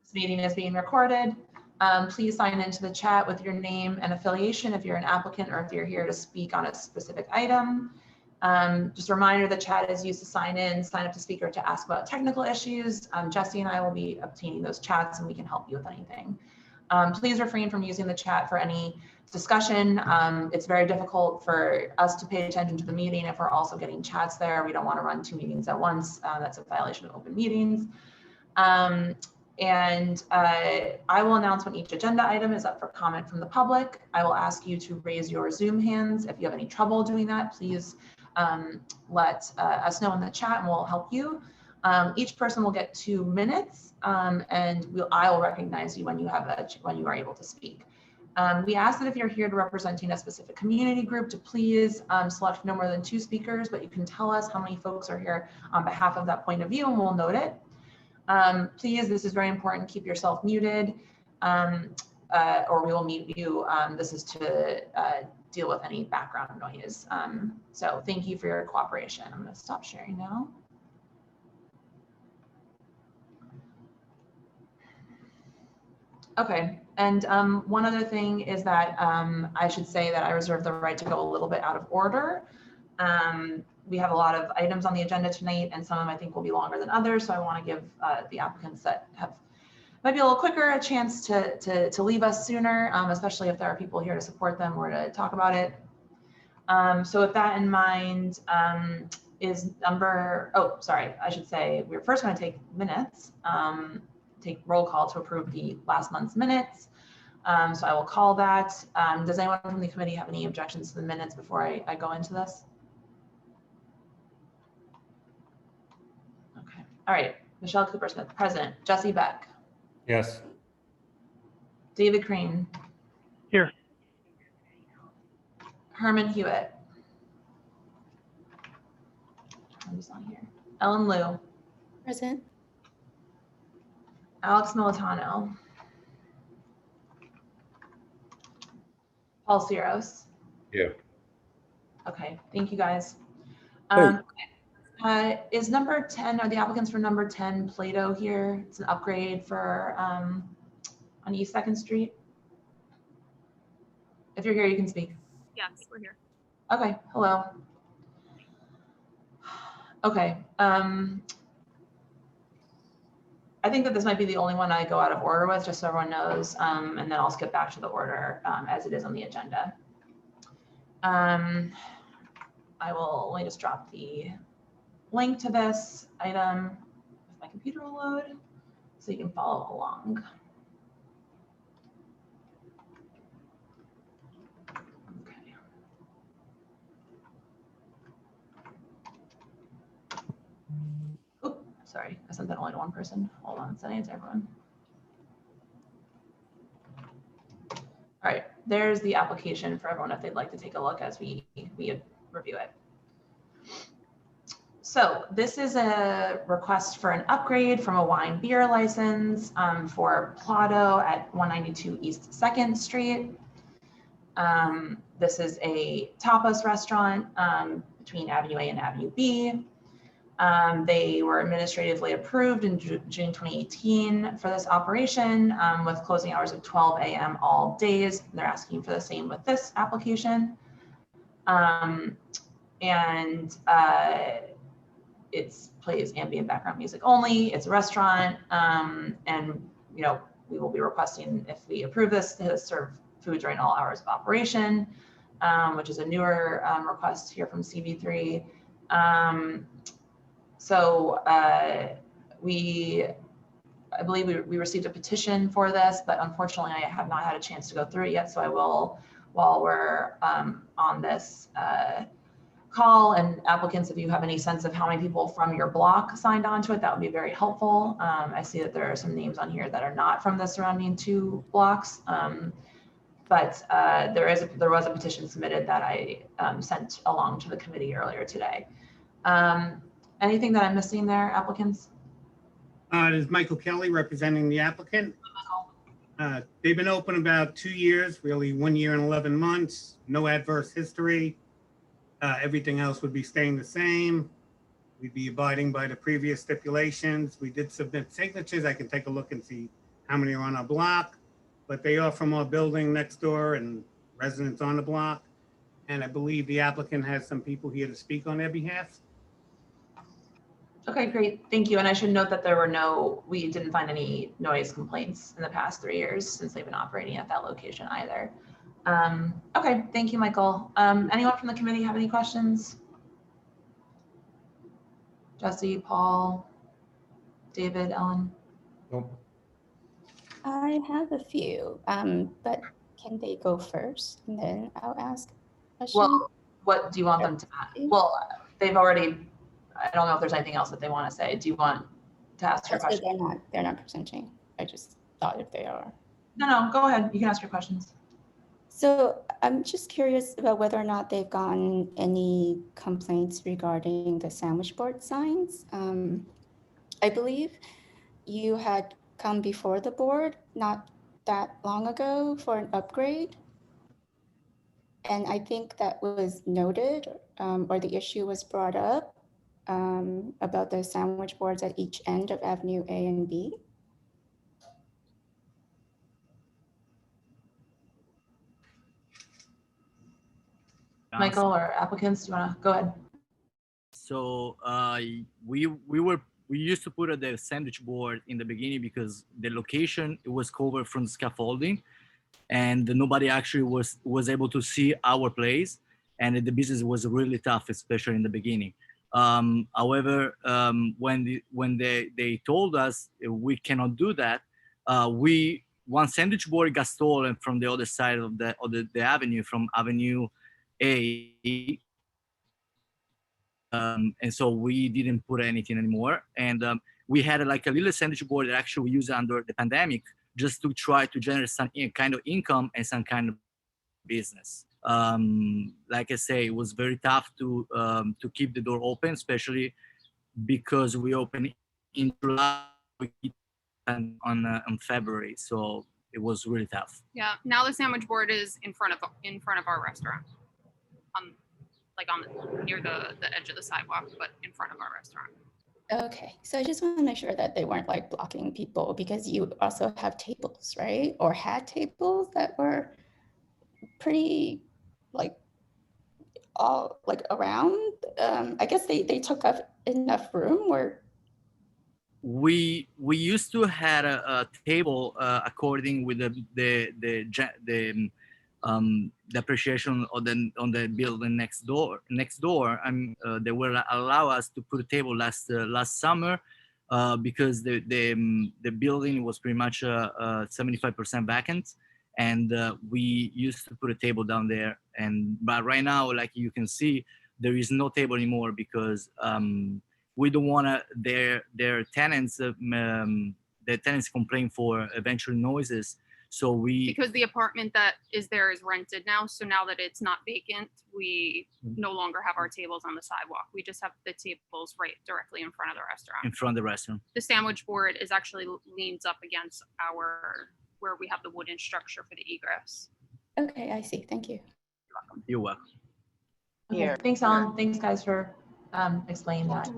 This meeting is being recorded. Please sign into the chat with your name and affiliation if you're an applicant or if you're here to speak on a specific item. Just a reminder, the chat is used to sign in, sign up to speak, or to ask about technical issues. Jesse and I will be obtaining those chats and we can help you with anything. Please refrain from using the chat for any discussion. It's very difficult for us to pay attention to the meeting if we're also getting chats there. We don't want to run 2 meetings at once. That's a violation of open meetings. I will announce when each agenda item is up for comment from the public. I will ask you to raise your Zoom hands. If you have any trouble doing that, please let us know in the chat and we'll help you. Each person will get 2 minutes, and I will recognize you when you are able to speak. We ask that if you're here to representing a specific community group to please select no more than 2 speakers, but you can tell us how many folks are here on behalf of that point of view and we'll note it. Please, this is very important, keep yourself muted or we will mute you. This is to deal with any background noise. So thank you for your cooperation. I'm going to stop sharing now. Okay, and one other thing is that I should say that I reserve the right to go a little bit out of order. We have a lot of items on the agenda tonight, and some of them I think will be longer than others, so I want to give the applicants that might be a little quicker a chance to leave us sooner, especially if there are people here to support them or to talk about it. So with that in mind, is number, oh, sorry, I should say we're first going to take minutes. Take roll call to approve the last month's minutes. So I will call that. Does anyone from the committee have any objections to the minutes before I go into this? Okay. All right. Michelle Cooper-Smith, present. Jesse Beck. Yes. David Crane. Here. Herman Hewitt. Who's on here? Ellen Liu. Present. Alex Militano. Paul Ciros. Yeah. Okay, thank you guys. Is number 10, are the applicants for number 10 Plado here? It's an upgrade for on East 2nd Street. If you're here, you can speak. Yes, we're here. Okay, hello. Okay. I think that this might be the only one I go out of order with, just so everyone knows, and then I'll skip back to the order as it is on the agenda. Let me just drop the link to this item if my computer will load so you can follow along. Okay. Oh, sorry, I sent that only to one person. Hold on, sending it to everyone. All right, there's the application for everyone if they'd like to take a look as we review it. So this is a request for an upgrade from a wine beer license for Plado at 192 East 2nd Street. This is a tapas restaurant between Avenue A and Avenue B. They were administratively approved in June 2018 for this operation with closing hours of 12 a.m. all days. They're asking for the same with this application. It plays ambient background music only. It's a restaurant, and you know, we will be requesting, if we approve this, to serve food during all hours of operation, which is a newer request here from CV3. I believe we received a petition for this, but unfortunately I have not had a chance to go through it yet. So I will, while we're on this call, and applicants, if you have any sense of how many people from your block signed on to it, that would be very helpful. I see that there are some names on here that are not from the surrounding 2 blocks, but there was a petition submitted that I sent along to the committee earlier today. Anything that I'm missing there, applicants? It is Michael Kelly representing the applicant. They've been open about 2 years, really 1 year and 11 months, no adverse history. Everything else would be staying the same. We'd be abiding by the previous stipulations. We did submit signatures. I can take a look and see how many are on our block, but they are from our building next door and residents on the block. And I believe the applicant has some people here to speak on their behalf. Okay, great. Thank you. And I should note that we didn't find any noise complaints in the past 3 years since they've been operating at that location either. Okay, thank you, Michael. Anyone from the committee have any questions? Jesse, Paul, David, Ellen? Nope. I have a few, but can they go first and then I'll ask a question? Well, what do you want them to ask? Well, they've already, I don't know if there's anything else that they want to say. Do you want to ask your question? They're not presenting. I just thought if they are. No, go ahead. You can ask your questions. So I'm just curious about whether or not they've gotten any complaints regarding the sandwich board signs. I believe you had come before the board not that long ago for an upgrade. And I think that was noted, or the issue was brought up about the sandwich boards at each end of Avenue A and B. Michael or applicants, do you want to go ahead? So we used to put the sandwich board in the beginning because the location, it was covered from the scaffolding, and nobody actually was able to see our place, and the business was really tough, especially in the beginning. However, when they told us we cannot do that, one sandwich board got stolen from the other side of the avenue, from Avenue A. And so we didn't put anything anymore. And we had like a little sandwich board that actually we used under the pandemic just to try to generate some kind of income and some kind of business. Like I say, it was very tough to keep the door open, especially because we opened in July and on February. So it was really tough. Yeah. Now the sandwich board is in front of our restaurant. Near the edge of the sidewalk, but in front of our restaurant. Okay, so I just want to make sure that they weren't like blocking people, because you also have tables, right? Or had tables that were pretty like all like around. I guess they took up enough room where we used to have a table according with the appreciation on the building next door. They will allow us to put a table last summer because the building was pretty much 75% vacant, and we used to put a table down there. But right now, like you can see, there is no table anymore because we don't want their tenants. The tenants complain for eventual noises. So because the apartment that is there is rented now. So now that it's not vacant, we no longer have our tables on the sidewalk. We just have the tables right directly in front of the restaurant. In front of the restaurant. The sandwich board is actually leans up against where we have the wooden structure for the egress. Okay, I see. Thank you. You're welcome. Okay, thanks, Ellen. Thanks, guys, for explaining that.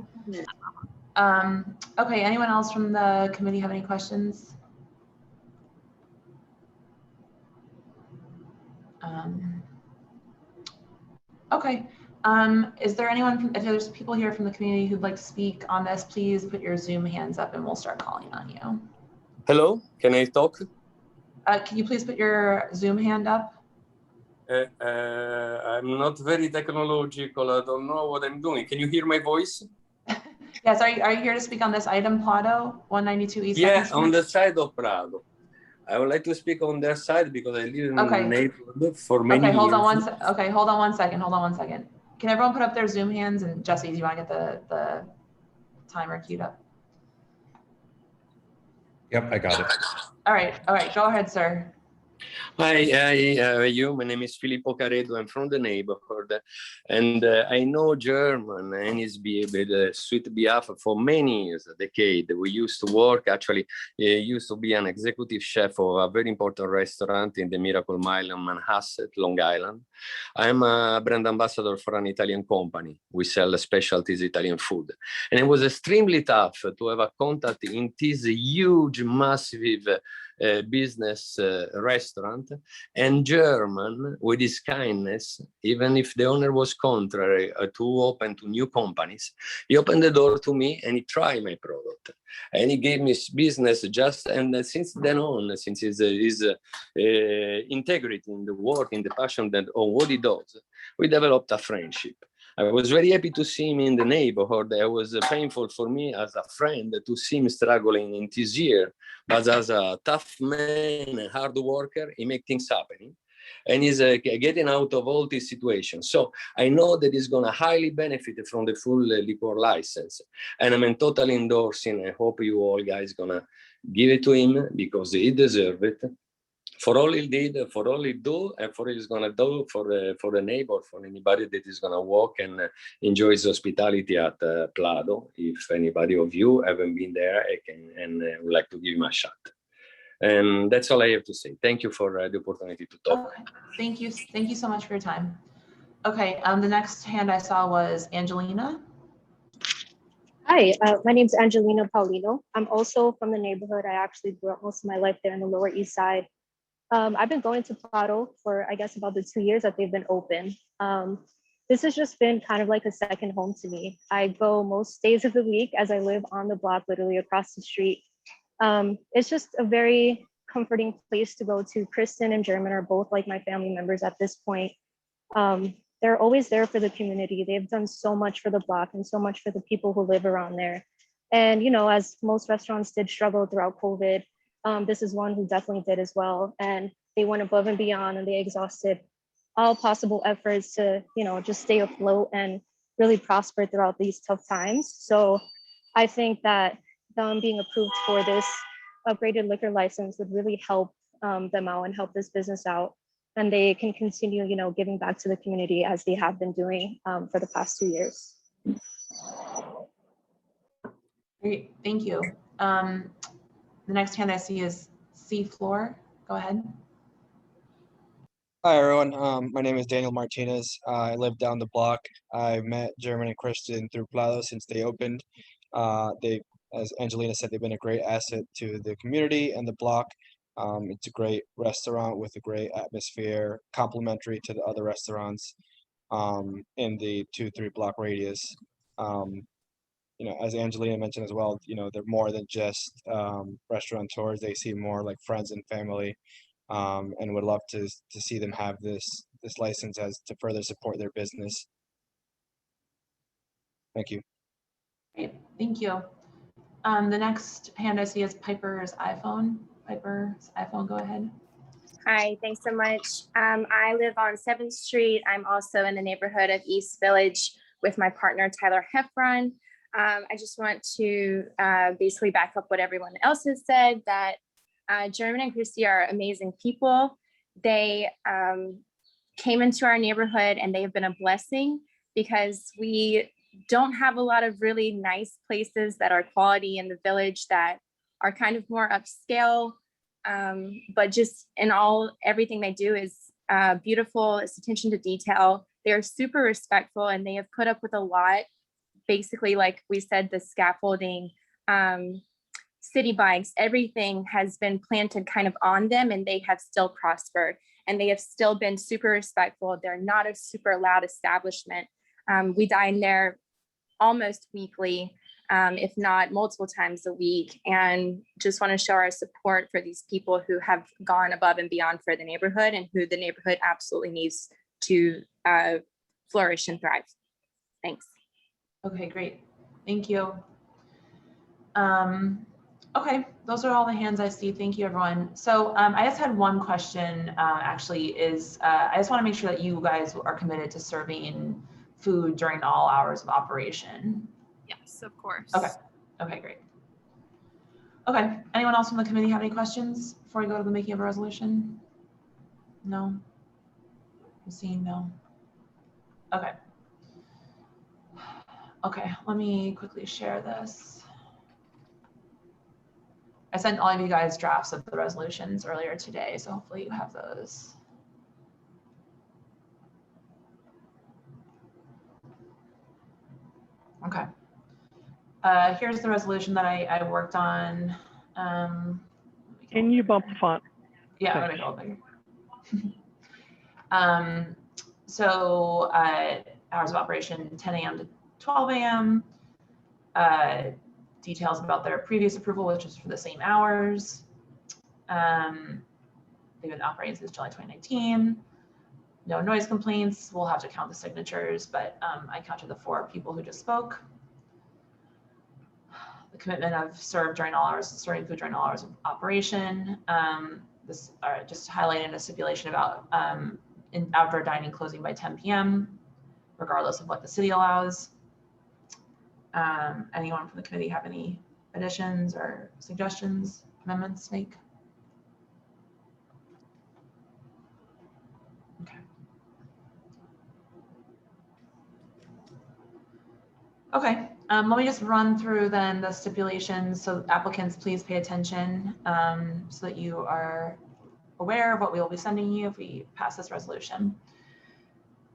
Okay, anyone else from the committee have any questions? Okay, is there anyone, if there's people here from the community who'd like to speak on this, please put your Zoom hands up and we'll start calling on you. Hello, can I talk? Can you please put your Zoom hand up? I'm not very technological. I don't know what I'm doing. Can you hear my voice? Yes, are you here to speak on this item, Plado, 192 East? Yeah, on the side of Prado. I would like to speak on their side because I live in the neighborhood for many years. Hold on one second. Can everyone put up their Zoom hands? And Jesse, do you want to get the timer queued up? Yep, I got it. All right, go ahead, sir. Hi, how are you? My name is Filippo Caredo. I'm from the neighborhood, and I know German and his sweet behalf for many years, a decade. We used to work, actually, used to be an executive chef of a very important restaurant in the Miracle Mile on Manhasset, Long Island. I'm a brand ambassador for an Italian company. We sell specialties Italian food. And it was extremely tough to have a contact in this huge, massive business restaurant, and German, with his kindness, even if the owner was contrary to open to new companies, he opened the door to me and he tried my product. And he gave me business just, and since then on, since his integrity in the work, in the passion that on what he does, we developed a friendship. I was very happy to see him in the neighborhood. It was painful for me as a friend to see him struggling in this year, but as a tough man, a hard worker, he makes things happening. And he's getting out of all these situations. So I know that he's going to highly benefit from the full liquor license. And I'm totally endorsing. I hope you all guys going to give it to him because he deserves it. For all he did, for all he do, and for what he's gonna do for the neighbor, for anybody that is gonna walk and enjoy his hospitality at Plado. If anybody of you haven't been there, I can and would like to give him a shot. And that's all I have to say. Thank you for the opportunity to talk. Okay. Thank you so much for your time. Okay, the next hand I saw was Angelina. Hi, my name's Angelina Paulino. I'm also from the neighborhood. I actually grew up most of my life there in the Lower East Side. I've been going to Plado for, I guess, about the 2 years that they've been open. This has just been kind of like a second home to me. I go most days of the week as I live on the block, literally across the street. It's just a very comforting place to go to. Kristen and German are both like my family members at this point. They're always there for the community. They've done so much for the block and so much for the people who live around there. And, you know, as most restaurants did struggle throughout COVID, this is one who definitely did as well. And they went above and beyond and they exhausted all possible efforts to, you know, just stay afloat and really prosper throughout these tough times. So I think that them being approved for this upgraded liquor license would really help them out and help this business out. And they can continue, you know, giving back to the community as they have been doing for the past 2 years. Great, thank you. The next hand I see is C Floor. Go ahead. Hi, everyone. My name is Daniel Martinez. I live down the block. I met German and Christian through Plado since they opened. They, as Angelina said, they've been a great asset to the community and the block. It's a great restaurant with a great atmosphere, complementary to the other restaurants in the 2-3 block radius. You know, as Angelina mentioned as well, you know, they're more than just restaurateurs. They seem more like friends and family, and would love to see them have this license as to further support their business. Thank you. Great, thank you. The next hand I see is Piper's iPhone. Piper's iPhone, go ahead. Hi, thanks so much. I live on 7th Street. I'm also in the neighborhood of East Village with my partner, Tyler Heffron. I just want to basically back up what everyone else has said, that German and Christy are amazing people. They came into our neighborhood and they have been a blessing because we don't have a lot of really nice places that are quality in the village that are kind of more upscale, but just in all, everything they do is beautiful. It's attention to detail. They are super respectful and they have put up with a lot. Basically, like we said, the scaffolding, city bikes, everything has been planted kind of on them and they have still prospered and they have still been super respectful. They're not a super loud establishment. We dine there almost weekly, if not multiple times a week, and just want to show our support for these people who have gone above and beyond for the neighborhood and who the neighborhood absolutely needs to flourish and thrive. Thanks. Okay, great. Thank you. Okay, those are all the hands I see. Thank you, everyone. So I just had one question, actually, is I just want to make sure that you guys are committed to serving food during all hours of operation. Yes, of course. Okay, okay, great. Okay, anyone else from the committee have any questions before we go to the making of a resolution? No? I'm seeing no. Okay. Okay, let me quickly share this. I sent all of you guys drafts of the resolutions earlier today, so hopefully you have those. Okay. Here's the resolution that I worked on. Let me Can you bump the font? Yeah, I'm gonna make it all bigger. So hours of operation 10 a.m. to 12 a.m. Details about their previous approval, which was for the same hours. They've been operating since July 2019. No noise complaints. We'll have to count the signatures, but I counted the 4 people who just spoke. The commitment of serving food during all hours of operation. This just highlighting a stipulation about in outdoor dining closing by 10 p.m., regardless of what the city allows. Anyone from the committee have any additions or suggestions, amendments to make? Okay. Okay, let me just run through then the stipulations. So applicants, please pay attention so that you are aware of what we will be sending you if we pass this resolution.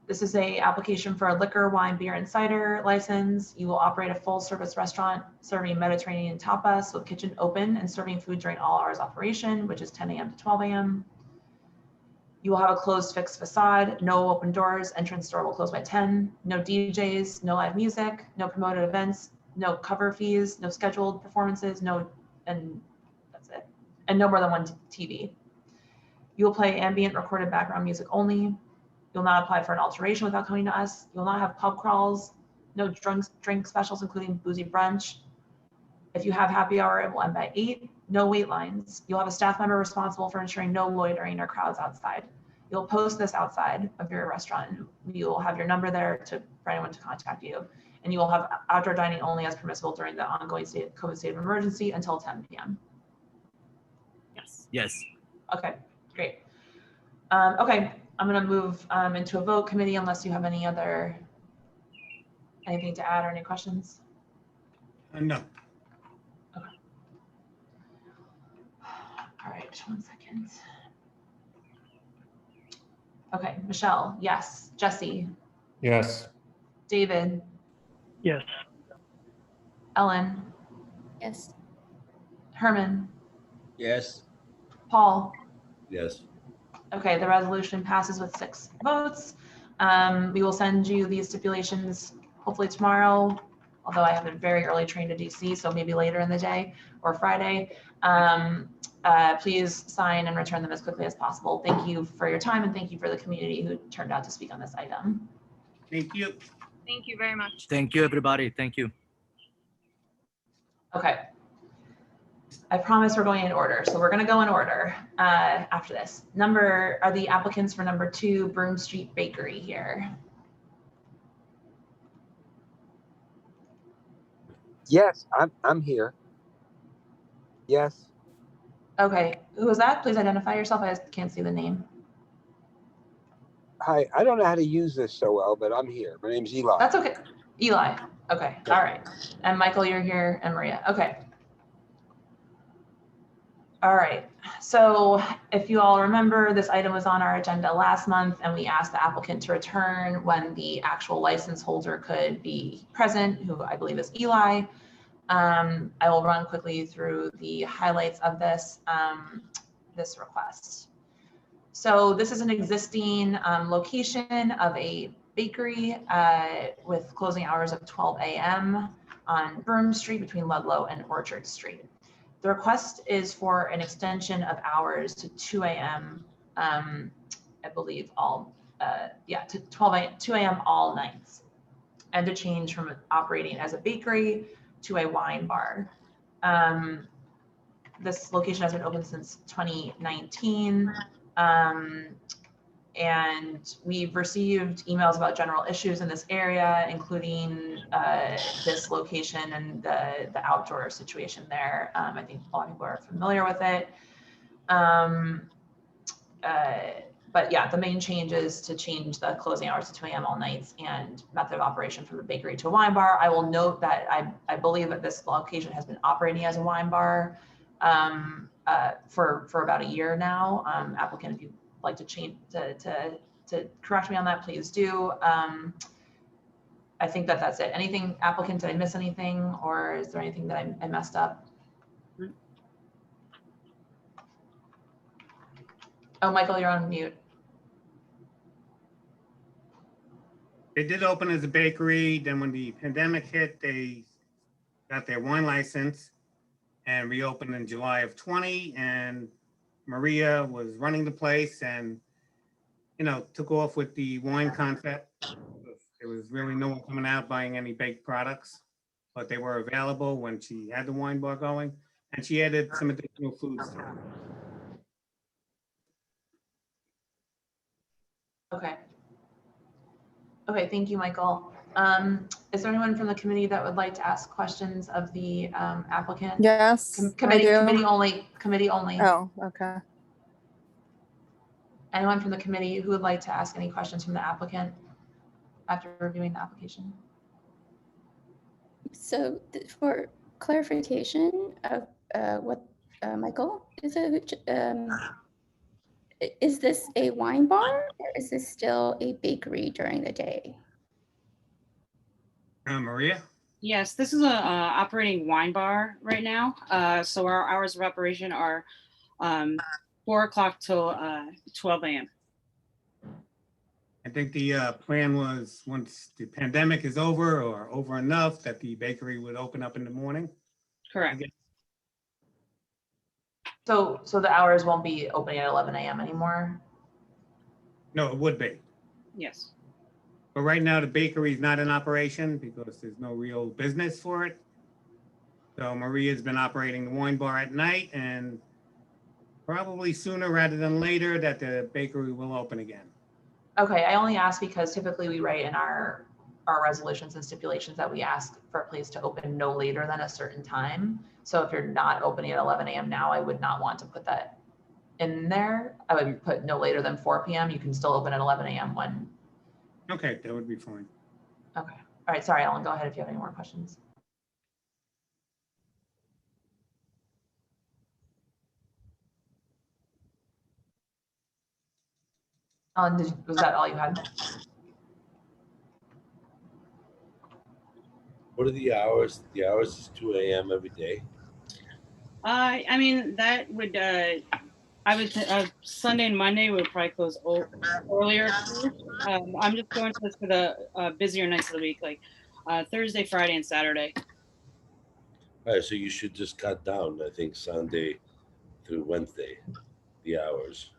This is a application for a liquor, wine, beer, and cider license. You will operate a full service restaurant serving Mediterranean tapas with kitchen open and serving food during all hours of operation, which is 10 a.m. to 12 a.m. You will have a closed fixed facade, no open doors, entrance door will close by 10, no DJs, no live music, no promoted events, no cover fees, no scheduled performances, and that's it. And no more than 1 TV. You will play ambient recorded background music only. You'll not apply for an alteration without coming to us. You'll not have pub crawls, no drink specials, including boozy brunch. If you have happy hour, it will end by 8. No wait lines. You'll have a staff member responsible for ensuring no loitering or crowds outside. You'll post this outside of your restaurant. You'll have your number there for anyone to contact you. And you will have outdoor dining only as permissible during the ongoing COVID state of emergency until 10 p.m. Yes. Yes. Okay, great. Okay, I'm gonna move into a vote committee unless you have anything to add or any questions. No. Okay. All right, 1 second. Okay, Michelle, yes. Jesse, Yes. David, Yes. Ellen, Yes. Herman, Yes. Paul. Yes. Okay, the resolution passes with 6 votes. We will send you these stipulations hopefully tomorrow, although I have a very early train to DC, so maybe later in the day or Friday. Please sign and return them as quickly as possible. Thank you for your time and thank you for the community who turned out to speak on this item. Thank you. Thank you very much. Thank you, everybody. Thank you. Okay. I promise we're going in order. So we're going to go in order after this. Are the applicants for number 2, Broome Street Bakery here? Yes, I'm here. Yes. Okay, who is that? Please identify yourself. I just can't see the name. Hi, I don't know how to use this so well, but I'm here. My name's Eli. That's okay. Eli. Okay. All right. And Michael, you're here, and Maria. Okay. All right. So if you all remember, this item was on our agenda last month, and we asked the applicant to return when the actual license holder could be present, who I believe is Eli. I will run quickly through the highlights of this request. So this is an existing location of a bakery with closing hours of 12 a.m. on Broome Street between Ludlow and Orchard Street. The request is for an extension of hours to 2 a.m. I believe to 2 a.m. all nights, and to change from operating as a bakery to a wine bar. This location has been open since 2019. And we've received emails about general issues in this area, including this location and the outdoor situation there. I think a lot of people are familiar with it. But yeah, the main change is to change the closing hours to 2 a.m. all nights and method of operation from the bakery to a wine bar. I will note that I believe that this location has been operating as a wine bar for about a year now. Applicant, if you'd like to change to correct me on that, please do. I think that's it. Anything, applicant, did I miss anything, or is there anything that I messed up? Oh, Michael, you're on mute. They did open as a bakery. Then when the pandemic hit, they got their wine license and reopened in July of 20. And Maria was running the place and, you know, took off with the wine concept. There was really no one coming out buying any baked products, but they were available when she had the wine bar going. And she added some additional foods to it. Okay. Okay, thank you, Michael. Is there anyone from the committee that would like to ask questions of the applicant? Yes, Committee, I do. committee only. Oh, okay. Anyone from the committee who would like to ask any questions from the applicant after reviewing the application? So for clarification of what Michael is this a wine bar or is this still a bakery during the day? Maria? Yes, this is a operating wine bar right now. So our hours of operation are 4 o'clock till 12 a.m. I think the plan was once the pandemic is over or over enough that the bakery would open up in the morning. Correct. So the hours won't be opening at 11 a.m. anymore? No, it would be. Yes. But right now the bakery is not in operation because there's no real business for it. So Maria's been operating the wine bar at night and probably sooner rather than later that the bakery will open again. Okay, I only ask because typically we write in our resolutions and stipulations that we ask for a place to open no later than a certain time. So if you're not opening at 11 a.m. now, I would not want to put that in there. I would put no later than 4 p.m. You can still open at 11 a.m. when. Okay, that would be fine. Okay. All right. Sorry, Ellen, go ahead if you have any more questions. Ellen, was that all you had? What are the hours? The hours is 2 a.m. every day. I mean, that would, I would, Sunday and Monday would probably close earlier. I'm just going to this for the busier nights of the week, like Thursday, Friday, and Saturday. All right, so you should just cut down, I think, Sunday through Wednesday, the hours.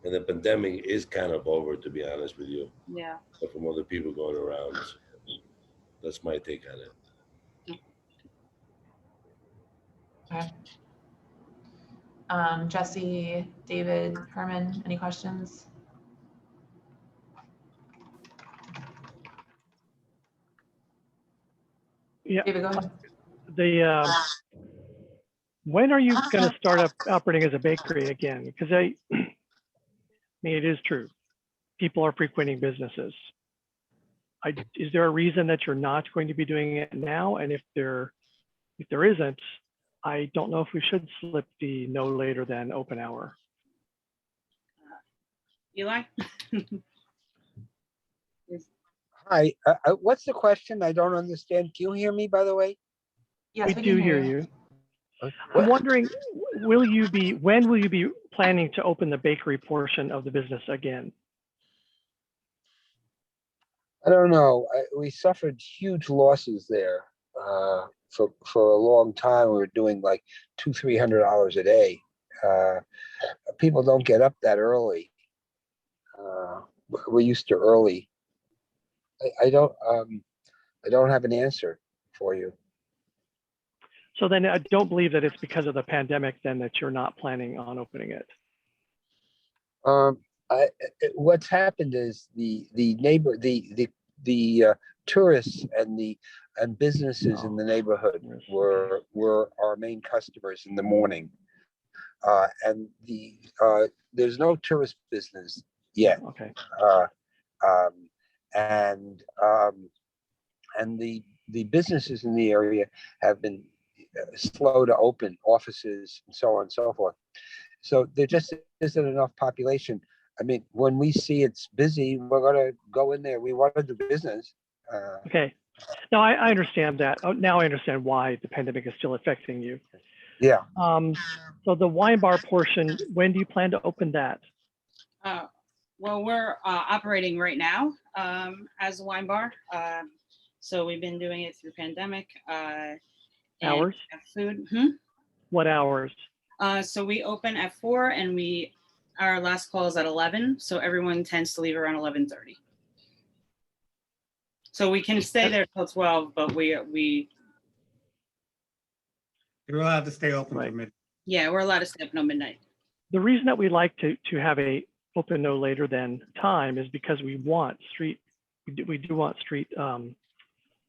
And the pandemic is kind of over, to be honest with you. Yeah. But from other people going around. That's my take on it. Okay. Jesse, David, Herman, any questions? Yeah. David, go ahead. When are you going to start up operating as a bakery again? Because I mean, it is true. People are frequenting businesses. Is there a reason that you're not going to be doing it now? And if there isn't, I don't know if we should slip the no later than open hour. Eli? Hi, what's the question? I don't understand. Can you hear me, by the way? Yes, we do hear you. I'm wondering, when will you be planning to open the bakery portion of the business again? I don't know. We suffered huge losses there for a long time. We were doing like $200-300 a day. People don't get up that early. We're used to early. I don't have an answer for you. So then I don't believe that it's because of the pandemic then that you're not planning on opening it. What's happened is the tourists and businesses in the neighborhood were our main customers in the morning, and there's no tourist business yet. Okay. And the businesses in the area have been slow to open, offices and so on and so forth. So there just isn't enough population. I mean, when we see it's busy, we're going to go in there. We want to do business. Okay. No, I understand that. Oh, now I understand why the pandemic is still affecting you. Yeah. So the wine bar portion, when do you plan to open that? Well, we're operating right now as a wine bar. So we've been doing it through pandemic. And Hours? Food. What hours? So we open at 4 and our last call is at 11. So everyone tends to leave around 11:30. So we can stay there till 12, but You're allowed to stay open Right. for midnight. yeah, we're allowed to stay up no midnight. The reason that we like to have a open no later than time is because we want we do want street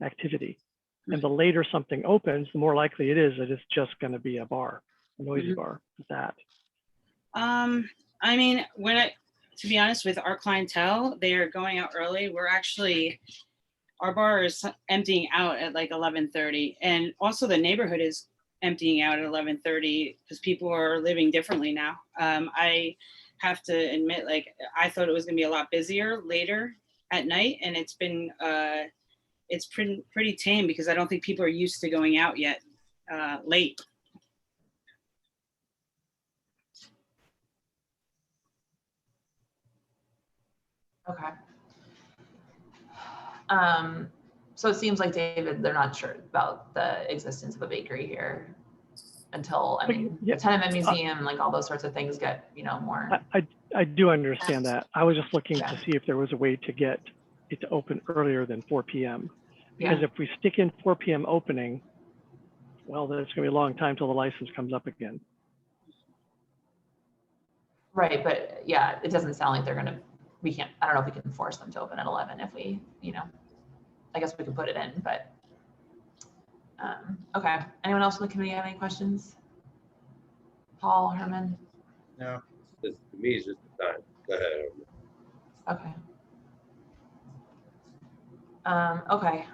activity. And the later something opens, the more likely it is that it's just going to be a bar, a noisy bar with that. I mean, to be honest with our clientele, they are going out early. Our bar is emptying out at like 11:30, and also the neighborhood is emptying out at 11:30 because people are living differently now. I have to admit, like, I thought it was gonna be a lot busier later at night, and it's been it's pretty tame because I don't think people are used to going out yet late. Okay. So it seems like, David, they're not sure about the existence of a bakery here until, I mean, Yeah. Tenement Museum, like all those sorts of things get, more. I do understand that. I was just looking to see if there was a way to get it to open earlier than 4 p.m. Because if we stick in 4 p.m. opening, well, then it's going to be a long time till the license comes up again. Right, but yeah, it doesn't sound like I don't know if we can force them to open at 11 if we, I guess we could put it in, but okay. Anyone else in the committee have any questions? Paul, Herman? No. To me, it's just the time. Go ahead. Okay. Okay.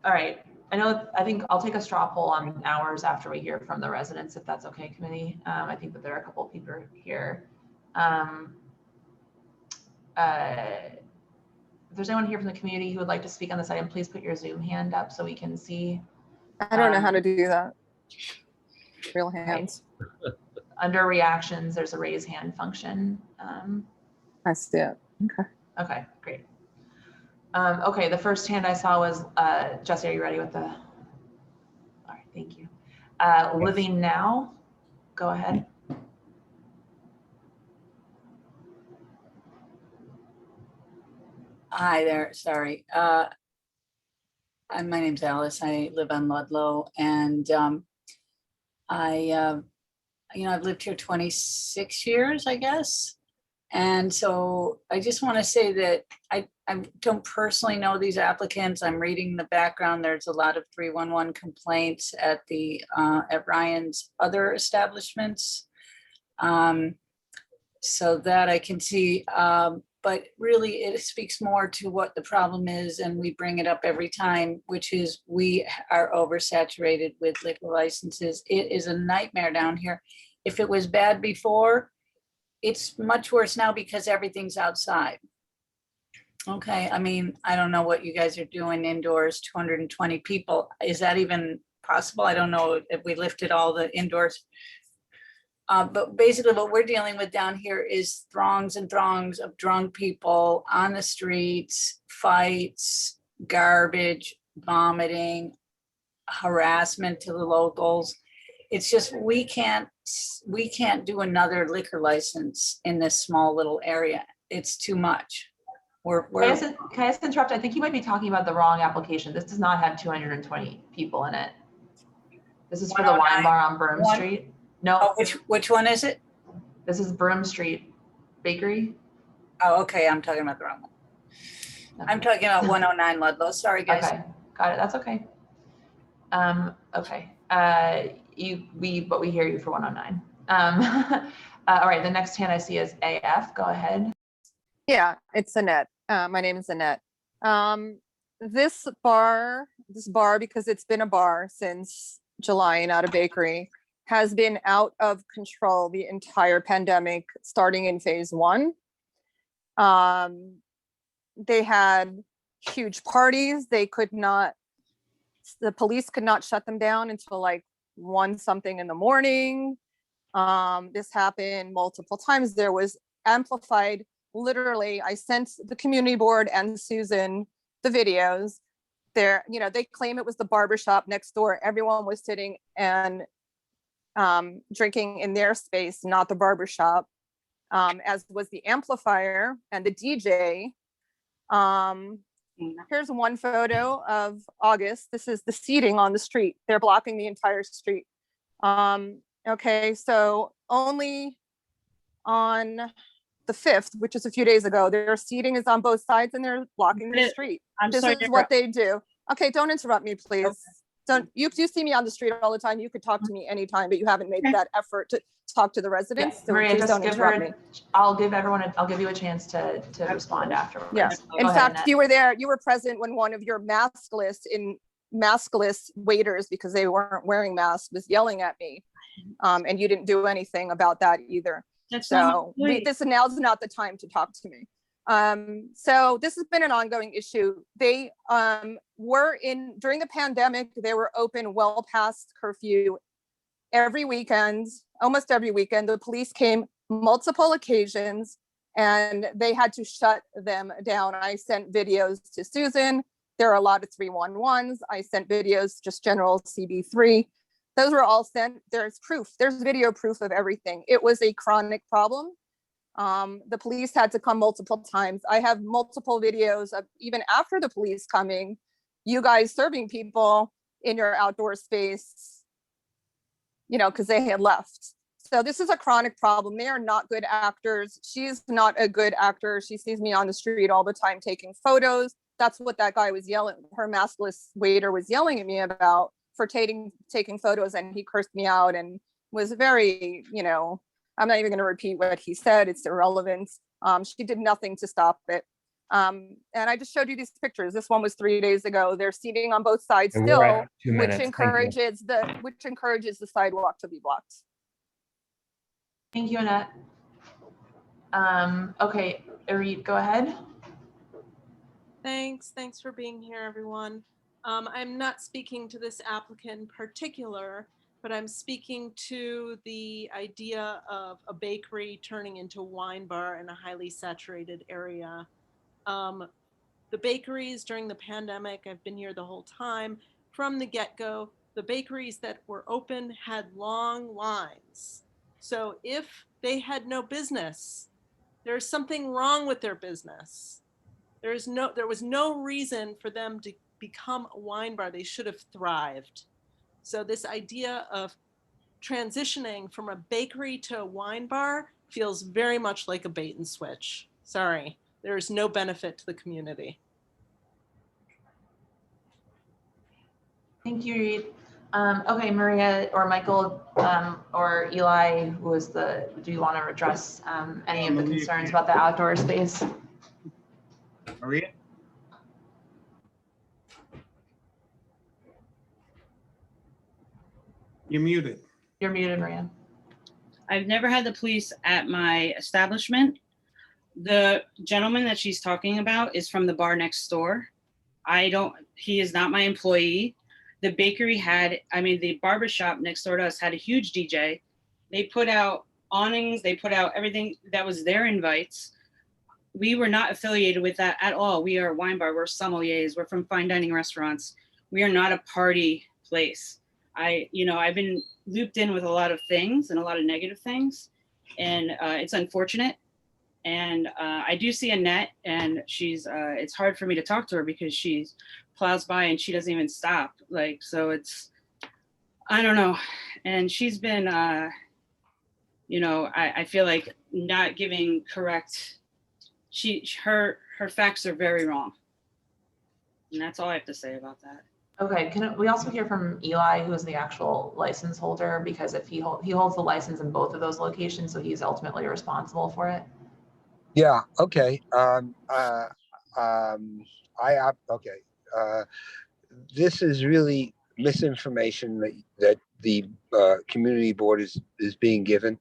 All right. I think I'll take a straw poll on hours after we hear from the residents, if that's okay, committee. I think that there are a couple of people here. If there's anyone here from the community who would like to speak on this item, please put your Zoom hand up so we can see. I don't know how to do that. Real hands. Right. Under reactions, there's a raise hand function. I see it. Okay. Okay, great. Okay, the first hand I saw was, Jesse, are you ready with the, all right, thank you. Living Now, go ahead. Hi there, sorry. My name's Alice, I live on Ludlow, and I've lived here 26 years, I guess. And so I just want to say that I don't personally know these applicants. I'm reading the background. There's a lot of 311 complaints at Ryan's other establishments. So that I can see, but really it speaks more to what the problem is, and we bring it up every time, which is we are oversaturated with liquor licenses. It is a nightmare down here. If it was bad before, it's much worse now because everything's outside. Okay, I mean, I don't know what you guys are doing indoors, 220 people. Is that even possible? I don't know if we lifted all the indoors. But basically what we're dealing with down here is throngs and throngs of drunk people on the streets, fights, garbage, vomiting, harassment to the locals. It's just, we can't do another liquor license in this small little area. It's too much. Can I just interrupt? I think you might be talking about the wrong application. This does not have 220 people in it. This is for the wine bar on Broome Street. No. Oh, which one is it? This is Broome Street Bakery. Oh, okay. I'm talking about the wrong one. Okay. I'm talking about 109 Ludlow. Sorry, guys. Okay, got it. That's okay. Okay. But we hear you for 109. All right. The next hand I see is AF. Go ahead. Yeah, it's Annette. My name is Annette. This bar, because it's been a bar since July in Ave Bakery, has been out of control the entire pandemic, starting in phase 1. They had huge parties. The police could not shut them down until like 1 something in the morning. This happened multiple times. There was amplified, literally, I sent the community board and Susan the videos. There, you know, they claim it was the barbershop next door. Everyone was sitting and drinking in their space, not the barbershop, as was the amplifier and the DJ. Here's one photo of August. This is the seating on the street. They're blocking the entire street. Okay, so only on the 5th, which is a few days ago, their seating is on both sides and they're blocking the street. This is what they do. Okay, don't interrupt me, please. Okay. Don't, you see me on the street all the time. You could talk to me anytime, but you haven't made that effort to talk to the residents. Yeah. So Maria, please don't interrupt me. I'll give you a chance to respond afterwards. Yeah. In fact, you were there, you were present when one of your maskless waiters, because they weren't wearing masks, was yelling at me. And you didn't do anything about that either. So now's not the time to talk to me. So this has been an ongoing issue. They during the pandemic, they were open well past curfew every weekend, almost every weekend. The police came multiple occasions and they had to shut them down. I sent videos to Susan. There are a lot of 311s. I sent videos, just general CB3. Those were all sent. There's proof. There's video proof of everything. It was a chronic problem. The police had to come multiple times. I have multiple videos of even after the police coming, you guys serving people in your outdoor space, you know, because they had left. So this is a chronic problem. They are not good actors. She's not a good actor. She sees me on the street all the time taking photos. That's what that guy was yelling. Her maskless waiter was yelling at me about for taking photos, and he cursed me out and was very, you know, I'm not even going to repeat what he said. It's irrelevant. She did nothing to stop it. And I just showed you these pictures. This one was 3 days ago. They're seating on both sides still, which encourages the sidewalk to be blocked. Thank you, Annette. Okay, Irit, go ahead. Thanks for being here, everyone. I'm not speaking to this applicant in particular, but I'm speaking to the idea of a bakery turning into a wine bar in a highly saturated area. The bakeries during the pandemic, I've been here the whole time, from the get-go, the bakeries that were open had long lines. So if they had no business, there's something wrong with their business. There was no reason for them to become a wine bar. They should have thrived. So this idea of transitioning from a bakery to a wine bar feels very much like a bait and switch. Sorry, there is no benefit to the community. Thank you, Reed. Okay, Maria or Michael or Eli, do you want to address any of the concerns about the outdoor space? Maria? You're muted. You're muted, Maria. I've never had the police at my establishment. The gentleman that she's talking about is from the bar next door. He is not my employee. The bakery the barbershop next door to us had a huge DJ. They put out awnings, they put out everything that was their invites. We were not affiliated with that at all. We are a wine bar, we're sommeliers, we're from fine dining restaurants. We are not a party place. I've been looped in with a lot of things and a lot of negative things, and it's unfortunate. And I do see Annette, and she's, it's hard for me to talk to her because she plows by and she doesn't even stop. So it's, I don't know. And she's been, I feel like not giving correct, her facts are very wrong. And that's all I have to say about that. Okay, can we also hear from Eli, who is the actual license holder, because if he holds the license in both of those locations, so he's ultimately responsible for it. Yeah. Okay. This is really misinformation that the community board is being given.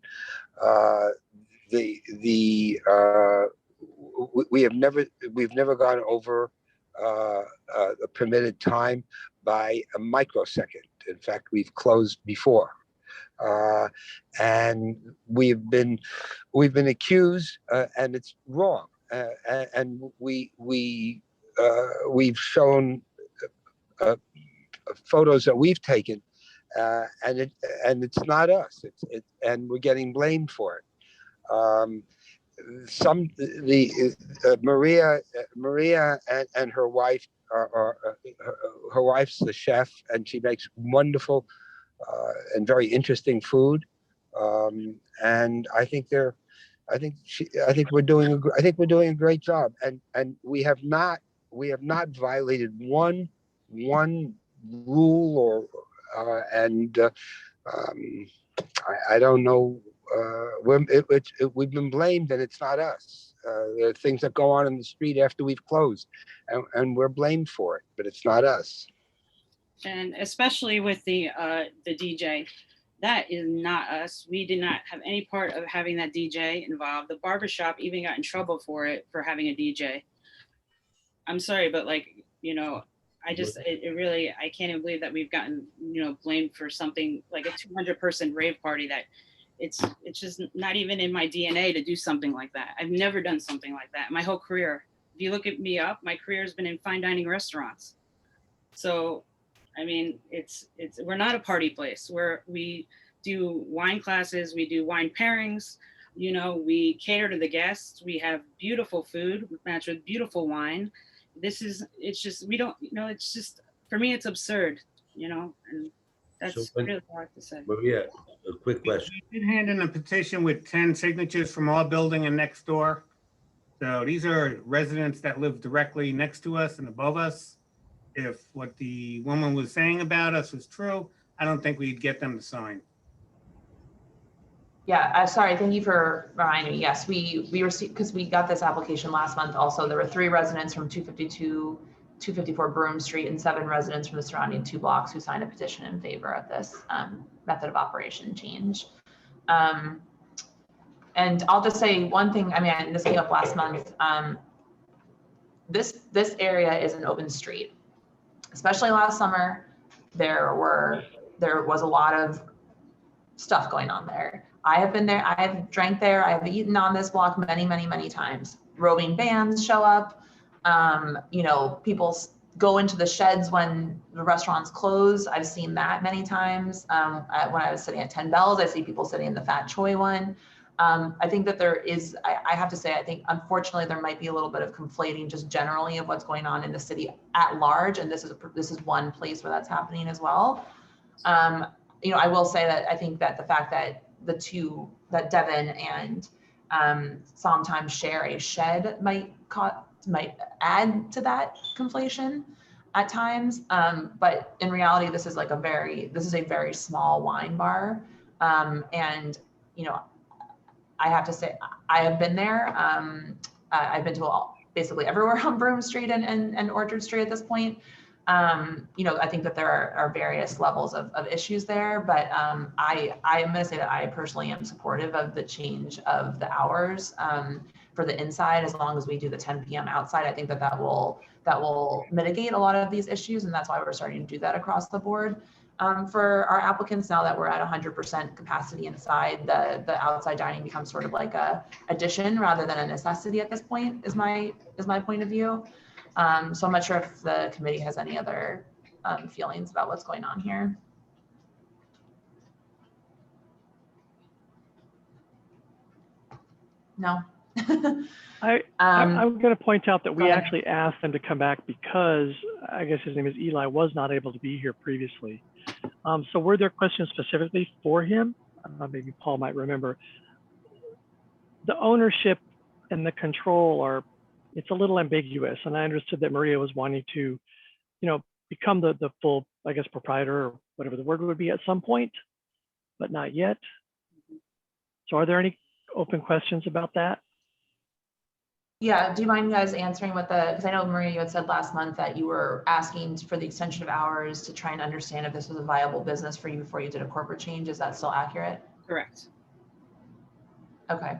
We've never gone over a permitted time by a microsecond. In fact, we've closed before. And we've been accused, and it's wrong. And we've shown photos that we've taken, and it's not us. And we're getting blamed for it. Maria and her wife her wife's the chef, and she makes wonderful and very interesting food. And I think we're doing a great job, and we have not violated one rule or I don't know. We've been blamed, and it's not us. There are things that go on in the street after we've closed, and we're blamed for it, but it's not us. And especially with the DJ, that is not us. We did not have any part of having that DJ involved. The barbershop even got in trouble for having a DJ. I'm sorry, but like, you know, it really, I can't even believe that we've gotten, you know, blamed for something like a 200-person rave party that it's just not even in my DNA to do something like that. I've never done something like that my whole career. If you look at me up, my career has been in fine dining restaurants. So, I mean, we're not a party place. We do wine classes, we do wine pairings, you know, we cater to the guests, we have beautiful food matched with beautiful wine. It's just, we don't, you know, it's just, for me, it's absurd, you know, and that's really hard to say. Maria, a quick question. We did hand in a petition with 10 signatures from our building and next door. So these are residents that live directly next to us and above us. If what the woman was saying about us was true, I don't think we'd get them to sign. Yeah, sorry, thank you for reminding me. Yes, we received, because we got this application last month also. There were 3 residents from 254 Broome Street and 7 residents from the surrounding 2 blocks who signed a petition in favor of this method of operation change. And I'll just say one thing, I mean, this came up last month. This area is an open street. Especially last summer, there was a lot of stuff going on there. I have been there, I have drank there, I have eaten on this block many, many, many times. Roving bands show up. You know, people go into the sheds when the restaurants close. I've seen that many times. When I was sitting at 10 Bells, I see people sitting in the Fat Choi one. I think that there is, I have to say, I think unfortunately there might be a little bit of conflating just generally of what's going on in the city at large. And this is one place where that's happening as well. You know, I will say that I think that the fact that that Devin and sometimes share a shed might add to that conflation at times. But in reality, this is a very small wine bar. And, you know, I have to say, I have been there. I've been to basically everywhere on Broome Street and Orchard Street at this point. You know, I think that there are various levels of issues there, but I'm going to say that I personally am supportive of the change of the hours for the inside, as long as we do the 10 p.m. outside. I think that will mitigate a lot of these issues, and that's why we're starting to do that across the board. For our applicants, now that we're at 100% capacity inside, the outside dining becomes sort of like a addition rather than a necessity at this point, is my point of view. So I'm not sure if the committee has any other feelings about what's going on here. No. I'm going to point out that we actually asked them to come back because I guess his name is Eli, was not able to be here previously. So were there questions specifically for him? Maybe Paul might remember. The ownership and the control it's a little ambiguous. And I understood that Maria was wanting to, you know, become the full, I guess, proprietor or whatever the word would be at some point, but not yet. So are there any open questions about that? Yeah, do you mind guys answering because I know Maria, you had said last month that you were asking for the extension of hours to try and understand if this was a viable business for you before you did a corporate change. Is that still accurate? Correct. Okay.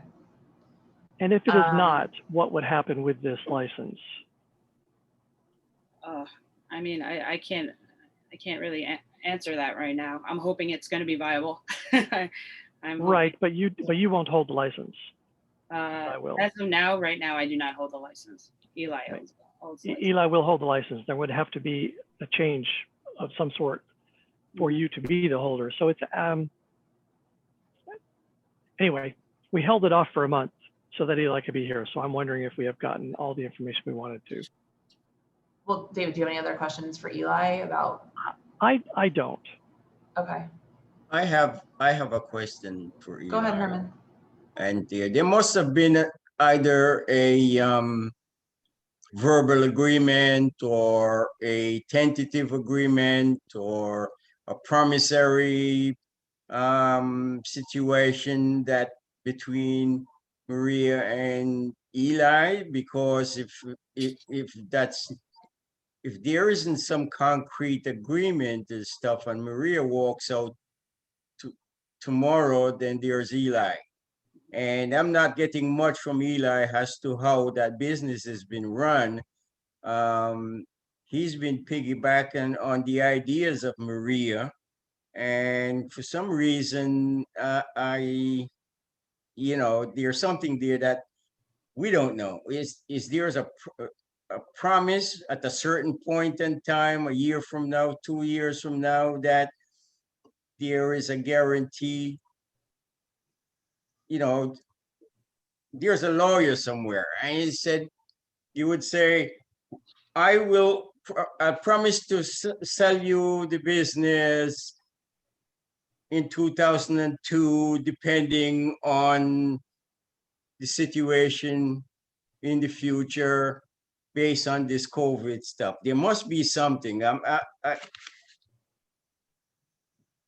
And if it is not, what would happen with this license? I mean, I can't really answer that right now. I'm hoping it's going to be viable. I'm Right, but you won't hold the license. I will. As of now, right now, I do not hold the license. Eli holds the license. Eli will hold the license. There would have to be a change of some sort for you to be the holder. So it's anyway, we held it off for a month so that Eli could be here. So I'm wondering if we have gotten all the information we wanted to. Well, David, do you have any other questions for Eli about? I don't. Okay. I have a question for Eli. Go ahead, Herman. And there must have been either a verbal agreement or a tentative agreement or a promissory situation that between Maria and Eli, because if there isn't some concrete agreement and stuff and Maria walks out tomorrow, then there's Eli. And I'm not getting much from Eli as to how that business has been run. He's been piggybacking on the ideas of Maria. And for some reason, there's something there that we don't know. Is there's a promise at a certain point in time, a year from now, 2 years from now, that there is a guarantee? There's a lawyer somewhere, and he said, you would say, I promise to sell you the business in 2002, depending on the situation in the future, based on this COVID stuff. There must be something.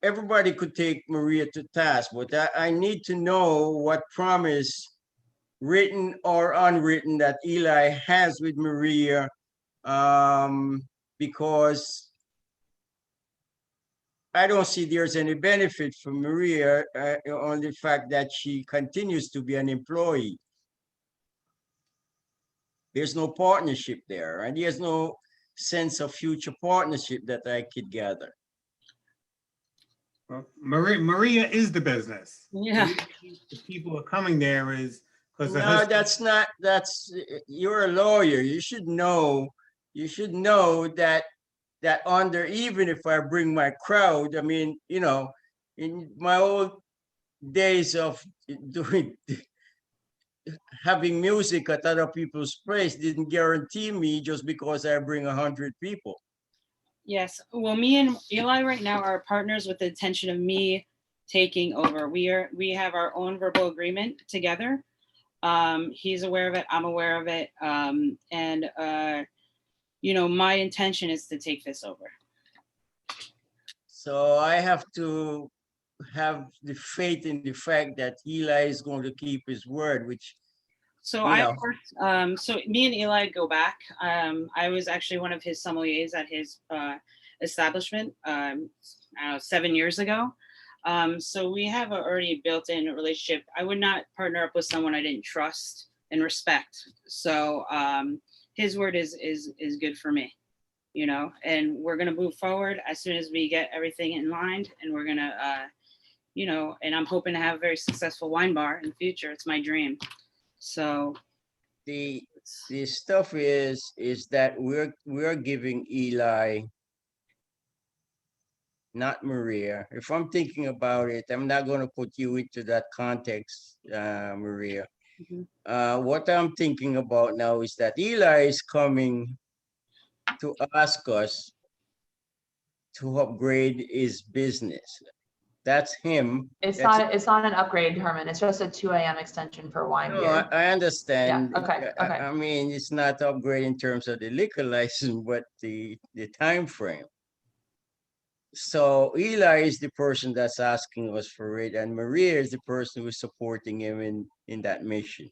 Everybody could take Maria to task, but I need to know what promise, written or unwritten, that Eli has with Maria, because I don't see there's any benefit for Maria on the fact that she continues to be an employee. There's no partnership there, and there's no sense of future partnership that I could gather. Well, Maria is the business. Yeah. The people are coming there is because No, you're a lawyer. You should know that under, even if I bring my crowd, in my old days of having music at other people's place didn't guarantee me just because I bring 100 people. Yes. Well, me and Eli right now are partners with the intention of me taking over. We have our own verbal agreement together. He's aware of it. I'm aware of it. My intention is to take this over. So I have to have the faith in the fact that Eli is going to keep his word, which. So so me and Eli go back. I was actually one of his sommeliers at his establishment 7 years ago. So we have already built-in relationship. I would not partner up with someone I didn't trust and respect. So his word is good for me, and we're going to move forward as soon as we get everything in line, and we're going to, and I'm hoping to have a very successful wine bar in the future. It's my dream. So the stuff is that we're giving Eli, not Maria. If I'm thinking about it, I'm not going to put you into that context, Maria. Mm-hmm. What I'm thinking about now is that Eli is coming to ask us to upgrade his business. That's him. It's not an upgrade, Herman. It's just a 2 a.m. extension for wine beer. I understand. Yeah. Okay. I mean, it's not upgrade in terms of the liquor license, but the time frame. So Eli is the person that's asking us for it, and Maria is the person who is supporting him in that mission.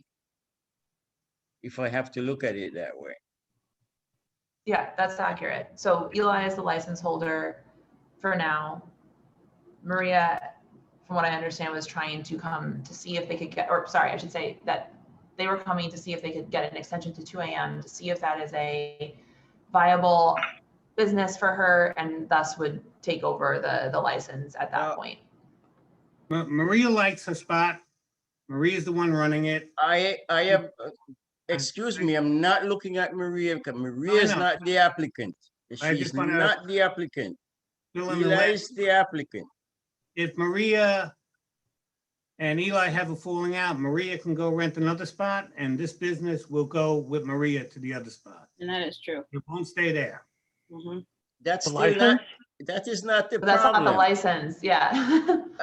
If I have to look at it that way. Yeah, that's accurate. So Eli is the license holder for now. Maria, from what I understand, was trying to come to see if they could I should say that they were coming to see if they could get an extension to 2 a.m. to see if that is a viable business for her, and thus would take over the license at that point. Maria likes her spot. Maria's the one running it. I have, excuse me, I'm not looking at Maria because Maria is know. not the applicant. I She's just wanna not the applicant. fill in the Eli way. is the applicant. If Maria and Eli have a falling out, Maria can go rent another spot, and this business will go with Maria to the other spot. And that is true. It won't stay there. That's The still not, that is not the But that's problem. not the license, yeah.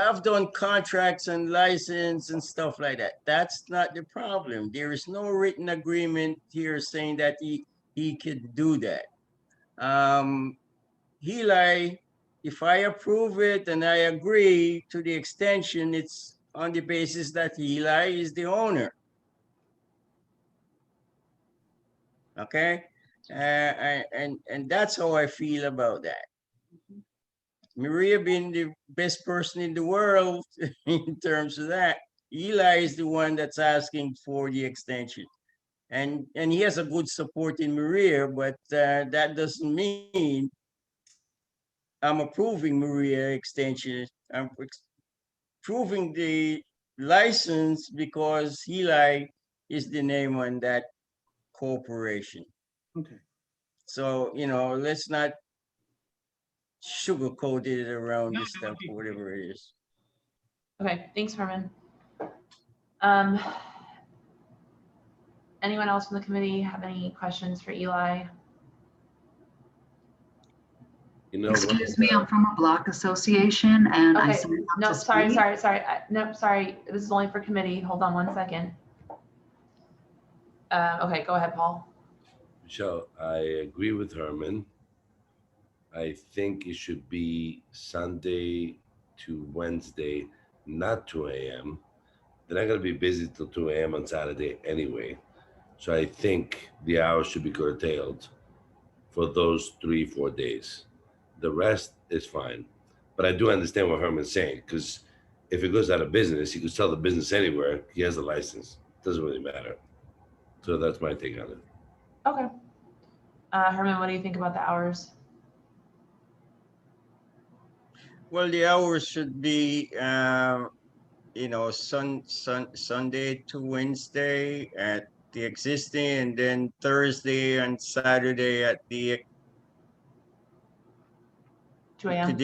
I've done contracts and license and stuff like that. That's not the problem. There is no written agreement here saying that he could do that. Eli, if I approve it and I agree to the extension, it's on the basis that Eli is the owner. Okay, and that's how I feel about that. Maria being the best person in the world in terms of that, Eli is the one that's asking for the extension. And he has a good support in Maria, but that doesn't mean I'm approving Maria extension. I'm approving the license because Eli is the name on that corporation. Okay. So, you know, let's not sugarcoat it around this stuff or whatever it is. Okay, thanks, Herman. Anyone else from the committee have any questions for Eli? You know, Excuse me, I'm from a block association and I Okay, signed up no, to sorry, speak. no, sorry, this is only for committee. Hold on one second. Okay, go ahead, Paul. Michelle, I agree with Herman. I think it should be Sunday to Wednesday, not 2 a.m. They're not going to be busy till 2 a.m. on Saturday anyway. So I think the hours should be curtailed for those 3-4 days. The rest is fine. But I do understand what Herman's saying, because if it goes out of business, he could sell the business anywhere. He has a license. Doesn't really matter. So that's my take on it. Okay. Herman, what do you think about the hours? Well, the hours should be, you know, Sunday to Wednesday at the existing, and then Thursday and Saturday at the 2 a.m.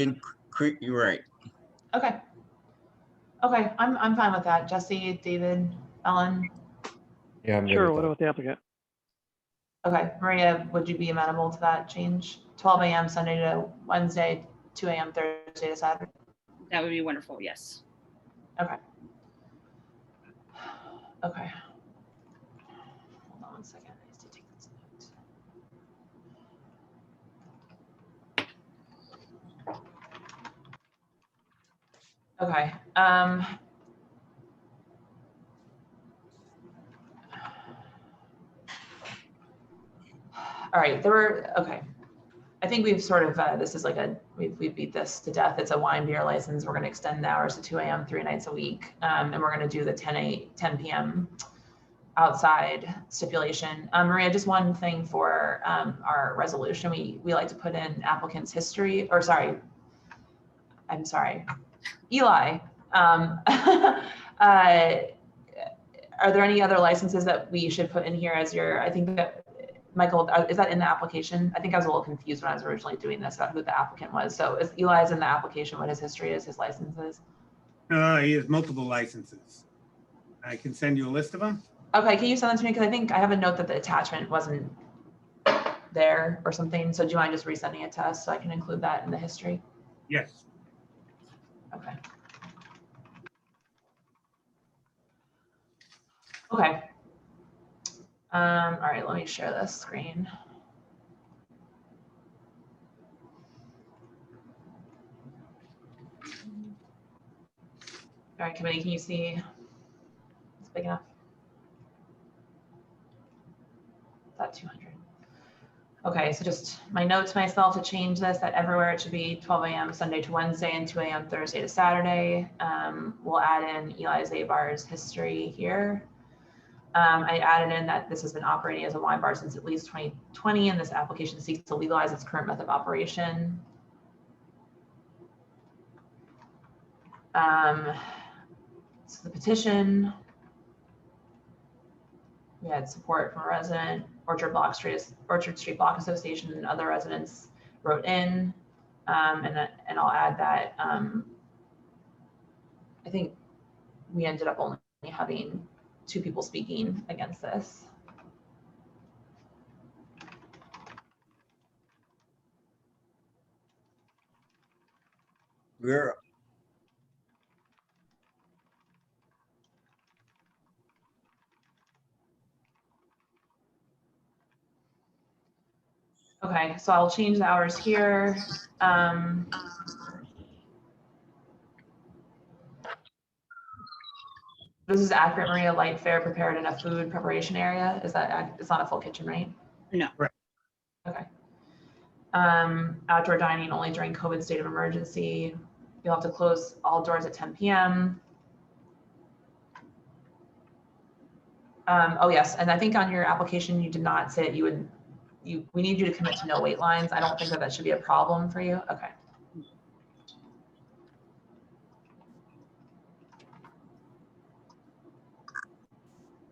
You're right. Okay. Okay, I'm fine with that. Jesse, David, Ellen. Yeah, I'm sure. What about the applicant? Okay, Maria, would you be amenable to that change? 12 a.m. Sunday to Wednesday, 2 a.m. Thursday to Saturday. That would be wonderful. Yes. Okay. Okay. Hold on one second. I need to take this note. Okay. All right. Okay. I think we've sort of, this is like we've beat this to death. It's a wine beer license. We're going to extend the hours to 2 a.m. 3 nights a week. And we're going to do the 10 p.m. outside stipulation. Maria, just one thing for our resolution. We like to put in applicant's history, or sorry, I'm sorry, Eli. Are there any other licenses that we should put in here as your, I think that, Michael, is that in the application? I think I was a little confused when I was originally doing this about who the applicant was. So is Eli's in the application, what his history is, his licenses? He has multiple licenses. I can send you a list of them. Okay, can you send that to me? Because I think I have a note that the attachment wasn't there or something. So do you mind just resending it to us so I can include that in the history? Yes. Okay. Okay. All right, let me share this screen. All right, committee, can you see? It's big enough. That 200. Okay, so just my note to myself to change this, that everywhere it should be 12 a.m. Sunday to Wednesday and 2 a.m. Thursday to Saturday. We'll add in Eli's A Bar's history here. I added in that this has been operating as a wine bar since at least 2020, and this application seeks to legalize its current method of operation. So the petition, we had support from a resident, Orchard Street Block Association and other residents wrote in. And I'll add that I think we ended up only having 2 people speaking against this. We're Okay, so I'll change the hours here. This is accurate, Maria, light fare prepared in a food preparation area. Is that, it's not a full kitchen, right? No. Right. Okay. Outdoor dining only during COVID state of emergency. You'll have to close all doors at 10 p.m. Oh yes, and I think on your application, you did not say that you would, we need you to commit to no wait lines. I don't think that should be a problem for you. Okay.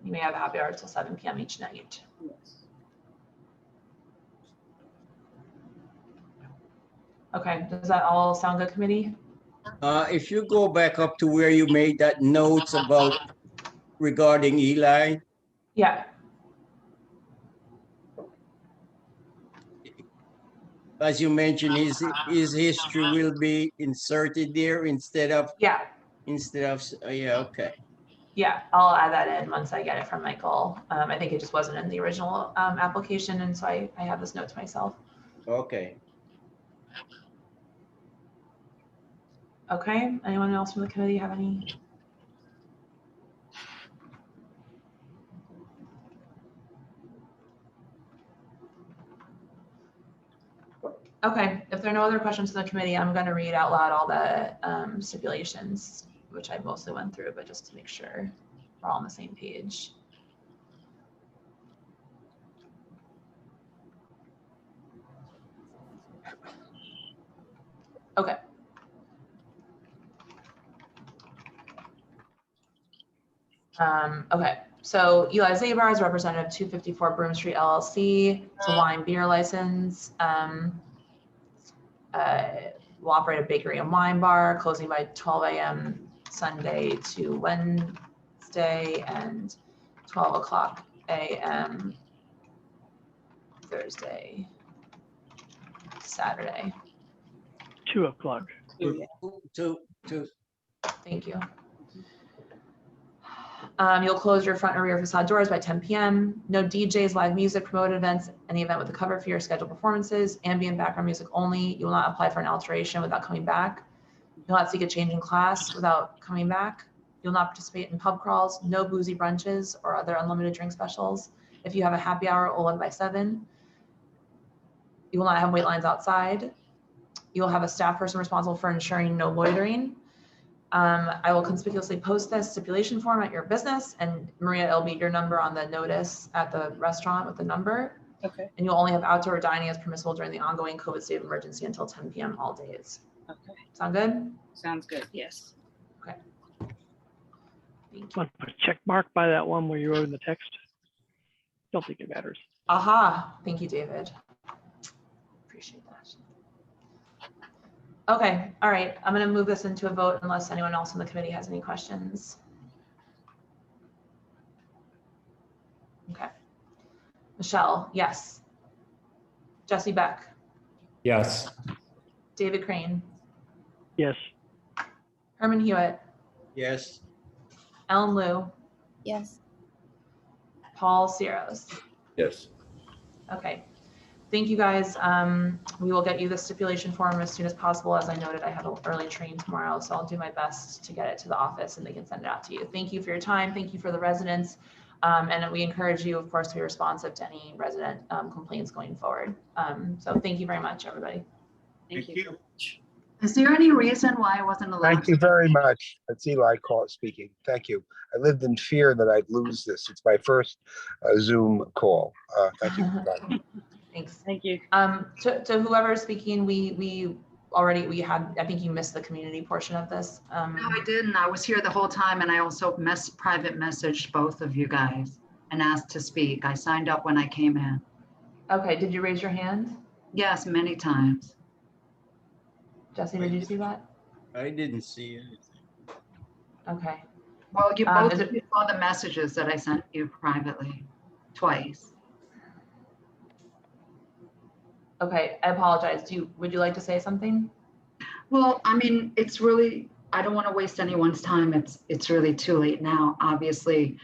You may have happy hour till 7 p.m. each night. Yes. Okay, does that all sound good, committee? if you go back up to where you made that notes about regarding Eli. Yeah. As you mentioned, his history will be inserted there instead of yeah, okay. Yeah, I'll add that in once I get it from Michael. I think it just wasn't in the original application, and so I have this note to myself. Okay. Okay, anyone else from the committee have any? Okay, if there are no other questions from the committee, I'm going to read out loud all the stipulations, which I mostly went through, but just to make sure we're all on the same page. Okay. Okay, so Eli Zabar is representative 254 Broome Street LLC. It's a wine beer license. Will operate a bakery and wine bar, closing by 12 a.m. Sunday to Wednesday and 12 o'clock a.m. Thursday, Saturday. 2 o'clock. Two. Thank you. You'll close your front and rear facade doors by 10 p.m. No DJs, live music, promoted events, any event with a cover fee or scheduled performances, ambient background music only. You will not apply for an alteration without coming back. You'll not seek a change in class without coming back. You'll not participate in pub crawls, no boozy brunches or other unlimited drink specials. If you have a happy hour, it will end by 7. You will not have wait lines outside. You will have a staff person responsible for ensuring no loitering. I will conspicuously post this stipulation form at your business, and Maria, it'll be your number on the notice at the restaurant with the number. Okay. And you'll only have outdoor dining as permissible during the ongoing COVID state of emergency until 10 p.m. all days. Okay. Sound good? Sounds good. Yes. Okay. Thank you. Want to put a check mark by that one where you wrote in the text? Don't think it matters. Aha. Thank you, David. Appreciate that. Okay. All right. I'm going to move this into a vote unless anyone else in the committee has any questions. Okay. Michelle, yes. Jesse Beck. Yes. David Crane. Yes. Herman Hewitt. Yes. Ellen Liu. Yes. Paul Ciros. Yes. Okay. Thank you, guys. We will get you the stipulation form as soon as possible. As I noted, I have an early train tomorrow, so I'll do my best to get it to the office and they can send it out to you. Thank you for your time. Thank you for the residents. And we encourage you, of course, to be responsive to any resident complaints going forward. So thank you very much, everybody. Thank you. Is there any reason why I wasn't allowed? Thank you very much. It's Eli speaking. Thank you. I lived in fear that I'd lose this. It's my first Zoom call. Thank you. Thanks. Thank you. To whoever is speaking, we already, I think you missed the community portion of this. No, I didn't. I was here the whole time, and I also private messaged both of you guys and asked to speak. I signed up when I came in. Okay, did you raise your hand? Yes, many times. Jesse, did you see that? I didn't see anything. Okay. Well, you both is of you saw the messages that I sent you privately, twice. Okay, I apologize. Would you like to say something? Well, I mean, it's really, I don't want to waste anyone's time. It's really too late now. Obviously,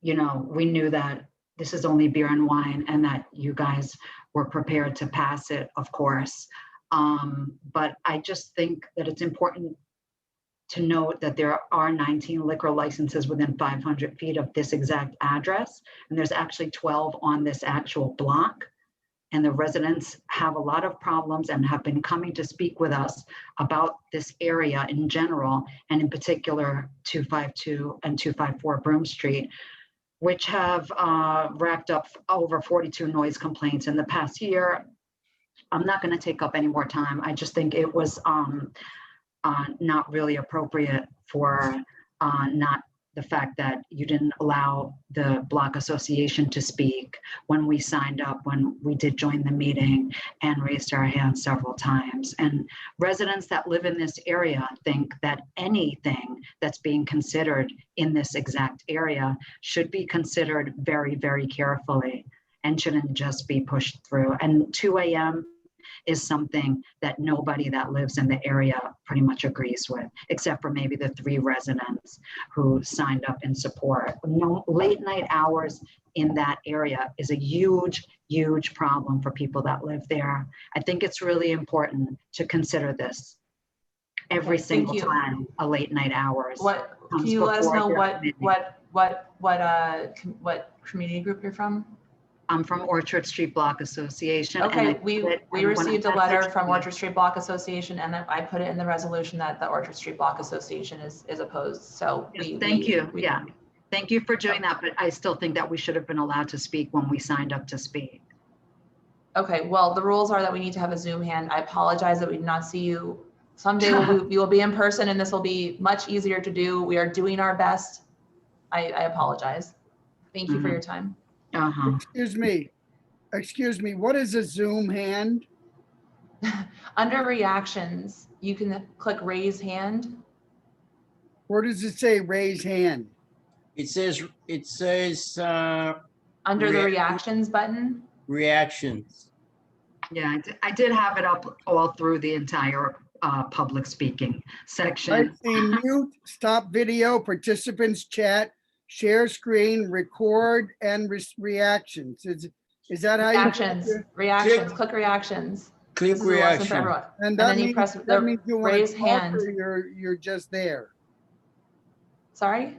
you know, we knew that this is only beer and wine and that you guys were prepared to pass it, of course. But I just think that it's important to note that there are 19 liquor licenses within 500 feet of this exact address. And there's actually 12 on this actual block. And the residents have a lot of problems and have been coming to speak with us about this area in general, and in particular 252 and 254 Broome Street, which have racked up over 42 noise complaints in the past year. I'm not going to take up any more time. I just think it was not really appropriate for not the fact that you didn't allow the block association to speak when we signed up, when we did join the meeting and raised our hands several times. And residents that live in this area think that anything that's being considered in this exact area should be considered very, very carefully and shouldn't just be pushed through. And 2 a.m. is something that nobody that lives in the area pretty much agrees with, except for maybe the 3 residents who signed up in support. No, late night hours in that area is a huge, huge problem for people that live there. I think it's really important to consider this every single time a late night hours. Can you let us know what community group you're from? I'm from Orchard Street Block Association. Okay, we received a letter from Orchard Street Block Association, and I put it in the resolution that the Orchard Street Block Association is opposed. So thank you. Yeah, thank you for doing that. But I still think that we should have been allowed to speak when we signed up to speak. Okay, well, the rules are that we need to have a Zoom hand. I apologize that we did not see you. Someday we will be in person, and this will be much easier to do. We are doing our best. I apologize. Thank you for your time. Excuse me, what is a Zoom hand? Under reactions, you can click raise hand. Where does it say raise hand? It says under the reactions button. Reactions. Yeah, I did have it up all through the entire public speaking section. I see mute, stop video, participants chat, share screen, record, and reactions. Is that how you reactions? Click reactions. Click reaction. And then you press the raise hand. You're just there. Sorry?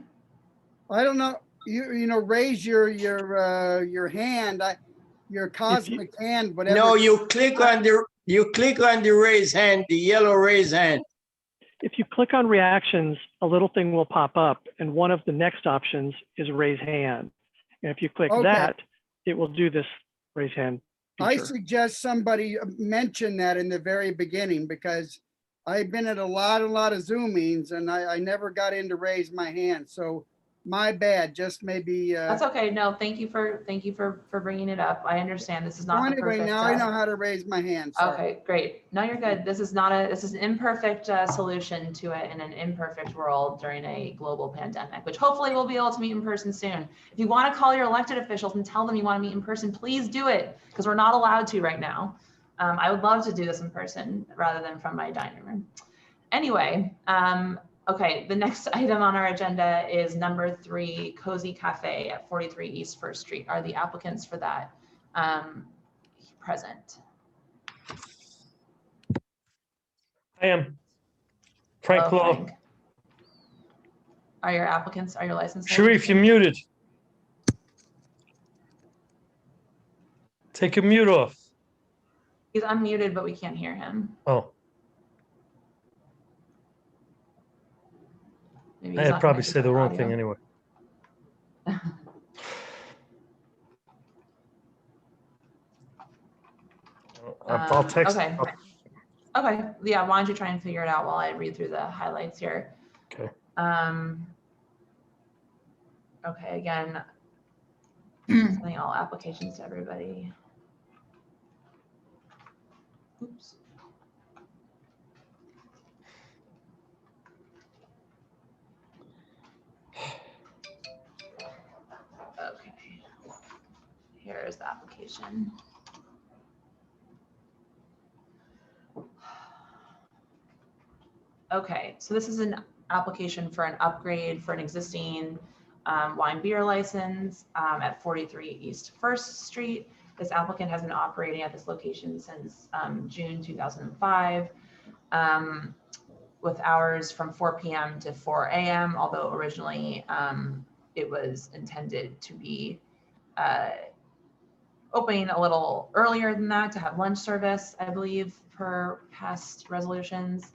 I don't know. You know, raise your hand, your cosmic hand, whatever. No, you click on the raise hand, the yellow raise hand. If you click on reactions, a little thing will pop up, and one of the next options is raise hand. And if you click that, it will do this raise hand feature. I suggest somebody mention that in the very beginning, because I've been at a lot of Zoom meetings and I never got in to raise my hand. So my bad, just maybe. That's okay. No, thank you for bringing it up. I understand this is not the anyway, perfect. Now I know how to raise my hand. Sorry. Okay, great. No, you're good. This is an imperfect solution to it in an imperfect world during a global pandemic, which hopefully we'll be able to meet in person soon. If you want to call your elected officials and tell them you want to meet in person, please do it, because we're not allowed to right now. I would love to do this in person rather than from my dining room. Anyway, okay, the next item on our agenda is number 3, Cozy Cafe at 43 East First Street. Are the applicants for that present? I am. Frank Law. Frank. Are your applicants, are your license holders? Sharif, you're muted. Take your mute off. He's unmuted, but we can't hear him. Oh. Maybe I probably said the wrong thing anyway. I'll text. Okay. Okay, yeah, why don't you try and figure it out while I read through the highlights here. Okay. Okay, again, sending all applications to everybody. Oops. Okay, here is the application. Okay, so this is an application for an upgrade for an existing wine beer license at 43 East 1st Street. This applicant has been operating at this location since June 2005 with hours from 4 p.m. to 4 a.m., although originally it was intended to be opening a little earlier than that to have lunch service, I believe, per past resolutions.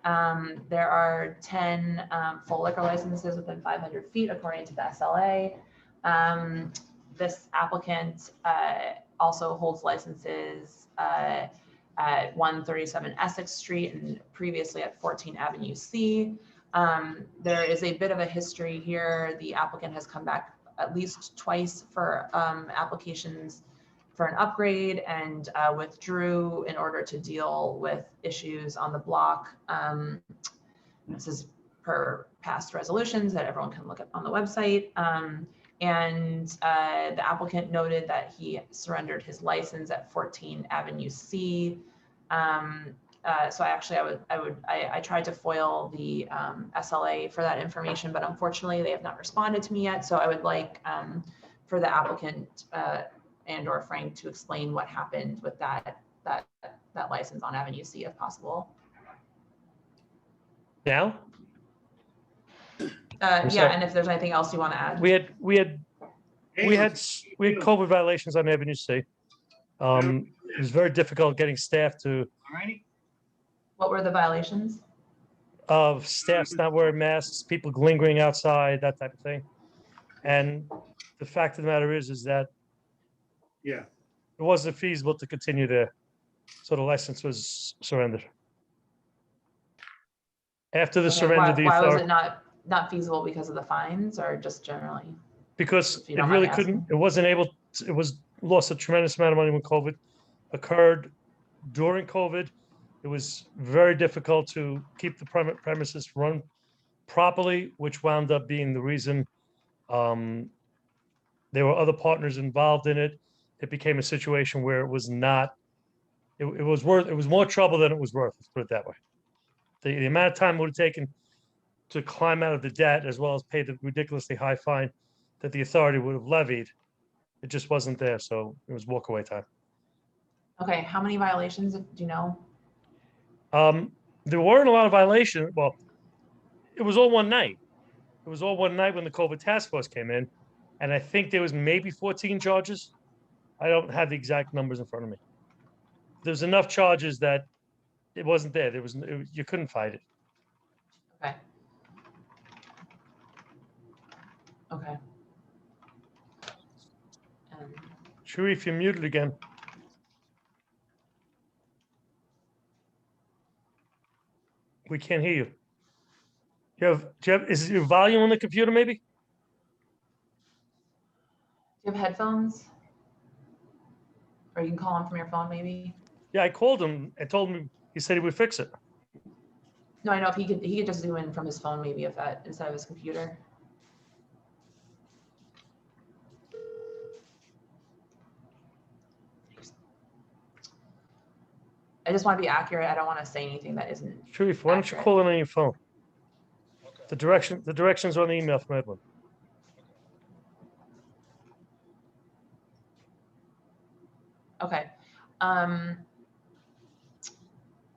There are 10 full liquor licenses within 500 feet, according to the SLA. This applicant also holds licenses at 137 Essex Street and previously at 14 Avenue C. There is a bit of a history here. The applicant has come back at least twice for applications for an upgrade and withdrew in order to deal with issues on the block. This is per past resolutions that everyone can look up on the website. The applicant noted that he surrendered his license at 14 Avenue C. So I tried to foil the SLA for that information, but unfortunately they have not responded to me yet. So I would like for the applicant and or Frank to explain what happened with that license on Avenue C if possible. Now? Yeah, and if there's anything else you want to add. We had COVID violations on Avenue C. It was very difficult getting staff to. What were the violations? Of staffs not wearing masks, people lingering outside, that type of thing. And the fact of the matter is that yeah, it wasn't feasible to continue there, so the license was surrendered. After the surrender, why was it not feasible? Because of the fines, or just generally? Because it really couldn't. It wasn't able. It was lost a tremendous amount of money when COVID occurred. During COVID, it was very difficult to keep the premises run properly, which wound up being the reason. There were other partners involved in it. It became a situation where it was not. It was more trouble than it was worth. Let's put it that way. The amount of time it would have taken to climb out of the debt, as well as pay the ridiculously high fine that the authority would have levied, it just wasn't there. So it was walkaway time. Okay, how many violations do you know? There weren't a lot of violations. Well, it was all one night. It was all one night when the COVID task force came in, and I think there was maybe 14 charges. I don't have the exact numbers in front of me. There's enough charges that it wasn't there. You couldn't fight it. Okay. Okay. Sharif, you're muted again. We can't hear you. Is your volume on the computer maybe? Do you have headphones? Or you can call him from your phone maybe? Yeah, I called him and told him, he said he would fix it. No, I know if he could just zoom in from his phone maybe if that instead of his computer. I just want to be accurate. I don't want to say anything that isn't. Sharif, why don't you call him on your phone? Okay. The directions on the email from Edwin. Okay.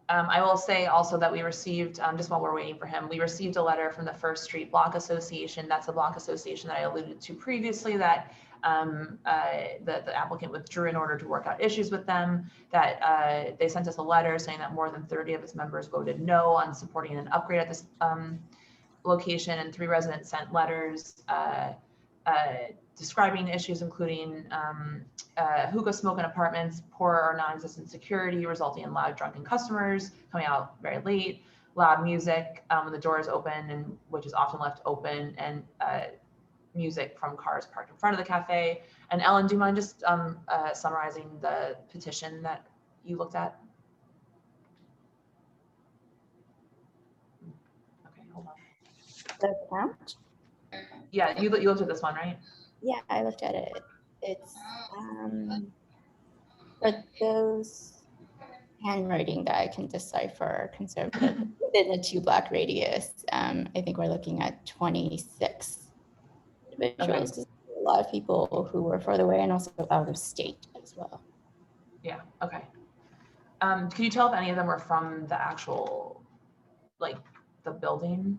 I will say also that we received, just while we're waiting for him, we received a letter from the First Street Block Association. That's the block association that I alluded to previously that the applicant withdrew in order to work out issues with them, that they sent us a letter saying that more than 30 of its members voted no on supporting an upgrade at this location, and 3 residents sent letters describing issues including hookah smoke in apartments, poor or non-existent security resulting in loud drunken customers coming out very late, loud music when the door is open and which is often left open, and music from cars parked in front of the cafe. And Ellen, do you mind just summarizing the petition that you looked at? Okay, hold on. The count? Yeah, you looked at this one, right? Yeah, I looked at it. It's for those handwriting that I can decipher conservative within a 2-block radius. I think we're looking at 26 individuals. Okay. A lot of people who were further away and also out of state as well. Yeah, okay. Can you tell if any of them were from the actual, like, the building?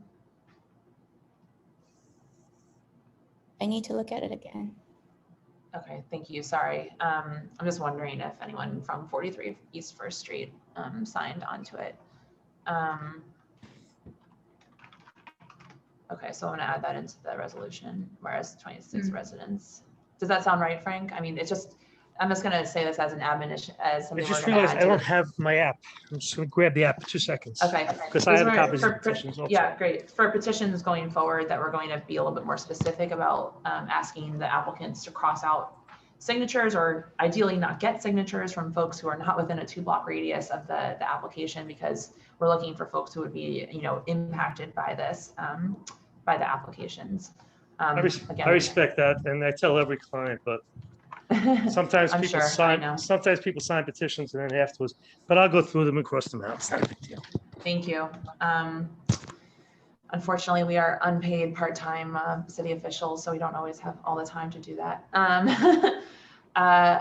I need to look at it again. Okay, thank you, sorry. I'm just wondering if anyone from 43 East First Street signed onto it. Okay, so I'm gonna add that into the resolution, whereas 26 residents. Does that sound right, Frank? I mean, it's just, I'm just gonna say this as an admin, as I something we're just gonna realized add I to don't the- have my app. I'm just gonna grab the app for 2 seconds. Okay. Because I have copies of petitions also. Yeah, great. For petitions going forward, that we're going to be a little bit more specific about asking the applicants to cross out signatures, or ideally not get signatures from folks who are not within a 2-block radius of the application, because we're looking for folks who would be, you know, impacted by this, by the applications. I Again, respect that, and I tell every client, but sometimes I'm people sure, I know. sign petitions and then afterwards, but I'll go through them and cross them out. It's not a big deal. Thank you. Unfortunately, we are unpaid part-time city officials, so we don't always have all the time to do that.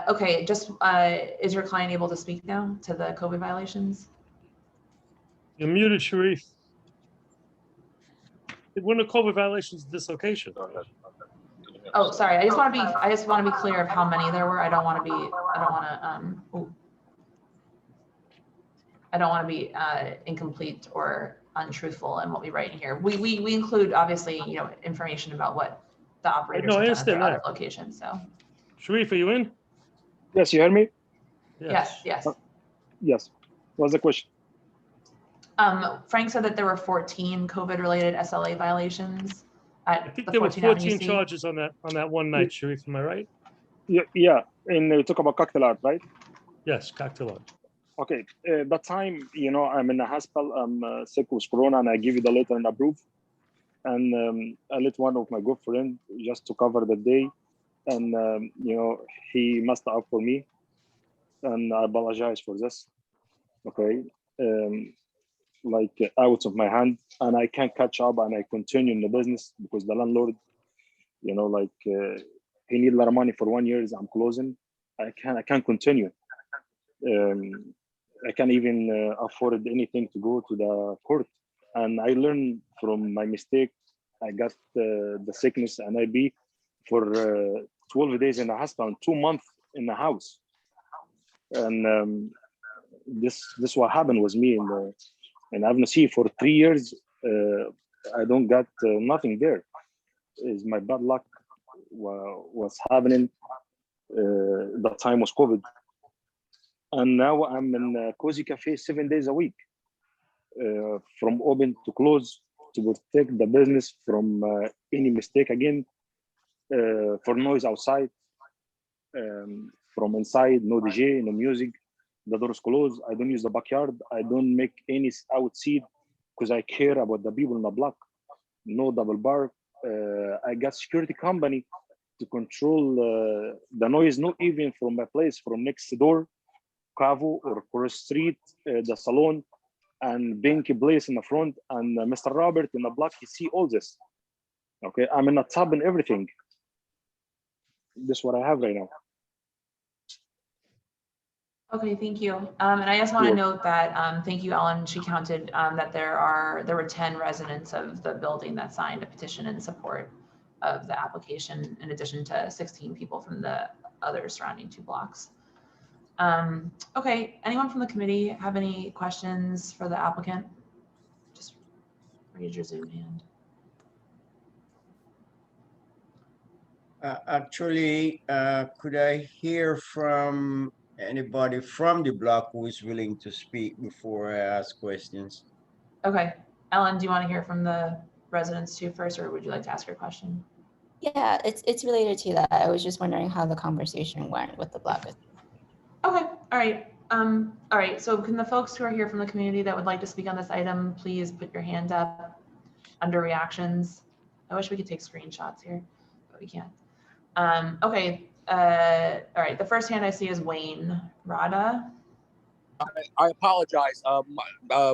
Okay, just is your client able to speak now to the COVID violations? You're muted, Sharif. When the COVID violations of this location? Oh, sorry. I just want to be clear of how many there were. I don't want to be incomplete or untruthful in what we write in here. We include, obviously, you know, information about what the operators have done at their other locations. So, Sharif, are you in? Yes, you heard me? yes. Yes. What's the question? Frank said that there were 14 COVID-related SLA violations at I think the there were 14 Avenue 14 C. charges on that one night, Sharif. Am I right? Yeah. And you talk about cocktail art, right? Yes, cocktail art. Okay. That time, you know, I'm in the hospital. I'm sick with corona, and I give you the letter and approve. And I let one of my good friends just to cover the day, and you know, he messed up for me, and I apologize for this. Okay. Like out of my hand, and I can't catch up, and I continue in the business because the landlord, you know, like he need a lot of money for 1 year. I'm closing. I can't continue. I can't even afford anything to go to the court. And I learned from my mistake. I got the sickness and Ave B for 12 days in the hospital and 2 months in the house. And this what happened with me in Ave C for 3 years. I don't got nothing there. Is my bad luck was happening. That time was COVID. And now I'm in Cozy Cafe 7 days a week, from open to close, to protect the business from any mistake again, for noise outside, from inside, no DJ, no music, the doors closed. I don't use the backyard. I don't make any outside because I care about the people in the block. No double bar. I got security company to control the noise, not even from my place, from next door, Cavo or Cross Street, the salon, and Binky Place in the front, and Mr. Robert in the block. You see all this. Okay, I'm in a tub and everything. This is what I have right now. Okay, thank you. And I just want to note that, thank you, Ellen. She counted that there were 10 residents of the building that signed a petition in support of the application, in addition to 16 people from the other surrounding 2 blocks. Okay, anyone from the committee have any questions for the applicant? Just raise your Zoom hand. Actually, could I hear from anybody from the block who is willing to speak before I ask questions? Okay, Ellen, do you want to hear from the residents too first, or would you like to ask your question? Yeah, it's related to that. I was just wondering how the conversation went with the block. Okay, all right. All right, so can the folks who are here from the community that would like to speak on this item, please put your hand up under reactions. I wish we could take screenshots here, but we can't. Okay, all right, the first hand I see is Wayne Rada. I apologize.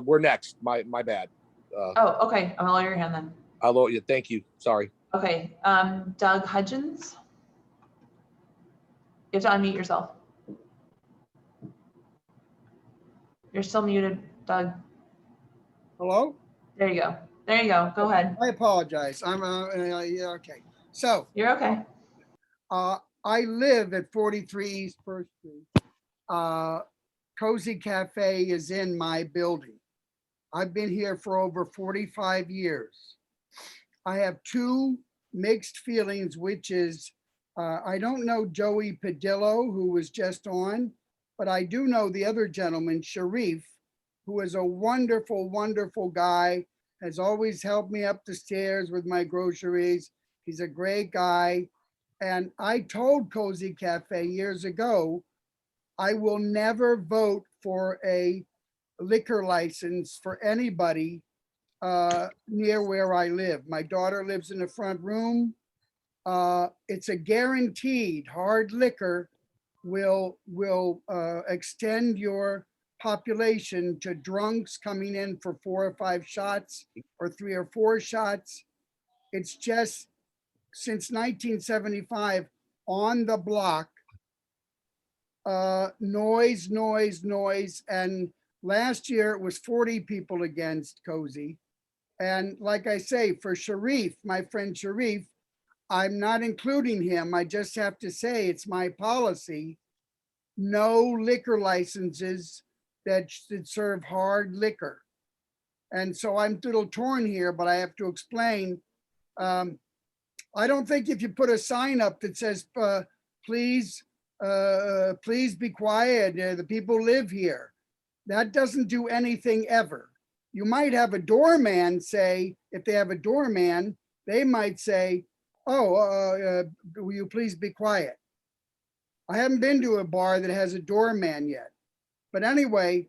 We're next. My bad. Oh, okay, I'm gonna lower your hand then. I'll lower you. Thank you. Sorry. Okay, Doug Hudgens. You have to unmute yourself. You're still muted, Doug. Hello? There you go. There you go. Go ahead. I apologize. I'm yeah, okay. So you're okay. I live at 43 East First Street. Cozy Cafe is in my building. I've been here for over 45 years. I have two mixed feelings, which is I don't know Joey Padillo, who was just on, but I do know the other gentleman, Sharif, who is a wonderful, wonderful guy, has always helped me up the stairs with my groceries. He's a great guy. And I told Cozy Cafe years ago, I will never vote for a liquor license for anybody near where I live. My daughter lives in the front room. It's a guaranteed hard liquor will extend your population to drunks coming in for 4 or 5 shots or 3 or 4 shots. It's just since 1975 on the block, noise, noise, noise. And last year it was 40 people against Cozy. And like I say, for Sharif, my friend Sharif, I'm not including him. I just have to say it's my policy. No liquor licenses that serve hard liquor. And so I'm a little torn here, but I have to explain. I don't think if you put a sign up that says, please be quiet, the people live here, that doesn't do anything ever. You might have a doorman say, if they have a doorman, they might say, oh, will you please be quiet? I haven't been to a bar that has a doorman yet. But anyway,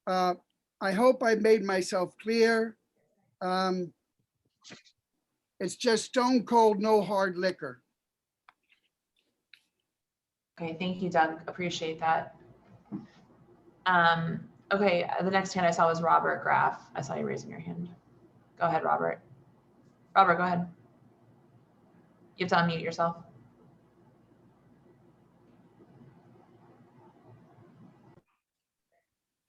I hope I made myself clear. It's just stone cold, no hard liquor. Okay, thank you, Doug. Appreciate that. Okay, the next hand I saw was Robert Graff. I saw you raising your hand. Go ahead, Robert. Robert, go ahead. You have to unmute yourself.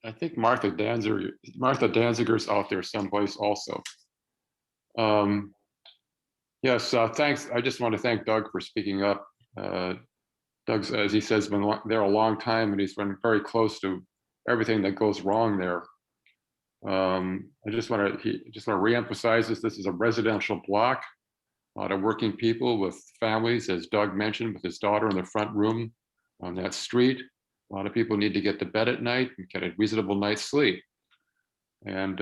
I think Martha Danziger's out there someplace also. Yes, thanks. I just want to thank Doug for speaking up. Doug's, as he says, been there a long time, and he's been very close to everything that goes wrong there. I just want to reemphasize this is a residential block, a lot of working people with families, as Doug mentioned, with his daughter in the front room on that street. A lot of people need to get to bed at night and get a reasonable night's sleep. And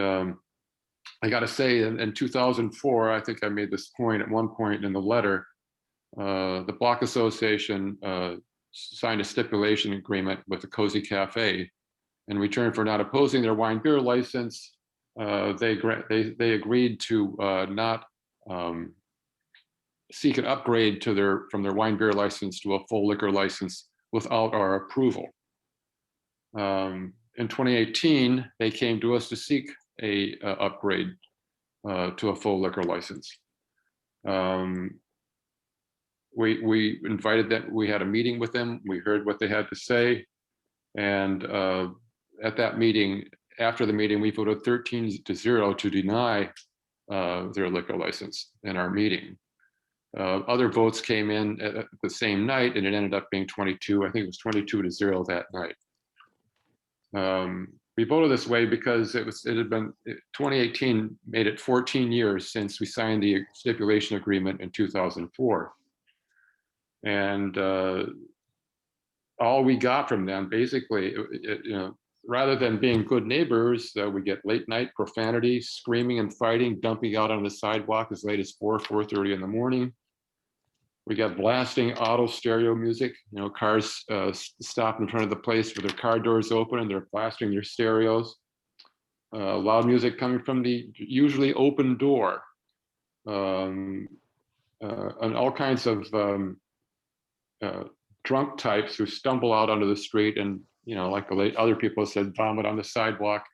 I got to say, in 2004, I think I made this point at one point in the letter, the Block Association signed a stipulation agreement with the Cozy Cafe. In return for not opposing their wine beer license, they agreed to not seek an upgrade from their wine beer license to a full liquor license without our approval. In 2018, they came to us to seek a upgrade to a full liquor license. We invited them, we had a meeting with them, we heard what they had to say, and at that meeting, after the meeting, we voted 13-0 to deny their liquor license in our meeting. Other votes came in at the same night, and it ended up being 22. I think it was 22-0 that night. We voted this way because it had been 2018 made it 14 years since we signed the stipulation agreement in 2004. And all we got from them, basically, rather than being good neighbors, we get late night profanity, screaming and fighting, dumping out on the sidewalk as late as 4:30 in the morning. We got blasting auto stereo music. Cars stop in front of the place with their car doors open and they're blasting their stereos. Loud music coming from the usually open door. And all kinds of drunk types who stumble out onto the street and, like the late other people said, vomit on the sidewalk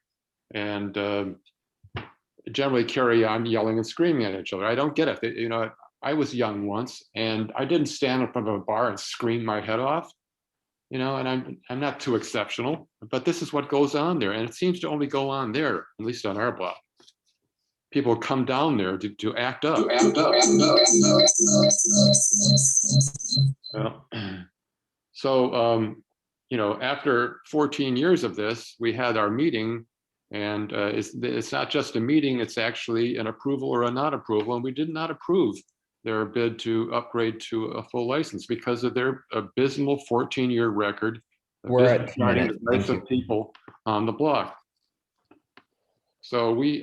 and generally carry on yelling and screaming at each other. I don't get it. I was young once and I didn't stand in front of a bar and scream my head off, and I'm not too exceptional, but this is what goes on there. And it seems to only go on there, at least on our block. People come down there to act up. So, after 14 years of this, we had our meeting, and it's not just a meeting, it's actually an approval or a not approval, and we did not approve their bid to upgrade to a full license because of their abysmal 14-year record We're at 2 minutes. the rights of people on the block. So we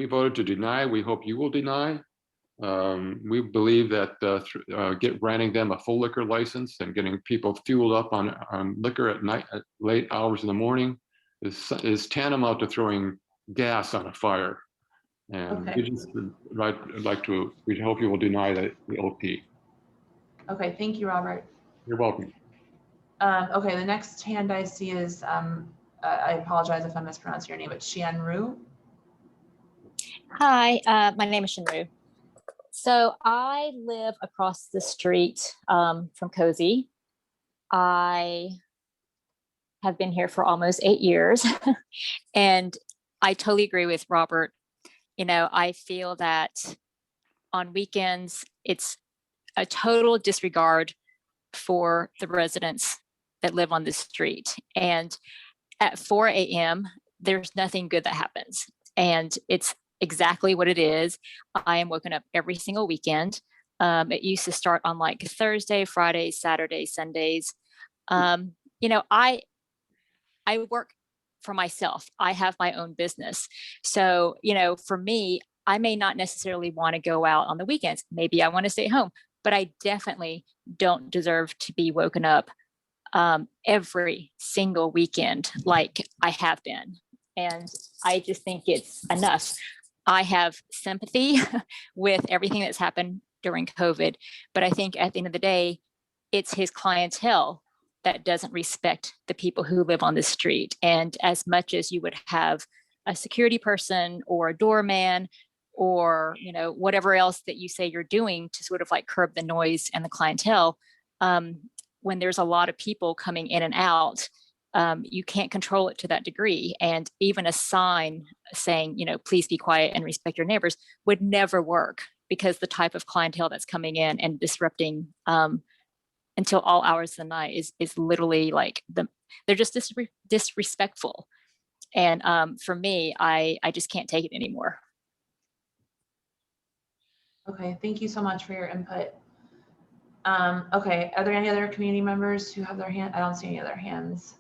voted to deny. We hope you will deny. We believe that granting them a full liquor license and getting people fueled up on liquor at night, at late hours in the morning, is tantamount to throwing gas on a fire. And Okay. we hope you will deny the OP. Okay, thank you, Robert. You're welcome. Okay, the next hand I see is, I apologize if I'm mispronouncing your name, but Xian Ru. Hi, my name is Shinru. So I live across the street from Cozy. I have been here for almost 8 years. And I totally agree with Robert. I feel that on weekends, it's a total disregard for the residents that live on this street. And at 4 a.m., there's nothing good that happens. And it's exactly what it is. I am woken up every single weekend. It used to start on like Thursday, Friday, Saturday, Sundays. I work for myself. I have my own business. So, for me, I may not necessarily want to go out on the weekends. Maybe I want to stay home, but I definitely don't deserve to be woken up every single weekend like I have been. And I just think it's enough. I have sympathy with everything that's happened during COVID, but I think at the end of the day, it's his clientele that doesn't respect the people who live on the street. And as much as you would have a security person or a doorman or, whatever else that you say you're doing to sort of like curb the noise and the clientele, when there's a lot of people coming in and out, you can't control it to that degree. And even a sign saying, please be quiet and respect your neighbors would never work because the type of clientele that's coming in and disrupting until all hours of the night is literally like they're just disrespectful. And for me, I just can't take it anymore. Okay, thank you so much for your input. Okay, are there any other community members who have their hand? I don't see any other hands.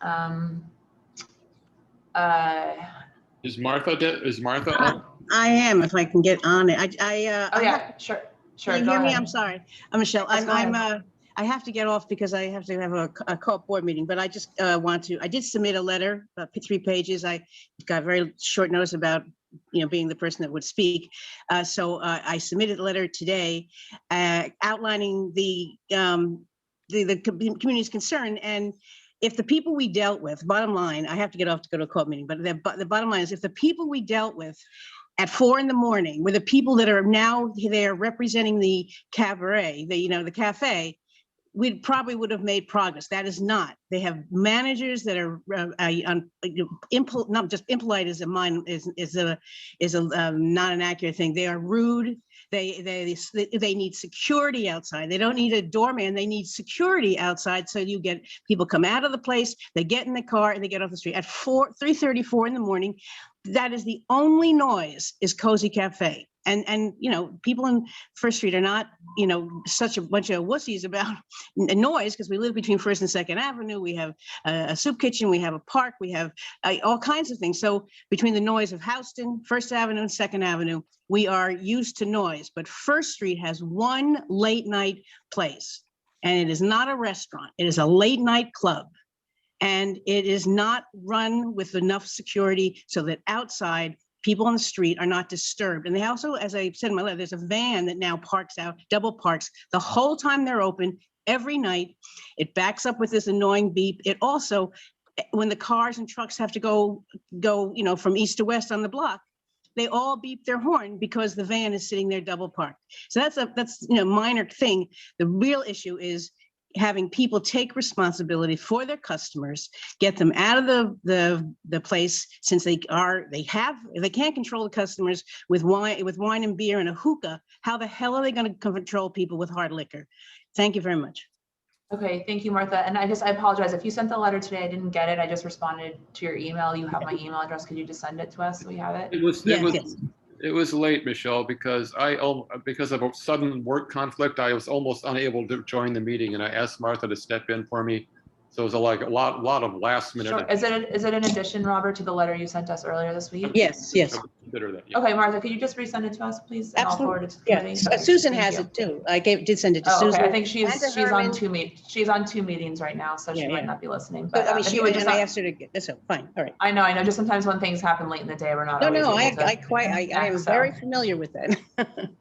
Is Martha up? I am, if I can get on it. Sure. Can you go hear me? ahead. I'm sorry. I'm Michelle. Yes, go ahead. I have to get off because I have to have a co-op board meeting, but I just I did submit a letter, 3 pages. I got very short notice about, being the person that would speak. So I submitted a letter today outlining the community's concern. And if the people we dealt with, bottom line, I have to get off to go to a co-op meeting, but the bottom line is if the people we dealt with at 4 a.m. were the people that are now there representing the cabaret, the cafe, we probably would have made progress. That is not They have managers that are not just impolite is not an accurate thing. They are rude. They need security outside. They don't need a doorman. They need security outside. So you get people come out of the place, they get in the car and they get off the street at 3:34 in the morning. That is the only noise is Cozy Cafe. And you know, people in First Street are not, you know, such a bunch of wussies about noise because we live between First and Second Avenue. We have a soup kitchen, we have a park, we have all kinds of things. So between the noise of Houston, First Avenue and Second Avenue, we are used to noise. But First Street has one late night place, and it is not a restaurant. It is a late night club. And it is not run with enough security so that outside people on the street are not disturbed. And they also, as I said in my letter, there's a van that now parks out, double parks the whole time they're open every night. It backs up with this annoying beep. It also, when the cars and trucks have to go, you know, from east to west on the block, they all beep their horn because the van is sitting there double parked. So that's you know, minor thing. The real issue is having people take responsibility for their customers, get them out of the place, since they can't control the customers with wine and beer and a hookah. How the hell are they going to control people with hard liquor? Thank you very much. Okay, thank you, Martha. And I apologize if you sent the letter today. I didn't get it. I just responded to your email. You have my email address. Could you just send it to us so we have it? It was late, Michelle, because because of a sudden work conflict, I was almost unable to join the meeting, and I asked Martha to step in for me. So it was like a lot of last minute. Sure. Is it in addition, Robert, to the letter you sent us earlier this week? Yes. Consider that, yeah. Okay, Martha, could you just resend it to us, please? And I'll forward it to the committee. Yeah, Susan has it too. I did send it to Susan. Okay. I think she's on two meetings right now, so she might not be listening. But I mean, I asked her to get this. Fine, all right. I know. Just sometimes when things happen late in the day, we're not. No, I am very familiar with that.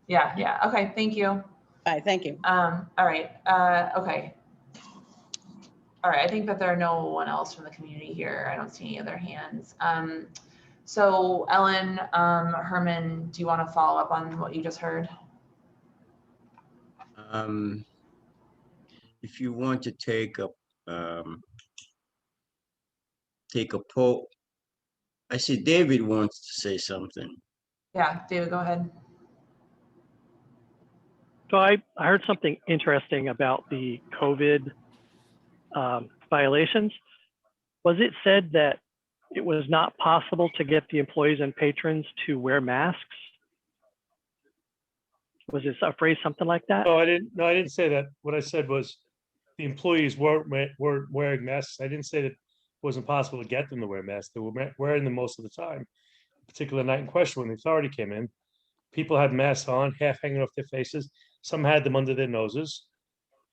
Yeah. Okay, thank you. All right, thank you. All right. Okay. All right, I think that there are no one else from the community here. I don't see any other hands. So Ellen, Herman, do you want to follow up on what you just heard? If you want to take a poll, I see David wants to say something. Yeah, David, go ahead. So I heard something interesting about the COVID violations. Was it said that it was not possible to get the employees and patrons to wear masks? Was it a phrase something like that? No, I didn't say that. What I said was the employees weren't wearing masks. I didn't say that it wasn't possible to get them to wear masks. They were wearing them most of the time. Particular night in question when the authority came in, people had masks on, half hanging off their faces. Some had them under their noses.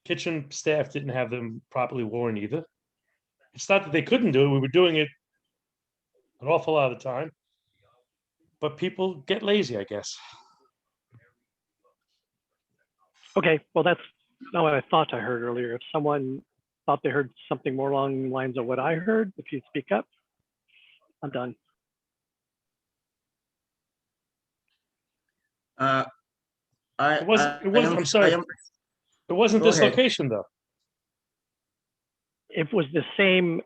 Kitchen staff didn't have them properly worn either. It's not that they couldn't do it. We were doing it an awful lot of the time. But people get lazy, I guess. Okay, well, that's not what I thought I heard earlier. If someone thought they heard something more along the lines of what I heard, if you speak up, I'm done. I'm sorry. It wasn't this location though. It was the same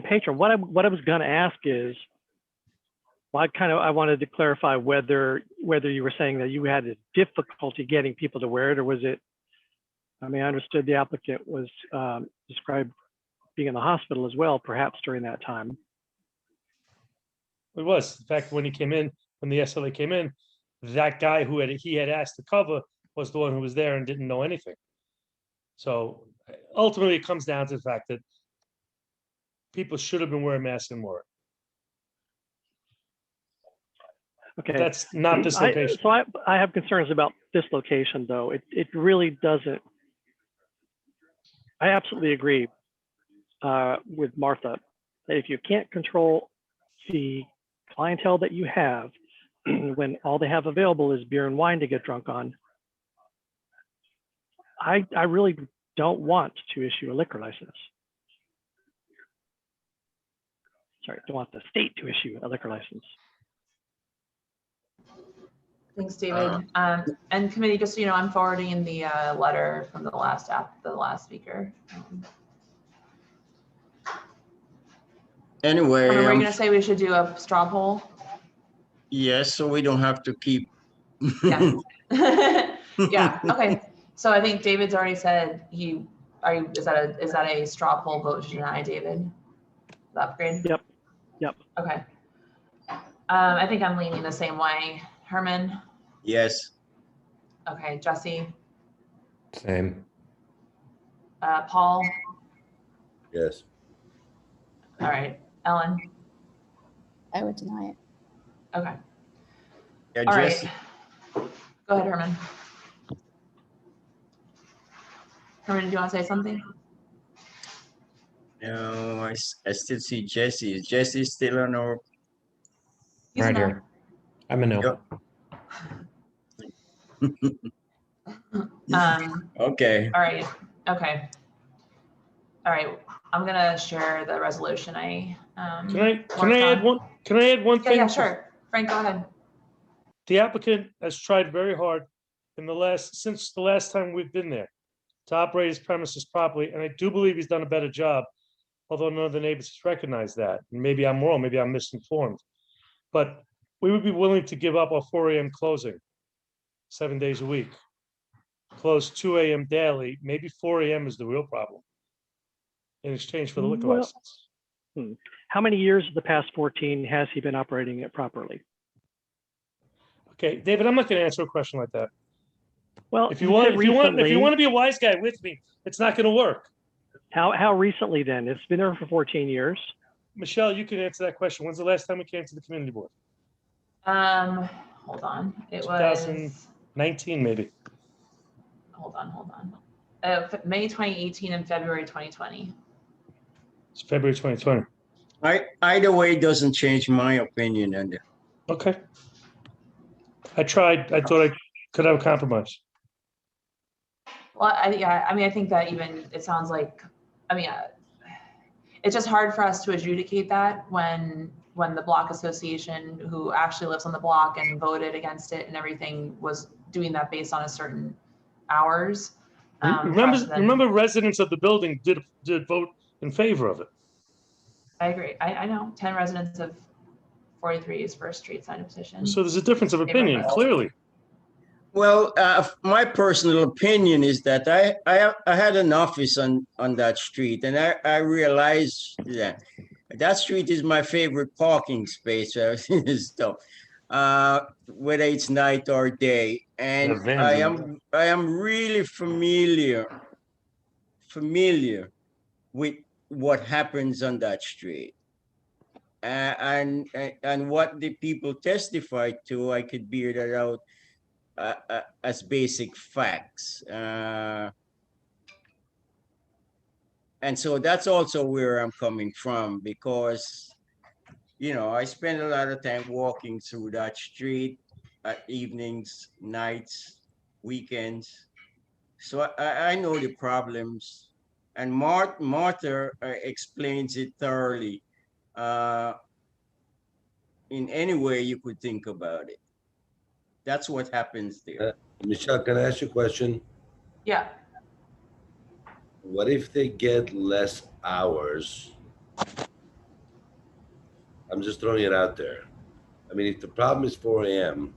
patron. What I was going to ask is, well, I wanted to clarify whether you were saying that you had a difficulty getting people to wear it, or was it? I mean, I understood the applicant was described being in the hospital as well, perhaps during that time. It was. In fact, when the SLA came in, that guy who he had asked to cover was the one who was there and didn't know anything. So ultimately, it comes down to the fact that people should have been wearing masks and wore it. Okay, that's not this location. So I have concerns about this location, though. It really doesn't. I absolutely agree with Martha that if you can't control the clientele that you have, when all they have available is beer and wine to get drunk on, I really don't want to issue a liquor license. Sorry, don't want the state to issue a liquor license. Thanks, David. And committee, just so you know, I'm forwarding the letter from the last speaker. Anyway, Were you gonna say we should do a straw poll? yes, so we don't have to keep. Yes. Yeah, okay. So I think David's already said is that a straw poll vote to deny, David? The upgrade? Yep. Yep. Okay. I think I'm leaning the same way. Herman? Yes. Okay, Jesse? Same. Paul? Yes. All right, Ellen? I would deny it. Okay. Yeah, All right. Jesse. Go ahead, Herman. Herman, do you want to say something? No, I still see Jesse. Is Jesse still on our? He's Right in there. here. I'm a no. Okay. All right. Okay. All right. I'm gonna share the resolution I Can I worked on. add one? Can I add one Yeah, thing? yeah, sure. Frank, go ahead. The applicant has tried very hard since the last time we've been there to operate his premises properly, and I do believe he's done a better job, although none of the neighbors has recognized that. And maybe I'm wrong, maybe I'm misinformed. But we would be willing to give up our 4 a.m. closing 7 days a week. Close 2 a.m. daily, maybe 4 a.m. is the real problem in exchange for the liquor Well, license. How many years of the past 14 has he been operating it properly? Okay, David, I'm not going to answer a question like that. Well, If you want recently, to be a wise guy with me, it's not going to work. how recently then? It's been there for 14 years. Michelle, you can answer that question. When's the last time we came to the community board? Hold on. It was 2019, maybe. hold on. May 2018 and February 2020. It's February 2020. Either way, it doesn't change my opinion on it. Okay. I tried. I thought I could have a compromise. Well, I think that even it sounds like, it's just hard for us to adjudicate that when the block association, who actually lives on the block and voted against it and everything, was doing that based on a certain hours. Remember, residents of the building did vote in favor of it. I agree. I know 10 residents of 43's First Street signed a petition. So there's a difference of opinion, clearly. Well, my personal opinion is that I had an office on that street, and I realized that street is my favorite parking space. Stuff, whether it's night or day, and I am really familiar with what happens on that street, and what the people testify to. I could bear that out. As basic facts. And so that's also where I'm coming from, because, I spend a lot of time walking through that street at evenings, nights, weekends. So I know the problems, and Martha explains it thoroughly in any way you could think about it. That's what happens there. Michelle, can I ask you a question? Yeah. What if they get less hours? I'm just throwing it out there. I mean, if the problem is 4 a.m.,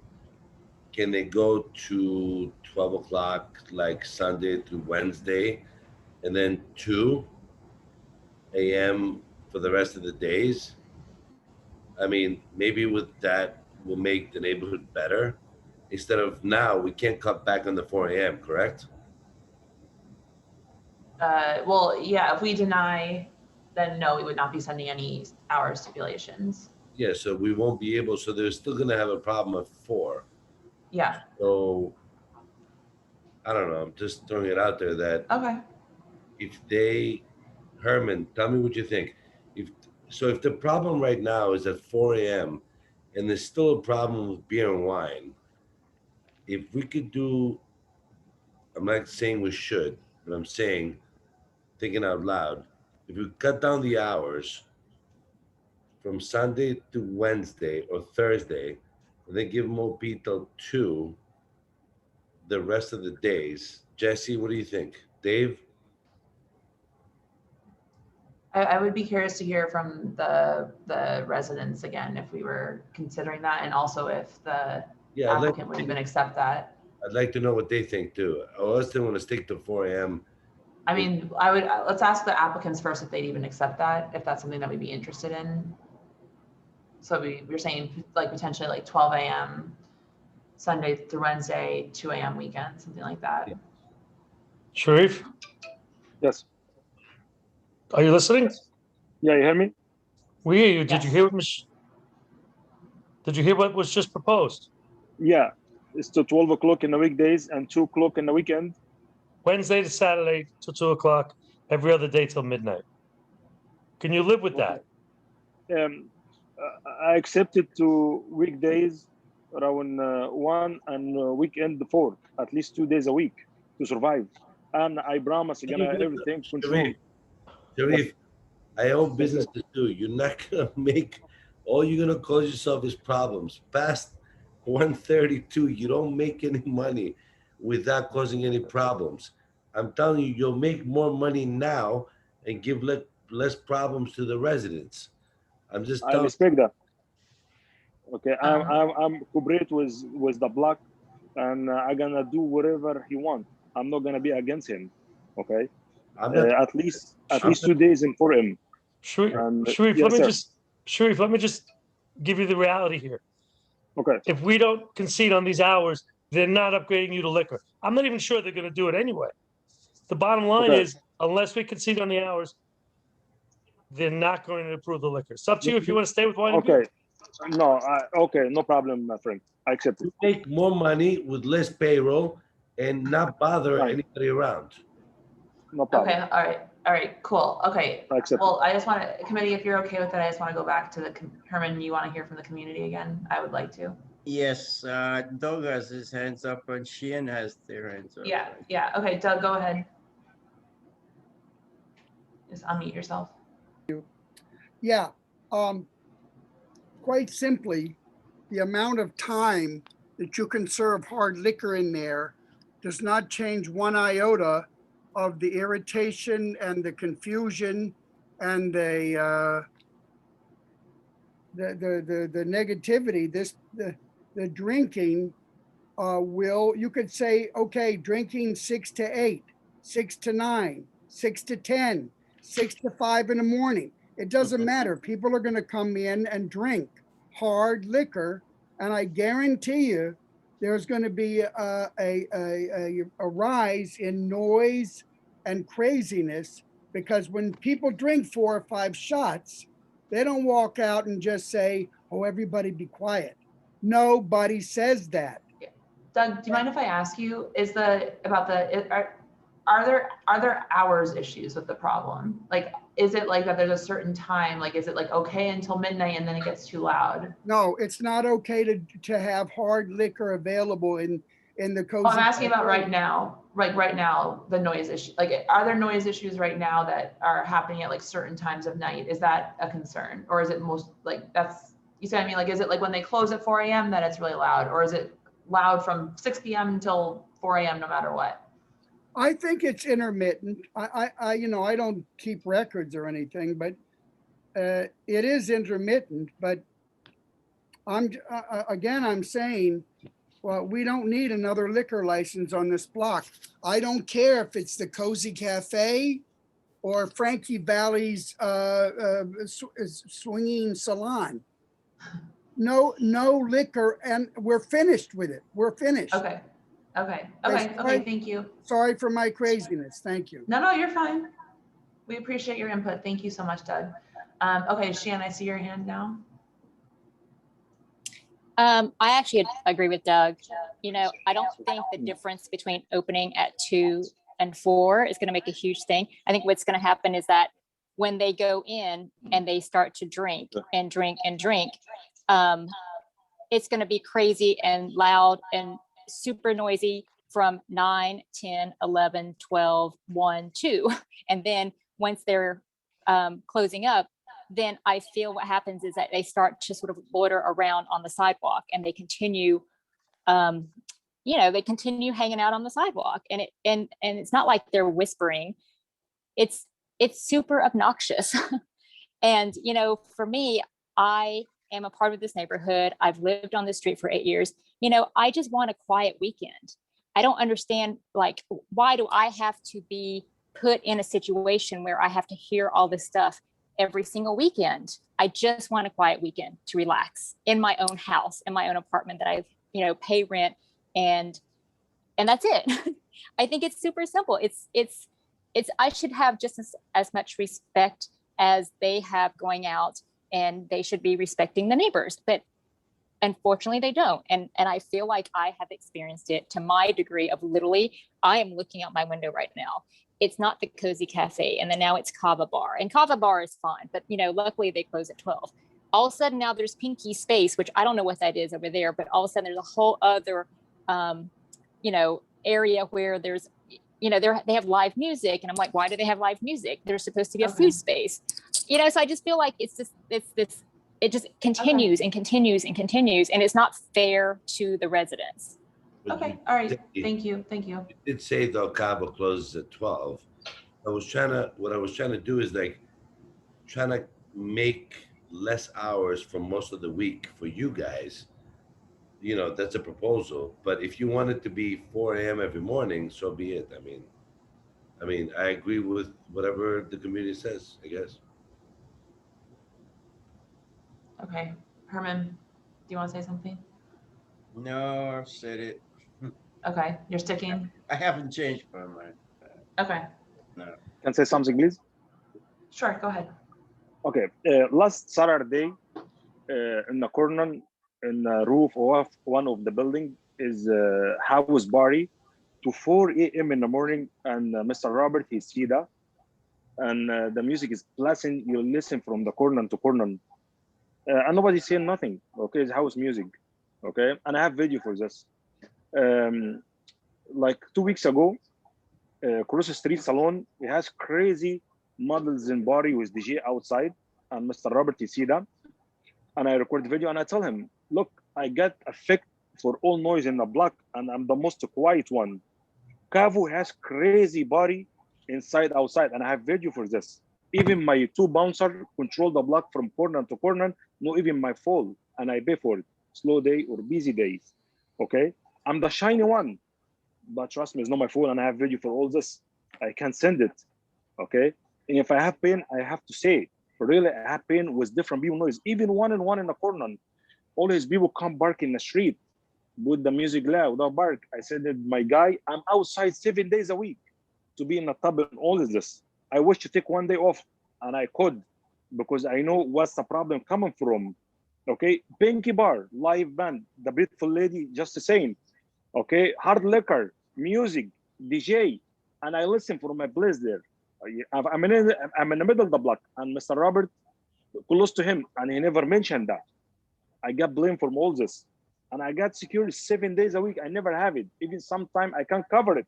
can they go to 12 o'clock, like Sunday through Wednesday, and then 2 a.m. for the rest of the days? I mean, maybe with that will make the neighborhood better. Instead of now, we can't cut back on the 4 a.m., correct? Well, yeah, if we deny, then no, we would not be sending any hour stipulations. Yeah, so we won't be able, so they're still gonna have a problem at 4. Yeah. So, I don't know, I'm just throwing it out there that if they, Herman, tell me what you think. If the problem right now is at 4 a.m. and there's still a problem with beer and wine, if we could do, I'm not saying we should, but I'm saying, thinking out loud, if we cut down the hours from Sunday to Wednesday or Thursday, and then give them OP till 2 the rest of the days. Jesse, what do you think? Dave? I would be curious to hear from the residents again, if we were considering that, and also if the Yeah, applicant would even accept that. I'd like to know what they think too. Or else they want to stick to 4 a.m. I mean, I would, let's ask the applicants first if they'd even accept that, if that's something that we'd be interested in. So we're saying like potentially like 12 a.m. Sunday through Wednesday, 2 a.m. weekend, something like that. Sharif, Yes. are you listening? Yeah, you hear me? We hear you. Did you hear what Did you hear what was just proposed? Yeah, it's to 12 o'clock in the weekdays and 2 o'clock in the weekend. Wednesday to Saturday till 2 o'clock, every other day till midnight. Can you live with that? I accepted to weekdays around 1 and weekend 4, at least 2 days a week to survive. And I promise you're gonna everything control. Sharif, I own businesses too. You're not gonna make, all you're gonna cause yourself is problems. Past 132, you don't make any money without causing any problems. I'm telling you, you'll make more money now and give less problems to the residents. I'm just I telling respect that. Okay, I'm cooperate with the block, and I'm gonna do whatever he want. I'm not gonna be against him. Okay, at least 2 days in for him. Sharif, Yes, Sharif, let me just give you the reality here. Okay. If we don't concede on these hours, they're not upgrading you to liquor. I'm not even sure they're going to do it anyway. The bottom line Okay. is, unless we concede on the hours, they're not going to approve the liquor. It's up to you if you want to stay with wine and beer. Okay. No, okay, no problem, my friend. I accept it. you make more money with less payroll and not bother anybody around. No Okay, all right, cool. Okay. I accept Well, I just want to, committee, if you're okay with that, I just want to go back to the, Herman, you want to hear from the community again? I would like to. Yes, Doug has his hands up and Sheehan has their hands up. Yeah. Okay, Doug, go ahead. Just unmute yourself. Yeah, quite simply, the amount of time that you can serve hard liquor in there does not change one iota of the irritation and the confusion and the negativity. The drinking will, you could say, okay, drinking 6 to 8, 6 to 9, 6 to 10, 6 to 5 in the morning. It doesn't matter. People are going to come in and drink hard liquor, and I guarantee you there's going to be a rise in noise and craziness, because when people drink 4 or 5 shots, they don't walk out and just say, oh, everybody be quiet. Nobody says that. Doug, do you mind if I ask you, are there hours issues with the problem? Like, is it like that there's a certain time, like, is it like okay until midnight and then it gets too loud? No, it's not okay to have hard liquor available in the cozy. Oh, I'm asking about right now, the noise issue. Like, are there noise issues right now that are happening at like certain times of night? Is that a concern? Or is it most like, that's, you see what I mean? Like, is it like when they close at 4 a.m. that it's really loud? Or is it loud from 6 p.m. until 4 a.m. no matter what? I think it's intermittent. I don't keep records or anything, but it is intermittent. But I'm saying, well, we don't need another liquor license on this block. I don't care if it's the Cozy Cafe or Frankie Valley's swinging salon. No liquor, and we're finished with it. We're finished. Okay, thank you. Sorry for my craziness. Thank you. No, you're fine. We appreciate your input. Thank you so much, Doug. Okay, Shan, I see your hand now. I actually agree with Doug. I don't think the difference between opening at 2 and 4 is going to make a huge thing. I think what's going to happen is that when they go in and they start to drink, it's going to be crazy and loud and super noisy from 9, 10, 11, 12, 1, 2. And then once they're closing up, then I feel what happens is that they start to sort of loiter around on the sidewalk, and they continue, hanging out on the sidewalk. And it's not like they're whispering. It's it's super obnoxious. And, you know, for me, I am a part of this neighborhood. I've lived on this street for 8 years. You know, I just want a quiet weekend. I don't understand, like, why do I have to be put in a situation where I have to hear all this stuff every single weekend? I just want a quiet weekend to relax in my own house, in my own apartment that I, you know, pay rent, and that's it. I think it's super simple. It's I should have just as much respect as they have going out, and they should be respecting the neighbors. But unfortunately they don't. And I feel like I have experienced it to my degree of literally, I am looking out my window right now. It's not the Cozy Cafe, and then now it's Kava Bar, and Kava Bar is fine, but you know, luckily they close at 12. All of a sudden now there's Pinky Space, which I don't know what that is over there, but all of a sudden there's a whole other, you know, area where there's, you know, they have live music, and I'm like, why do they have live music? There's supposed to be a food space, you know. So I just feel like it's just it just continues and continues and continues, and it's not fair to the residents. Okay, all right, thank you. You did say though Cabo closes at 12. What I was trying to do is like trying to make less hours for most of the week for you guys. You know, that's a proposal. But if you want it to be 4 a.m. every morning, so be it. I mean, I agree with whatever the community says, I guess. Okay, Herman, do you want to say something? No, I've said it. Okay, you're sticking? I haven't changed my mind. Okay. No. Can I say something, please? Sure, go ahead. Okay. Last Saturday, in the corner, in the roof of one of the building is a house party to 4 a.m. in the morning, and Mr. Robert, he see that, and the music is blasting. You listen from the corner to corner, and nobody's saying nothing. Okay, it's house music. Okay, and I have video for this. Like 2 weeks ago, Cross Street Salon, it has crazy models in body with DJ outside, and Mr. Robert, you see that, and I record the video, and I tell him, look, I got effect for all noise in the block, and I'm the most quiet one. Cavu has crazy body inside, outside, and I have video for this. Even my 2 bouncer control the block from corner to corner, no even my fault, and I pay for it, slow day or busy days. Okay, I'm the shiny one, but trust me, it's not my fault, and I have video for all this. I can send it. Okay, and if I have pain, I have to say, really, I have pain with different people noise, even one in the corner. All his people come bark in the street with the music loud, without bark. I said that my guy, I'm outside 7 days a week to be in the tub and all of this. I wish to take 1 day off, and I could, because I know what's the problem coming from. Okay, Pinky Bar, live band, the beautiful lady just the same. Okay, hard liquor, music, DJ, and I listen for my place there. I'm in the middle of the block, and Mr. Robert close to him, and he never mentioned that. I got blamed for all this, and I got security 7 days a week. I never have it. Even sometime I can't cover it.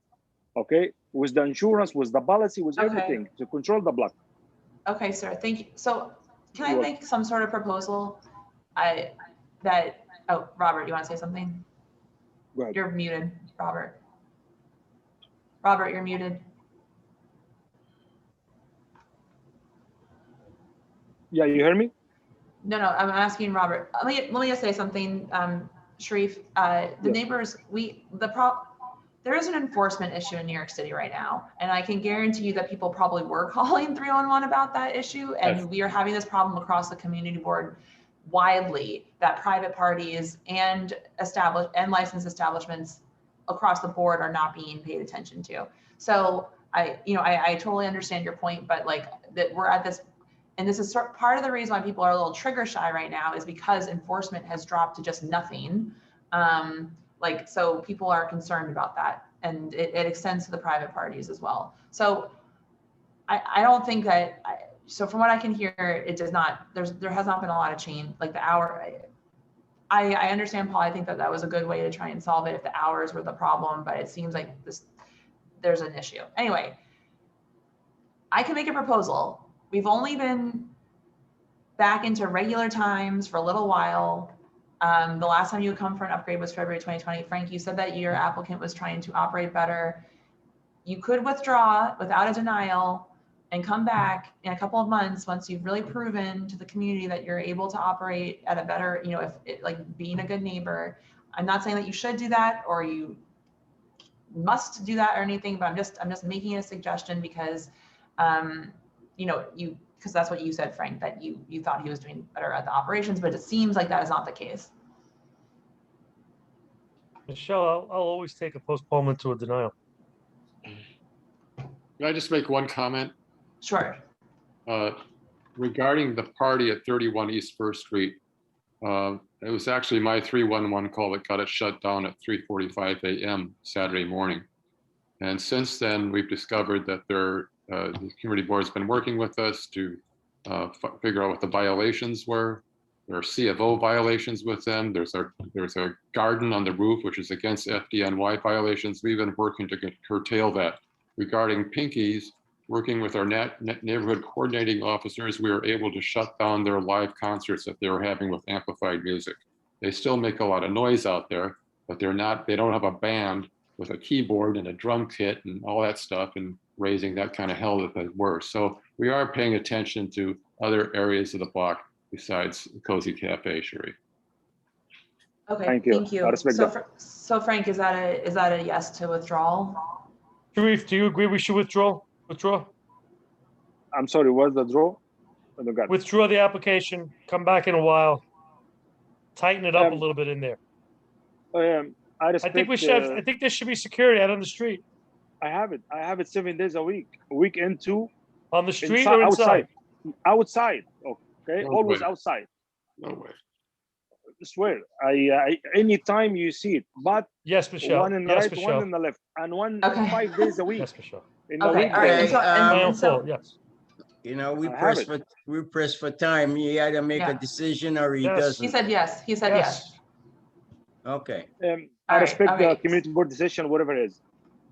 Okay, with the insurance, with the policy, with everything to control the block. Okay, sir, thank you. So can I make some sort of proposal? Oh, Robert, you want to say something? Right. You're muted, Robert. Robert, you're muted. Yeah, you hear me? No, I'm asking Robert. Let me just say something, Sharif. The neighbors, there is an enforcement issue in New York City right now, and I can guarantee you that people probably were calling 311 about that issue, and we are having this problem across the community board widely, that private parties and licensed establishments across the board are not being paid attention to. So I totally understand your point, but like that we're at this. And this is part of the reason why people are a little trigger shy right now, is because enforcement has dropped to just nothing. So people are concerned about that, and it extends to the private parties as well. So I don't think that, so from what I can hear, it does not, there has not been a lot of change, like the hour. I understand, Paul, I think that was a good way to try and solve it if the hours were the problem, but it seems like there's an issue. Anyway, I can make a proposal. We've only been back into regular times for a little while. The last time you would come for an upgrade was February 2020. Frank, you said that your applicant was trying to operate better. You could withdraw without a denial, and come back in a couple of months once you've really proven to the community that you're able to operate at a better, you know, if it, like being a good neighbor. I'm not saying that you should do that or you must do that or anything, but I'm just making a suggestion because, you know, because that's what you said, Frank, that you thought he was doing better at the operations, but it seems like that is not the case. Michelle, I'll always take a postponement to a denial. Can I just make one comment? Sure. Regarding the party at 31 East First Street, it was actually my 311 call that got it shut down at 3:45 a.m. Saturday morning. And since then, we've discovered that the community board's been working with us to figure out what the violations were. There are C of O violations with them. There's a garden on the roof, which is against FDNY violations. We've been working to curtail that. Regarding Pinkies, working with our neighborhood coordinating officers, we were able to shut down their live concerts that they were having with amplified music. They still make a lot of noise out there, but they don't have a band with a keyboard and a drum kit and all that stuff and raising that kind of hell that they were. So we are paying attention to other areas of the block besides Cozy Cafe, Sherry. Okay, Thank you. I respect that. So Frank, is that a yes to withdrawal? Sharif, do you agree we should withdraw? I'm sorry, what's the draw? I don't got it. Withdraw the application, come back in a while, tighten it up a little bit in there. I think we should. I think there should be security out on the street. I have it 7 days a week, weekend too. On the street or inside? Outside. Okay, No always way. outside. No way. I swear. I anytime you see it, but yes, Michelle. One in the Yes, right, Michelle. one in the left, and one Okay. 5 days a week. Yes, Michelle. In the Okay, week. all right. My own So- fault. Yes. You know, we I have press it. for time. He either make Yeah. a decision or he Yes. doesn't. He said yes. He said yes. Okay. I All right, respect all the right. community board decision, whatever it is.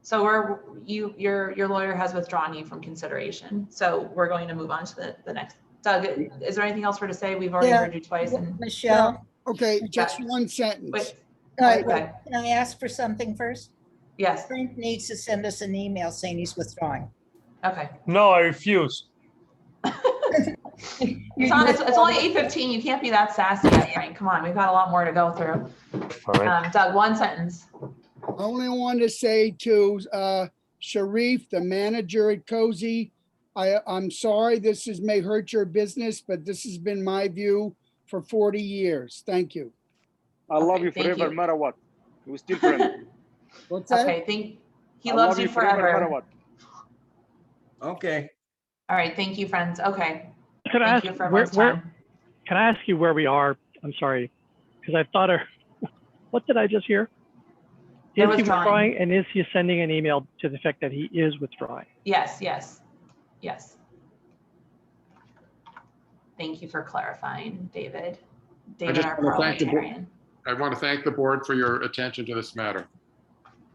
So your lawyer has withdrawn you from consideration. So we're going to move on to the next. Doug, is there anything else for to say? We've already heard you twice. And Michelle, Okay, just one sentence. wait, all right, okay. wait, can I ask for something first? Yes. Frank needs to send us an email saying he's withdrawing. Okay. No, I refuse. It's only 8:15. You can't be that sassy yet, Frank. Come on, we've got a lot more to go through. Fine. Doug, one sentence. I only want to say to Sharif, the manager at Cozy, I'm sorry this may hurt your business, but this has been my view for 40 years. Thank you. I love Okay, you thank forever, you. no matter what. We still friends. What's that? Okay, he I loves love you forever, no matter forever. what. Okay. All right, thank you, friends. Okay. Can I Thank ask you for where, everyone's time. can I ask you where we are? I'm sorry, because I thought, what did I just hear? They're Is he withdrawing. withdrawing, and is he sending an email to the effect that he is withdrawing? Yes. Thank you for clarifying, David. David, just our wanna thank the board. parliamentarian. I want to thank the board for your attention to this matter.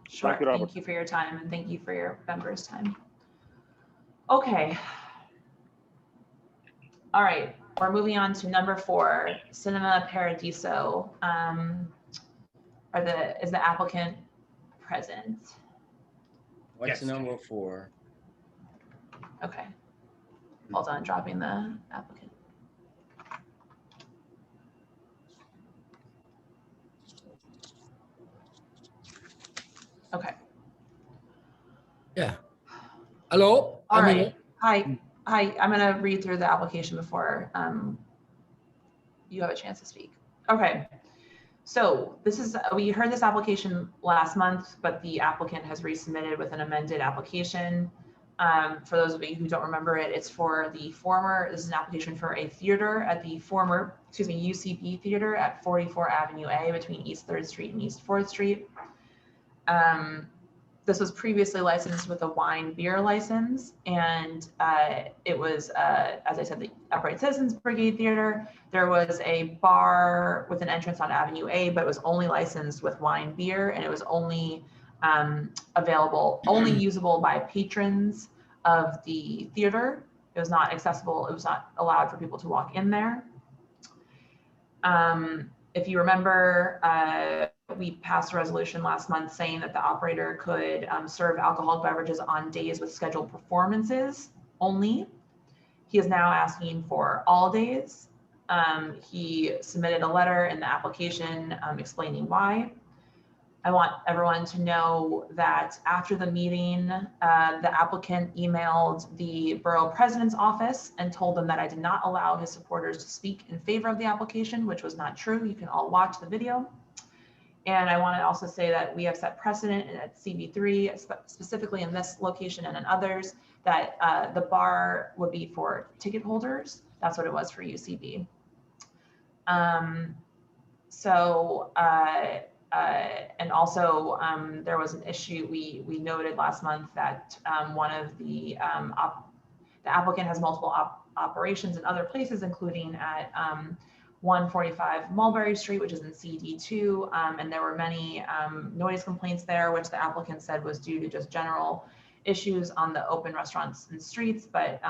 Sure. Thank you, Robert. Thank you for your time and thank you for your members' time. Okay. All right, we're moving on to number 4, Cinema Paradiso. Is the applicant present? What's Yes. number 4? Okay. Hold on, dropping the applicant. Okay. Yeah. Hello? All right. Hi. I'm going to read through the application before you have a chance to speak. Okay. So we heard this application last month, but the applicant has resubmitted with an amended application. For those of you who don't remember it, it's for this is an application for a theater at the former, UCB theater at 44 Avenue A between East 3rd Street and East 4th Street. This was previously licensed with a wine beer license, and it was, as I said, the Upright Citizens Brigade Theater. There was a bar with an entrance on Avenue A, but it was only licensed with wine beer, and it was only only usable by patrons of the theater. It was not accessible. It was not allowed for people to walk in there. If you remember, we passed a resolution last month saying that the operator could serve alcoholic beverages on days with scheduled performances. only. He is now asking for all days. He submitted a letter in the application explaining why. I want everyone to know that after the meeting, the applicant emailed the borough president's office and told them that I did not allow his supporters to speak in favor of the application, which was not true. You can all watch the video. And I want to also say that we have set precedent at CB3, specifically in this location and in others, that the bar would be for ticket holders. That's what it was for UCB. And also there was an issue we noted last month that one of the applicant has multiple operations in other places, including at 145 Mulberry Street, which is in CD2, and there were many noise complaints there, which the applicant said was due to just general issues on the open restaurants and streets, but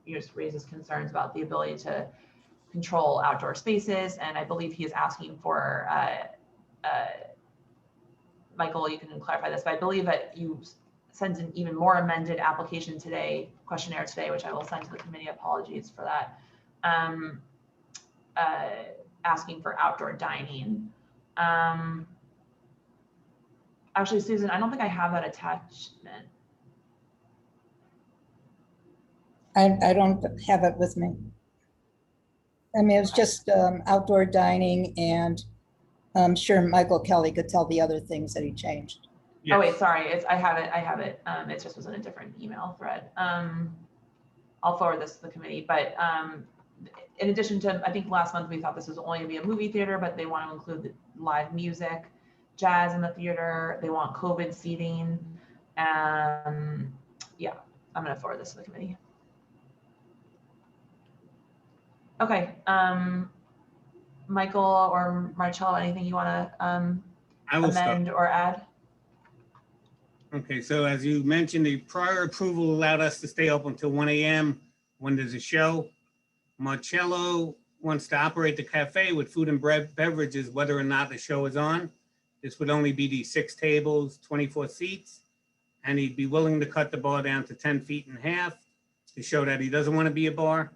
just raises concerns about the ability to control outdoor spaces. And I believe he is asking for, Michael, you can clarify this, but I believe that you sent an even more amended application today, questionnaire today, which I will send to the committee. Apologies for that. Asking for outdoor dining. Actually, Susan, I don't think I have that attachment. I don't have it with me. I mean, it was just outdoor dining, and I'm sure Michael Kelly could tell the other things that he changed. Yes. Oh wait, sorry, I have it. It just was in a different email thread. I'll forward this to the committee, but in addition to, I think last month we thought this was only gonna be a movie theater, but they want to include the live music, jazz in the theater. They want COVID seating. Yeah, I'm gonna forward this to the committee. Okay, Michael or Marcello, anything you want to amend or add? Okay, so as you mentioned, the prior approval allowed us to stay open until 1 a.m. when there's a show. Marcello wants to operate the cafe with food and beverages, whether or not the show is on. This would only be the 6 tables, 24 seats, and he'd be willing to cut the bar down to 10 feet in half to show that he doesn't want to be a bar.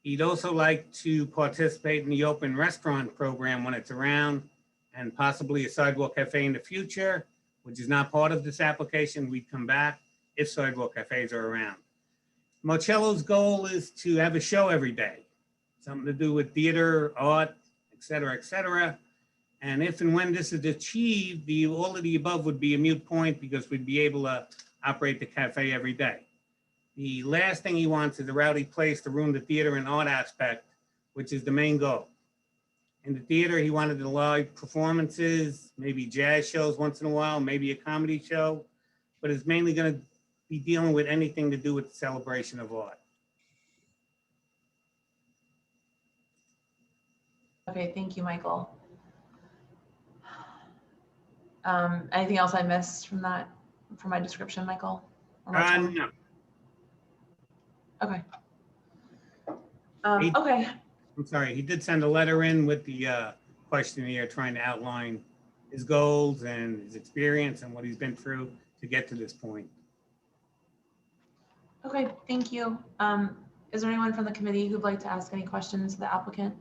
He'd also like to participate in the open restaurant program when it's around, and possibly a sidewalk cafe in the future, which is not part of this application. We'd come back if sidewalk cafes are around. Marcello's goal is to have a show every day, something to do with theater, art, et cetera, and if and when this is achieved, all of the above would be a moot point because we'd be able to operate the cafe every day. The last thing he wants is a rowdy place to ruin the theater and art aspect, which is the main goal. In the theater, he wanted the live performances, maybe jazz shows once in a while, maybe a comedy show, but it's mainly going to be dealing with anything to do with the celebration of art. Okay, thank you, Michael. Anything else I missed from that, from my description, Michael? No. Okay. Okay. I'm sorry, he did send a letter in with the questionnaire trying to outline his goals and his experience and what he's been through to get to this point. Okay, thank you. Is there anyone from the committee who'd like to ask any questions to the applicant?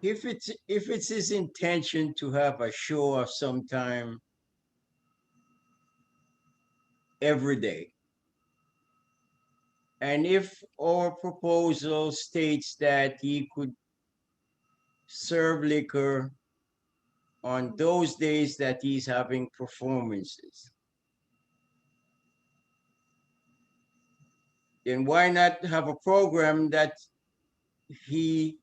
If it's his intention to have a show of some time every day, and if our proposal states that he could serve liquor on those days that he's having performances, then why not have a program that he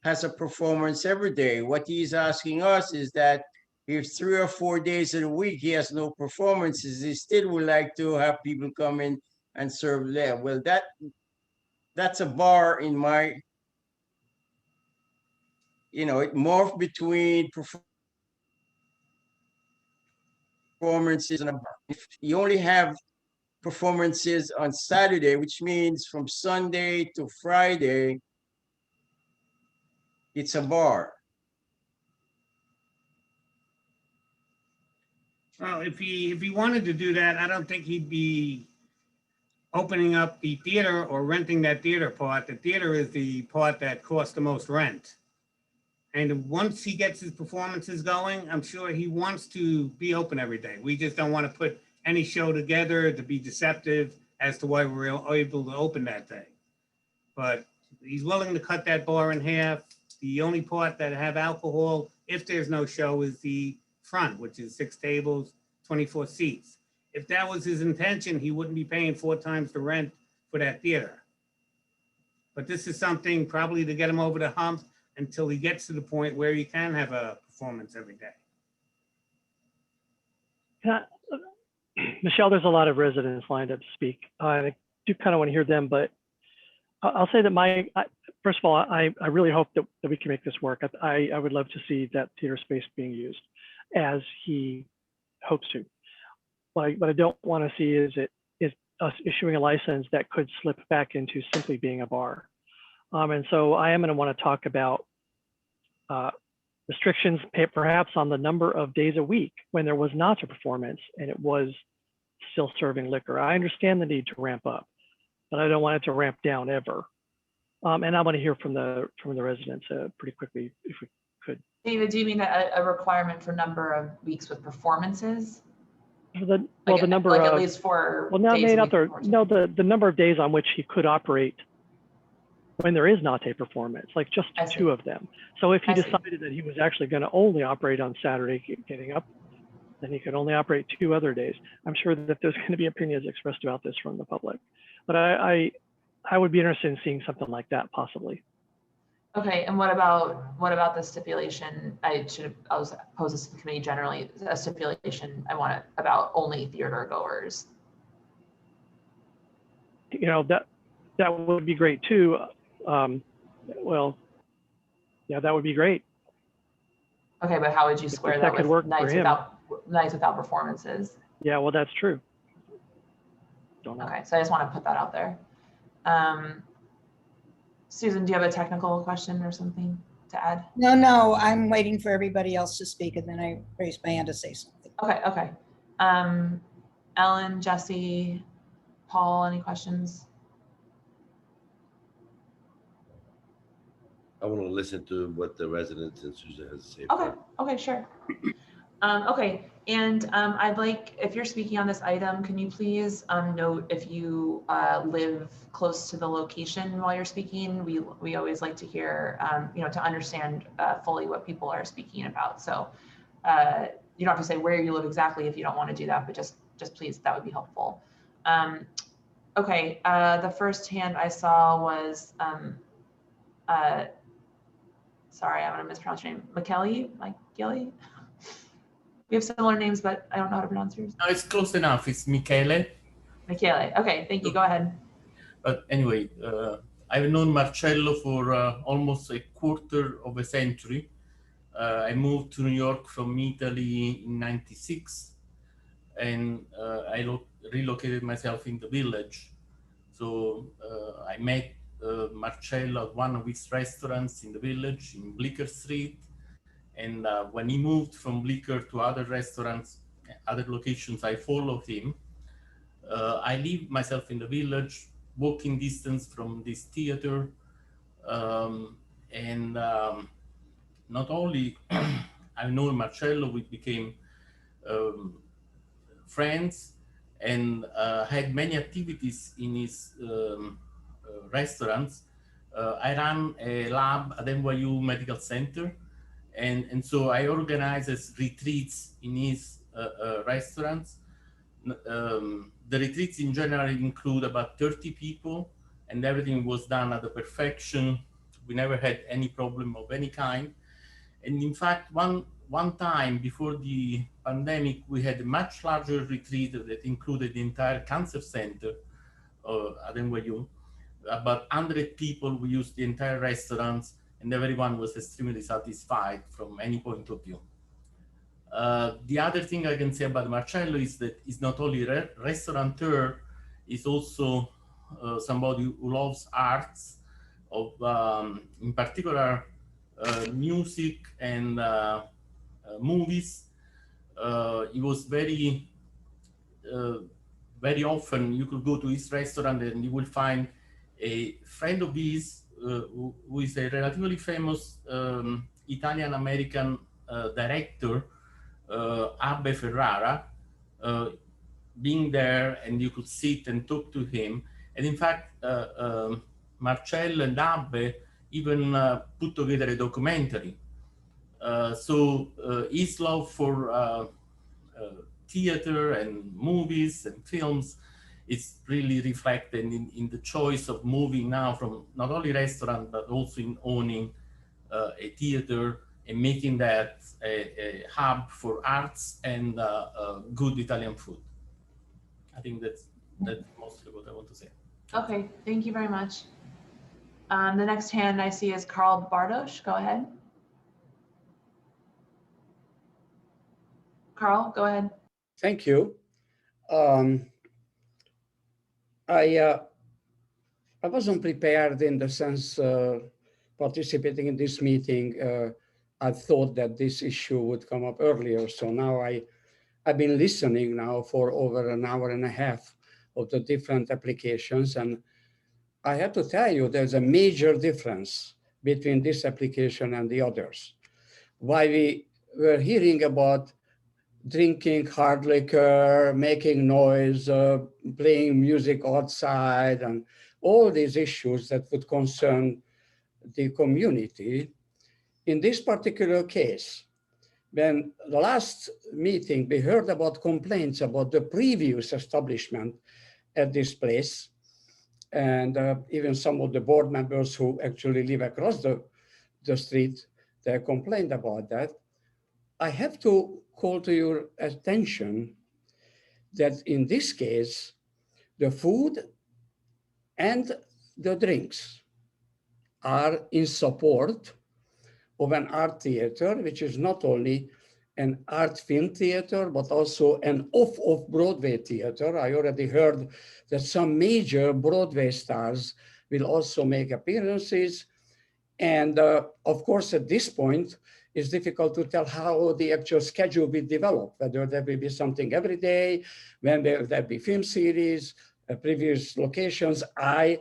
has a performance every day? What he's asking us is that if 3 or 4 days in a week he has no performances, he still would like to have people come in and serve there. Well, that's a bar in my, it morphed between performances and a bar. If you only have performances on Saturday, which means from Sunday to Friday, it's a bar. Well, if he wanted to do that, I don't think he'd be opening up the theater or renting that theater part. The theater is the part that costs the most rent. And once he gets his performances going, I'm sure he wants to be open every day. We just don't want to put any show together to be deceptive as to why we're able to open that day. But he's willing to cut that bar in half. The only part that have alcohol, if there's no show, is the front, which is 6 tables, 24 seats. If that was his intention, he wouldn't be paying 4 times the rent for that theater. But this is something probably to get him over the hump until he gets to the point where he can have a performance every day. Michelle, there's a lot of residents lined up to speak. I do kind of want to hear them, but I'll say that first of all, I really hope that we can make this work. I would love to see that theater space being used as he hopes to. What I don't want to see is us issuing a license that could slip back into simply being a bar. And so I am going to want to talk about restrictions perhaps on the number of days a week when there was not a performance and it was still serving liquor. I understand the need to ramp up, but I don't want it to ramp down ever. And I want to hear from the residents pretty quickly if we could. David, do you mean a requirement for number of weeks with performances? The number like of, at least for well, no, days a week the number of days on which he could operate when there is not a performance, like just 2 of them. So if he decided that he was actually going to only operate on Saturday getting up, then he could only operate 2 other days. I'm sure that there's going to be opinions expressed about this from the public, but I would be interested in seeing something like that possibly. Okay, and what about the stipulation? I was pose this to the committee generally. A stipulation I want it about only theater goers. You know, that would be great too. Well, yeah, that would be great. Okay, but how would you square that could with work for nights him. without performances? Yeah, well, that's true. Okay, so I just want to put that out there. Susan, do you have a technical question or something to add? No, I'm waiting for everybody else to speak and then I raise my hand to say something. Okay. Ellen, Jesse, Paul, any questions? I want to listen to what the residents and Susan has to say. Okay, sure. Okay, and I'd like, if you're speaking on this item, can you please note if you live close to the location while you're speaking? We always like to hear, to understand fully what people are speaking about. So you don't have to say where you live exactly if you don't want to do that, but just please, that would be helpful. Okay, the first hand I saw was, sorry, I'm gonna mispronounce your name, Michele? We have similar names, but I don't know how to pronounce yours. No, it's close enough. It's Michele. Michele. Okay, thank you. Go ahead. But anyway, I've known Marcello for almost a quarter of a century. I moved to New York from Italy in '96, and I relocated myself in the Village. So I met Marcello at one of his restaurants in the Village in Bleecker Street. And when he moved from Bleecker to other restaurants, other locations, I followed him. I live myself in the Village, walking distance from this theater. Not only I know Marcello, we became friends and had many activities in his restaurants. I ran a lab at NYU Medical Center. And so I organized retreats in his restaurants. The retreats in general include about 30 people, and everything was done at the perfection. We never had any problem of any kind. And in fact, one time before the pandemic, we had a much larger retreat that included the entire cancer center at NYU. About 100 people, we used the entire restaurants, and everyone was extremely satisfied from any point of view. The other thing I can say about Marcello is that he's not only a restaurateur, he's also somebody who loves arts, in particular music and movies. he was very often you could go to his restaurant and you will find a friend of his who is a relatively famous Italian-American director, Ave Ferrara, being there, and you could sit and talk to him. And in fact, Marcello and Ave even put together a documentary. So his love for theater and movies and films is really reflected in the choice of moving now from not only restaurant, but also in owning a theater and making that a hub for arts and good Italian food. I think that's mostly what I want to say. Okay, thank you very much. The next hand I see is Carl Bardosh. Go ahead. Carl, go ahead. Thank you. I wasn't prepared in the sense participating in this meeting. I thought that this issue would come up earlier. So now I've been listening now for over an hour and a half of the different applications. And I have to tell you, there's a major difference between this application and the others. While we were hearing about drinking hard liquor, making noise, playing music outside, and all these issues that would concern the community. In this particular case, when the last meeting, we heard about complaints about the previous establishment at this place, and even some of the board members who actually live across the street, they complained about that. I have to call to your attention that in this case, the food and the drinks are in support of an art theater, which is not only an art film theater, but also an off-Broadway theater. I already heard that some major Broadway stars will also make appearances. And of course, at this point, it's difficult to tell how the actual schedule will develop, whether there will be something every day, when there will be film series, previous locations. I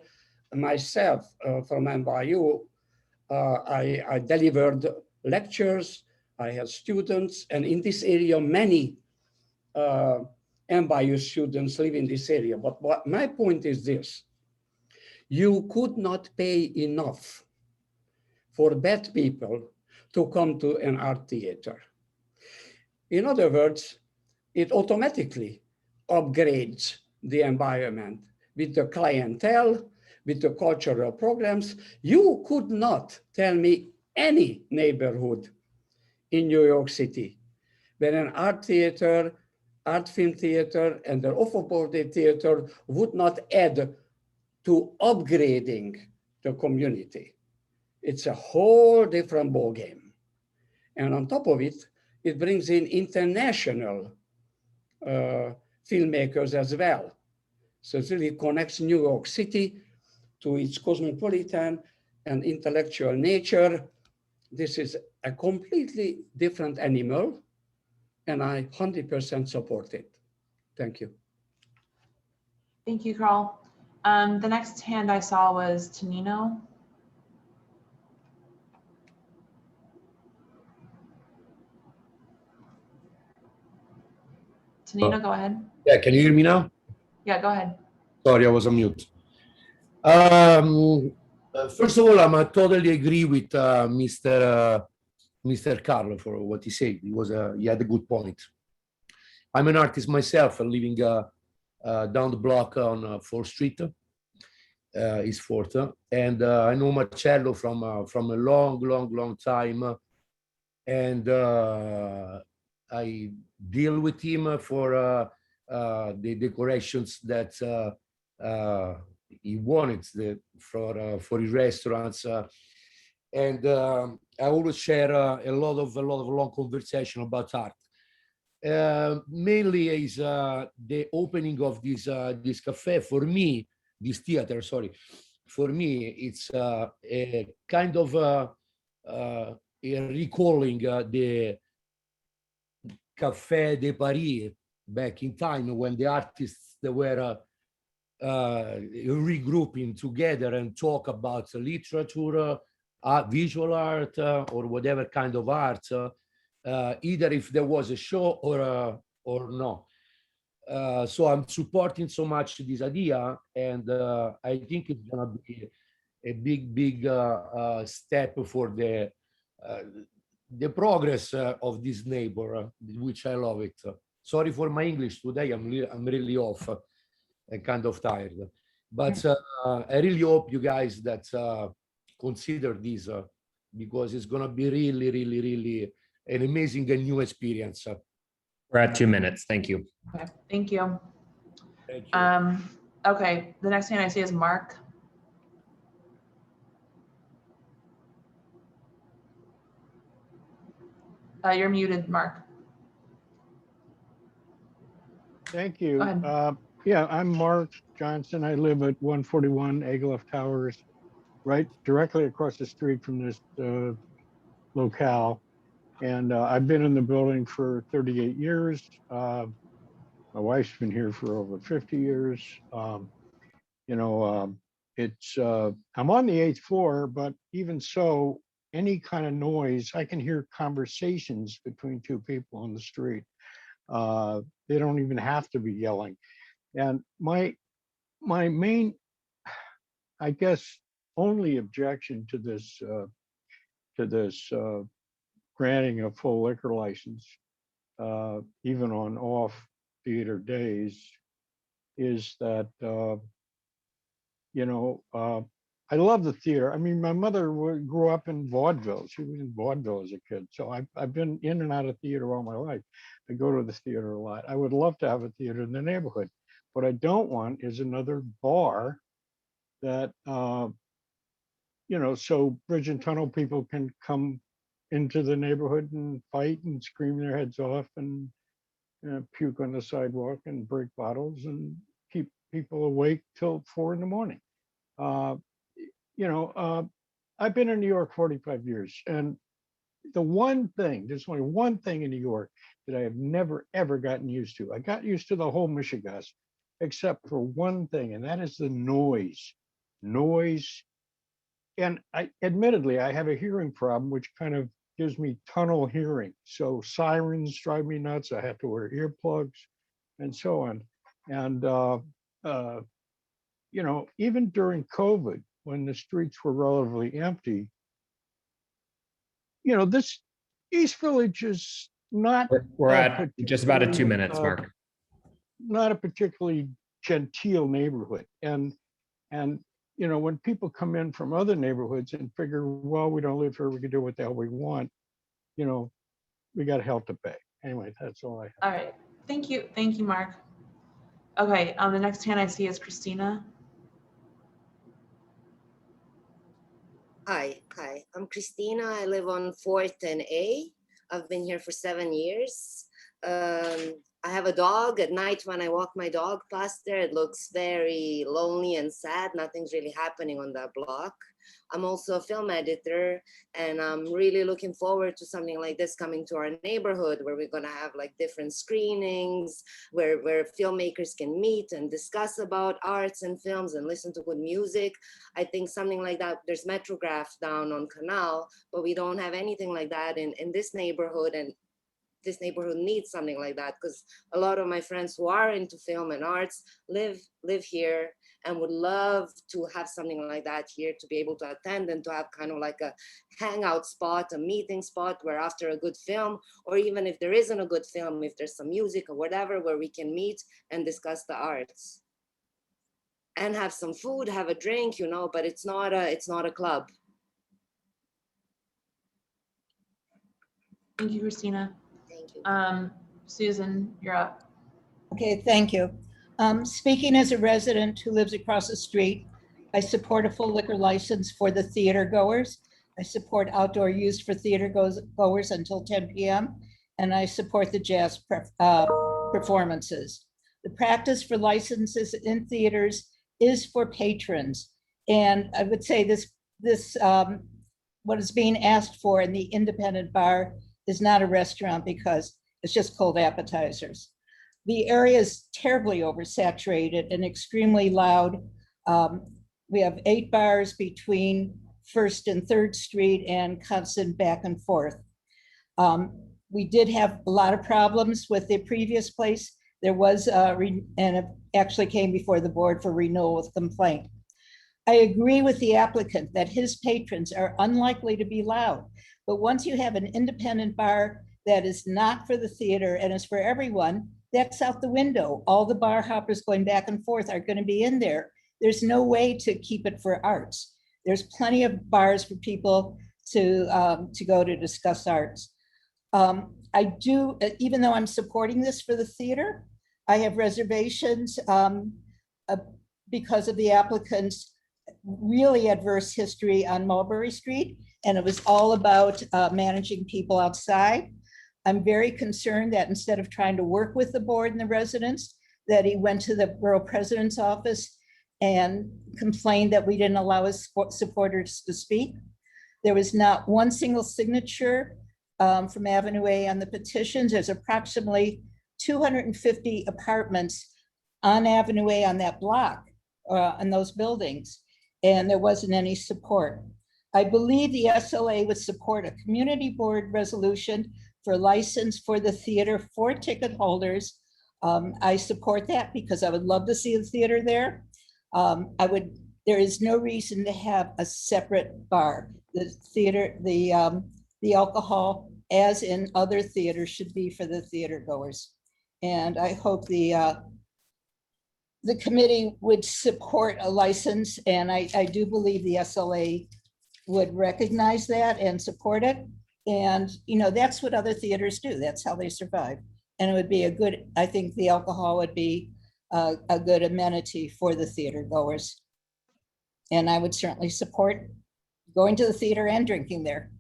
myself, from NYU, I delivered lectures, I had students, and in this area, many NYU students live in this area. But what my point is this: you could not pay enough for bad people to come to an art theater. In other words, it automatically upgrades the environment with the clientele, with the cultural programs. You could not tell me any neighborhood in New York City where an art theater, art film theater, and the off-Broadway theater would not add to upgrading the community. It's a whole different ballgame. And on top of it, it brings in international filmmakers as well. So it really connects New York City to its cosmopolitan and intellectual nature. This is a completely different animal, and I 100% support it. Thank you. Thank you, Carl. The next hand I saw was Tonino. Tonino, go ahead. Yeah, can you hear me now? Yeah, go ahead. Sorry, I was on mute. First of all, I totally agree with Mr. Carlo for what he said. He had a good point. I'm an artist myself, living down the block on 4th Street, East 4th, and I know Marcello from a long time, and I deal with him for the decorations that he wanted for his restaurants, and I always share a lot of long conversation about art. Mainly is the opening of this cafe for me, this theater. Sorry, for me it's a kind of a recalling the Café de Paris back in time when the artists they were regrouping together and talk about literature, visual art, or whatever kind of art, either if there was a show or no. So I'm supporting so much this idea, and I think it's gonna be a big step for the progress of this neighbor, which I love it. Sorry for my English today. I'm really off and kind of tired, but I really hope you guys that consider this because it's gonna be really an amazing and new experience. We're at 2 minutes. Thank you. Okay, thank you. Thank you. Okay, the next hand I see is Mark. You're muted, Mark. Thank you. Go ahead. Yeah, I'm Mark Johnson. I live at 141 Agaloff Towers, right directly across the street from this locale. And I've been in the building for 38 years. My wife's been here for over 50 years. You know, I'm on the 8th floor, but even so, any kind of noise, I can hear conversations between two people on the street. They don't even have to be yelling. And my main, I guess, only objection to this granting a full liquor license, even on off theater days, is that you know, I love the theater. I mean, my mother grew up in vaudeville. She was in vaudeville as a kid. So I've been in and out of theater all my life. I go to the theater a lot. I would love to have a theater in the neighborhood. What I don't want is another bar that, you know, so bridge and tunnel people can come into the neighborhood and fight and scream their heads off and puke on the sidewalk and break bottles and keep people awake till 4 in the morning. You know, I've been in New York 45 years, and the one thing, there's only one thing in New York that I have never, ever gotten used to. I got used to the whole Michigas, except for one thing, and that is the noise. Noise. And admittedly, I have a hearing problem, which kind of gives me tunnel hearing. So sirens drive me nuts. I have to wear earplugs and so on. And, you know, even during COVID, when the streets were relatively empty, you know, this East Village is not. We're at just about at 2 minutes, Mark. Not a particularly genteel neighborhood. And, you know, when people come in from other neighborhoods and figure, well, we don't live here, we can do what the hell we want, you know, we got hell to pay. Anyway, that's all I have. All right, thank you, Mark. Okay, the next hand I see is Christina. Hi, I'm Christina. I live on 4th and A. I've been here for 7 years. I have a dog. At night when I walk my dog past there, it looks very lonely and sad. Nothing's really happening on that block. I'm also a film editor, and I'm really looking forward to something like this coming to our neighborhood, where we're gonna have like different screenings, where filmmakers can meet and discuss about arts and films and listen to good music. I think something like that. There's Metrograph down on Canal, but we don't have anything like that in this neighborhood, and this neighborhood needs something like that, because a lot of my friends who are into film and arts live here and would love to have something like that here, to be able to attend and to have kind of like a hangout spot, a meeting spot, where after a good film, or even if there isn't a good film, if there's some music or whatever, where we can meet and discuss the arts and have some food, have a drink, you know, but it's not a club. Thank you, Christina. Thank you. Susan, you're up. Okay, thank you. Speaking as a resident who lives across the street, I support a full liquor license for the theater goers. I support outdoor use for theater goers until 10 p.m. and I support the jazz performances. The practice for licenses in theaters is for patrons. And I would say this what is being asked for in the independent bar is not a restaurant, because It's just cold appetizers. The area is terribly oversaturated and extremely loud. We have 8 bars between 1st and 3rd Street and constant back and forth. We did have a lot of problems with the previous place. There was, and it actually came before the board for renewal with complaint. I agree with the applicant that his patrons are unlikely to be loud, but once you have an independent bar that is not for the theater and is for everyone, that's out the window. All the bar hoppers going back and forth are going to be in there. There's no way to keep it for arts. There's plenty of bars for people to go to discuss arts. I do, even though I'm supporting this for the theater, I have reservations because of the applicant's really adverse history on Mulberry Street, and it was all about managing people outside. I'm very concerned that instead of trying to work with the board and the residents, that he went to the borough president's office and complained that we didn't allow his supporters to speak. There was not one single signature from Avenue A on the petitions. There's approximately 250 apartments on Avenue A on that block, in those buildings, and there wasn't any support. I believe the SLA would support a community board resolution for license for the theater for ticket holders. I support that because I would love to see the theater there. There is no reason to have a separate bar. The theater, the alcohol, as in other theaters, should be for the theater goers. And I hope the committee would support a license, and I do believe the SLA would recognize that and support it. And, you know, that's what other theaters do. That's how they survive. And it would be a good, I think the alcohol would be a good amenity for the theater goers. And I would certainly support going to the theater and drinking there.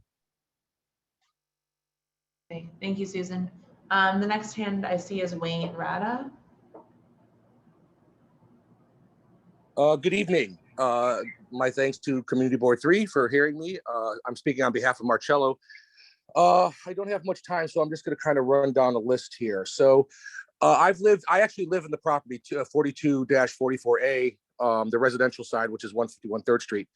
Okay, thank you, Susan. The next hand I see is Wayne Rada. Good evening. My thanks to Community Board 3 for hearing me. I'm speaking on behalf of Marcello. I don't have much time, so I'm just going to kind of run down a list here. So I actually live in the property 42-44A, the residential side, which is 151 3rd Street,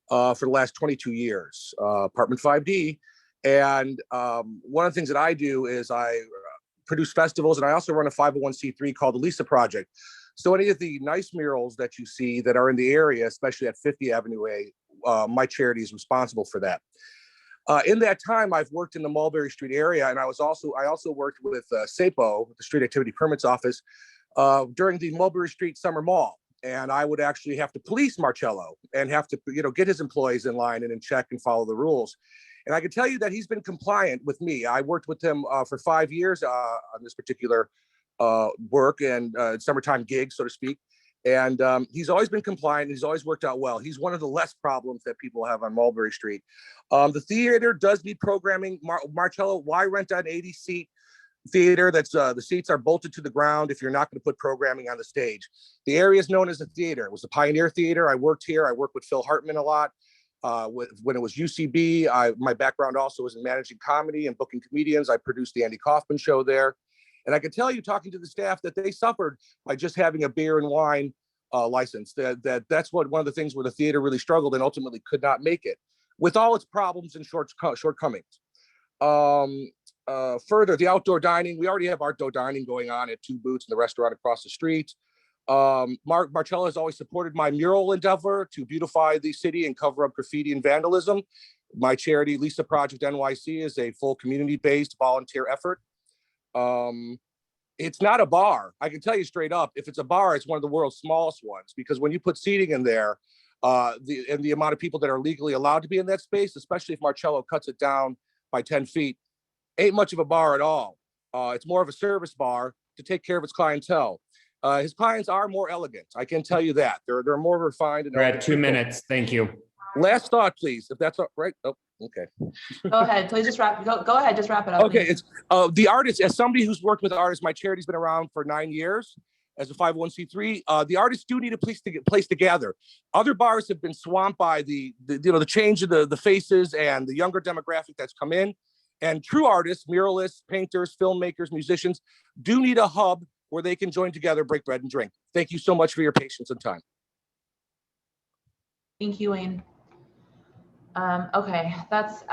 for the last 22 years, apartment 5D. And one of the things that I do is I produce festivals, and I also run a 501c3 called the Lisa Project. So any of the nice murals that you see that are in the area, especially at 50 Avenue A, my charity is responsible for that. In that time, I've worked in the Mulberry Street area, and I also worked with SAPO, the Street Activity Permits Office, during the Mulberry Street Summer Mall. And I would actually have to police Marcello and have to, get his employees in line and in check and follow the rules. And I can tell you that he's been compliant with me. I worked with him for 5 years on this particular work and summertime gig, so to speak. And he's always been compliant. He's always worked out well. He's one of the less problems that people have on Mulberry Street. The theater does need programming. Marcello, why rent an 80-seat theater that's the seats are bolted to the ground if you're not going to put programming on the stage? The area is known as a theater. It was the Pioneer Theater. I worked here. I worked with Phil Hartman a lot. When it was UCB, my background also was in managing comedy and booking comedians. I produced the Andy Kaufman show there. And I can tell you, talking to the staff, that they suffered by just having a beer and wine license. That's one of the things where the theater really struggled and ultimately could not make it, with all its problems and shortcomings. Further, the outdoor dining, we already have outdoor dining going on at 2 Boots in the restaurant across the street. Marcello has always supported my mural endeavor to beautify the city and cover up graffiti and vandalism. My charity, Lisa Project NYC, is a full community-based volunteer effort. It's not a bar. I can tell you straight up, if it's a bar, it's one of the world's smallest ones, because when you put seating in there, the amount of people that are legally allowed to be in that space, especially if Marcello cuts it down by 10 feet, ain't much of a bar at all. It's more of a service bar to take care of its clientele. His clients are more elegant. I can tell you that. They're more refined. And we're at 2 minutes. Thank you. Last thought, please, if that's all right. Oh, okay. Go ahead, please just wrap. Go ahead, just wrap it up. Okay, it's the artists. As somebody who's worked with artists, my charity's been around for 9 years as a 501c3. The artists do need a place to gather. Other bars have been swamped by the change of the faces and the younger demographic that's come in. And true artists, muralists, painters, filmmakers, musicians do need a hub where they can join together, break bread, and drink. Thank you so much for your patience and time. Thank you, Wayne. Okay, that's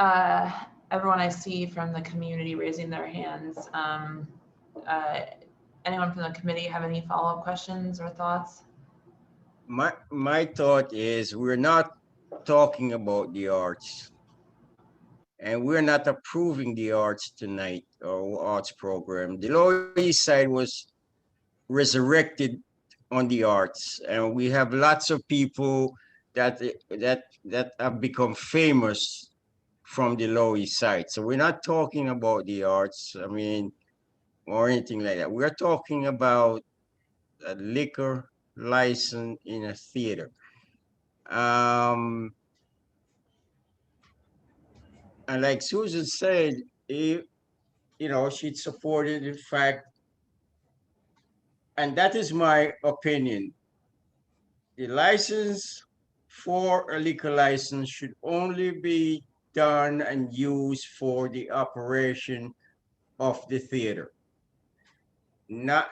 everyone I see from the community raising their hands. Anyone from the committee have any follow-up questions or thoughts? My thought is we're not talking about the arts, and we're not approving the arts tonight or arts program. The Lower East Side was resurrected on the arts, and we have lots of people that have become famous from the Lower East Side. So we're not talking about the arts, I mean, or anything like that. We're talking about a liquor license in a theater. And like Susan said, if, you know, she'd supported, in fact, and that is my opinion. The license for a liquor license should only be done and used for the operation of the theater. Not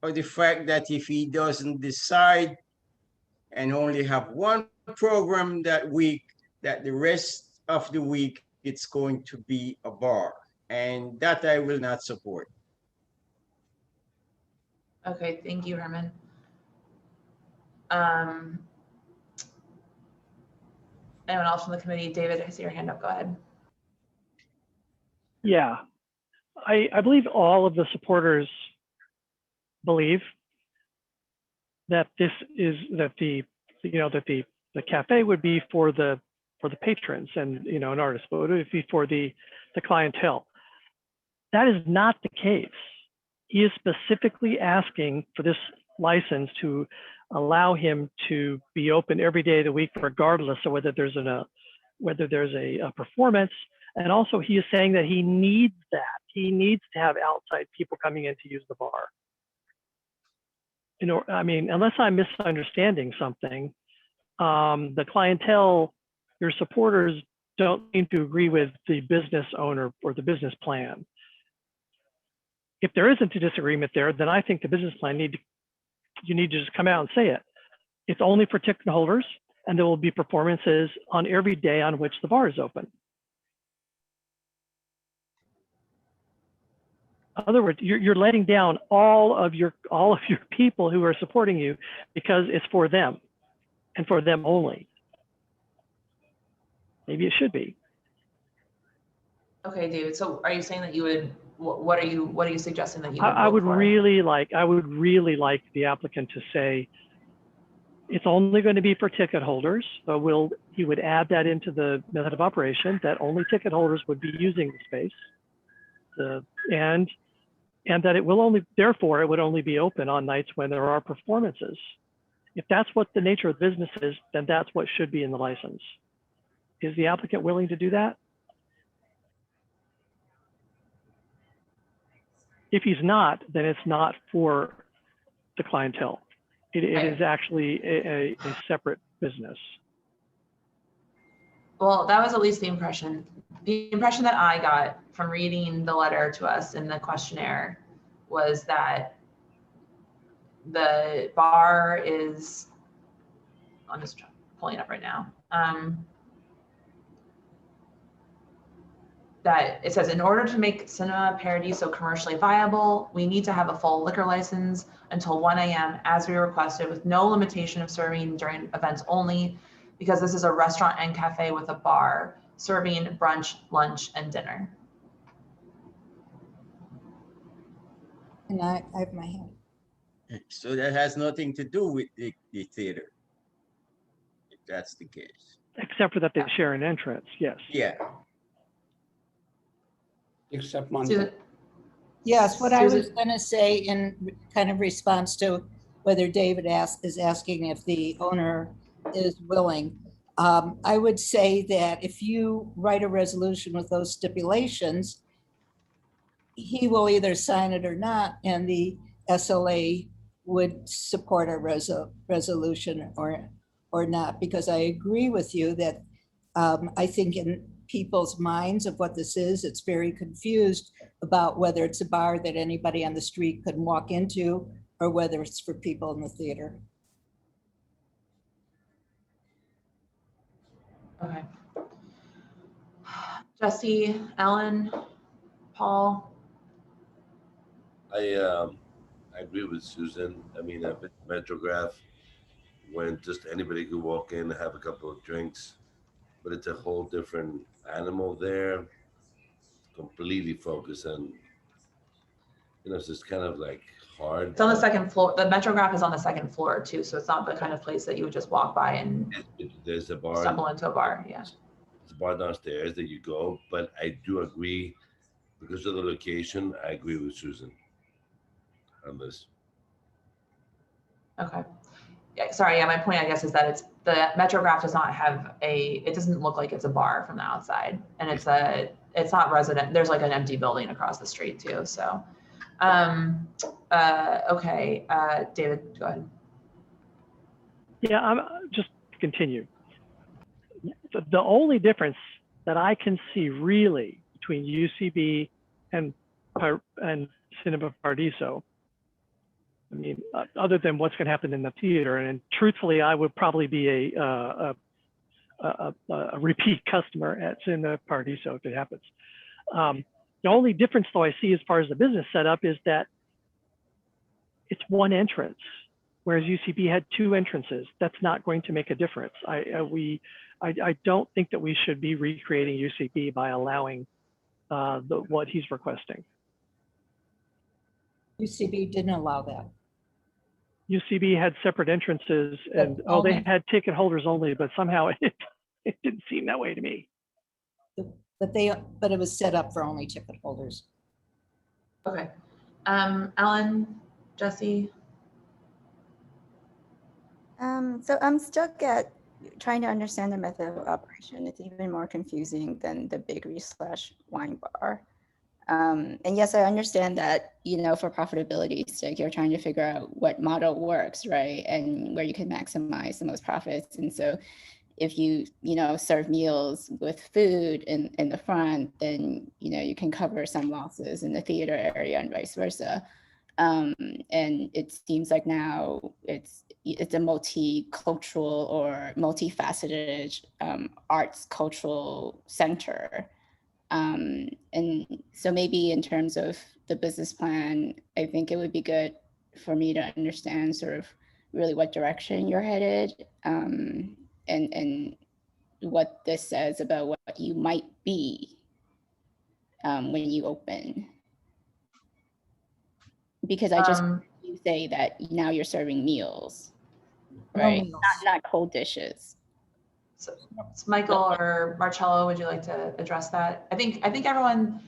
for the fact that if he doesn't decide and only have one program that week, that the rest of the week it's going to be a bar. And that I will not support. Okay, thank you, Herman. Anyone else from the committee? David, I see your hand up. Go ahead. Yeah, I believe all of the supporters believe that this is that the cafe would be for the patrons and an artist, but it would be for the clientele. That is not the case. He is specifically asking for this license to allow him to be open every day of the week, regardless of whether there's a performance. And also, he is saying that he needs that. He needs to have outside people coming in to use the bar. I mean, unless I'm misunderstanding something, the clientele, your supporters don't seem to agree with the business owner or the business plan. If there isn't a disagreement there, then I think the business plan you need to just come out and say it. It's only for ticket holders, and there will be performances on every day on which the bar is open. In other words, you're letting down all of your people who are supporting you because it's for them and for them only. Maybe it should be. Okay, David. So are you saying that you would? What are you suggesting that you would? I would really like the applicant to say it's only going to be for ticket holders. So he would add that into the method of operation that only ticket holders would be using the space, and that it would only be open on nights when there are performances. If that's what the nature of the business is, then that's what should be in the license. Is the applicant willing to do that? If he's not, then it's not for the clientele. It is actually a separate business. Well, that was at least the impression. The impression that I got from reading the letter to us in the questionnaire was that the bar is, I'm just pulling it up right now, that it says, in order to make Cinema Paradiso commercially viable, we need to have a full liquor license until 1 a.m. as we requested, with no limitation of serving during events only, because this is a restaurant and cafe with a bar, serving brunch, lunch, and dinner. And I have my hand. So that has nothing to do with the theater, if that's the case. Except for that they share an entrance, yes. Yeah. Except Monday. Yes, what I was going to say in kind of response to whether David is asking if the owner is willing, I would say that if you write a resolution with those stipulations, he will either sign it or not, and the SLA would support a resolution or not, because I agree with you that I think in people's minds of what this is. It's very confused about whether it's a bar that anybody on the street could walk into or whether it's for people in the theater. Okay. Jesse, Ellen, Paul. I agree with Susan. I mean, I've been to Metrograph when just anybody could walk in and have a couple of drinks, but it's a whole different animal there, completely focused on, it's just kind of like hard. It's on the second floor. The Metrograph is on the second floor too, so it's not the kind of place that you would just walk by and There's a bar. stumble into a bar. Yeah. There's a bar downstairs that you go, but I do agree because of the location. I agree with Susan on this. Okay. Yeah, sorry. Yeah, my point, I guess, is that the Metrograph does not have it doesn't look like it's a bar from the outside, and it's not resident. There's like an empty building across the street too. So, okay, David, go ahead. Yeah, I'm just to continue. The only difference that I can see really between UCB and Cinema Paradiso, I mean, other than what's going to happen in the theater, and truthfully, I would probably be a repeat customer at Cinema Paradiso if it happens. The only difference, though, I see as far as the business setup is that it's one entrance, whereas UCB had two entrances. That's not going to make a difference. I don't think that we should be recreating UCB by allowing what he's requesting. UCB didn't allow that. UCB had separate entrances, and they had ticket holders only, but somehow it didn't seem that way to me. But it was set up for only ticket holders. Okay. Ellen, Jesse. So I'm stuck at trying to understand the method of operation. It's even more confusing than the bakery/wine bar. And yes, I understand that, for profitability's sake, you're trying to figure out what model works, right? And where you can maximize the most profits. And so if you, serve meals with food in the front, then, you can cover some losses in the theater area and vice versa. And it seems like now it's a multicultural or multifaceted arts cultural center. And so maybe in terms of the business plan, I think it would be good for me to understand sort of really what direction you're headed, and what this says about what you might be when you open. Because I just heard you say that now you're serving meals, right? Not cold dishes. So, Michael or Marcello, would you like to address that? I think everyone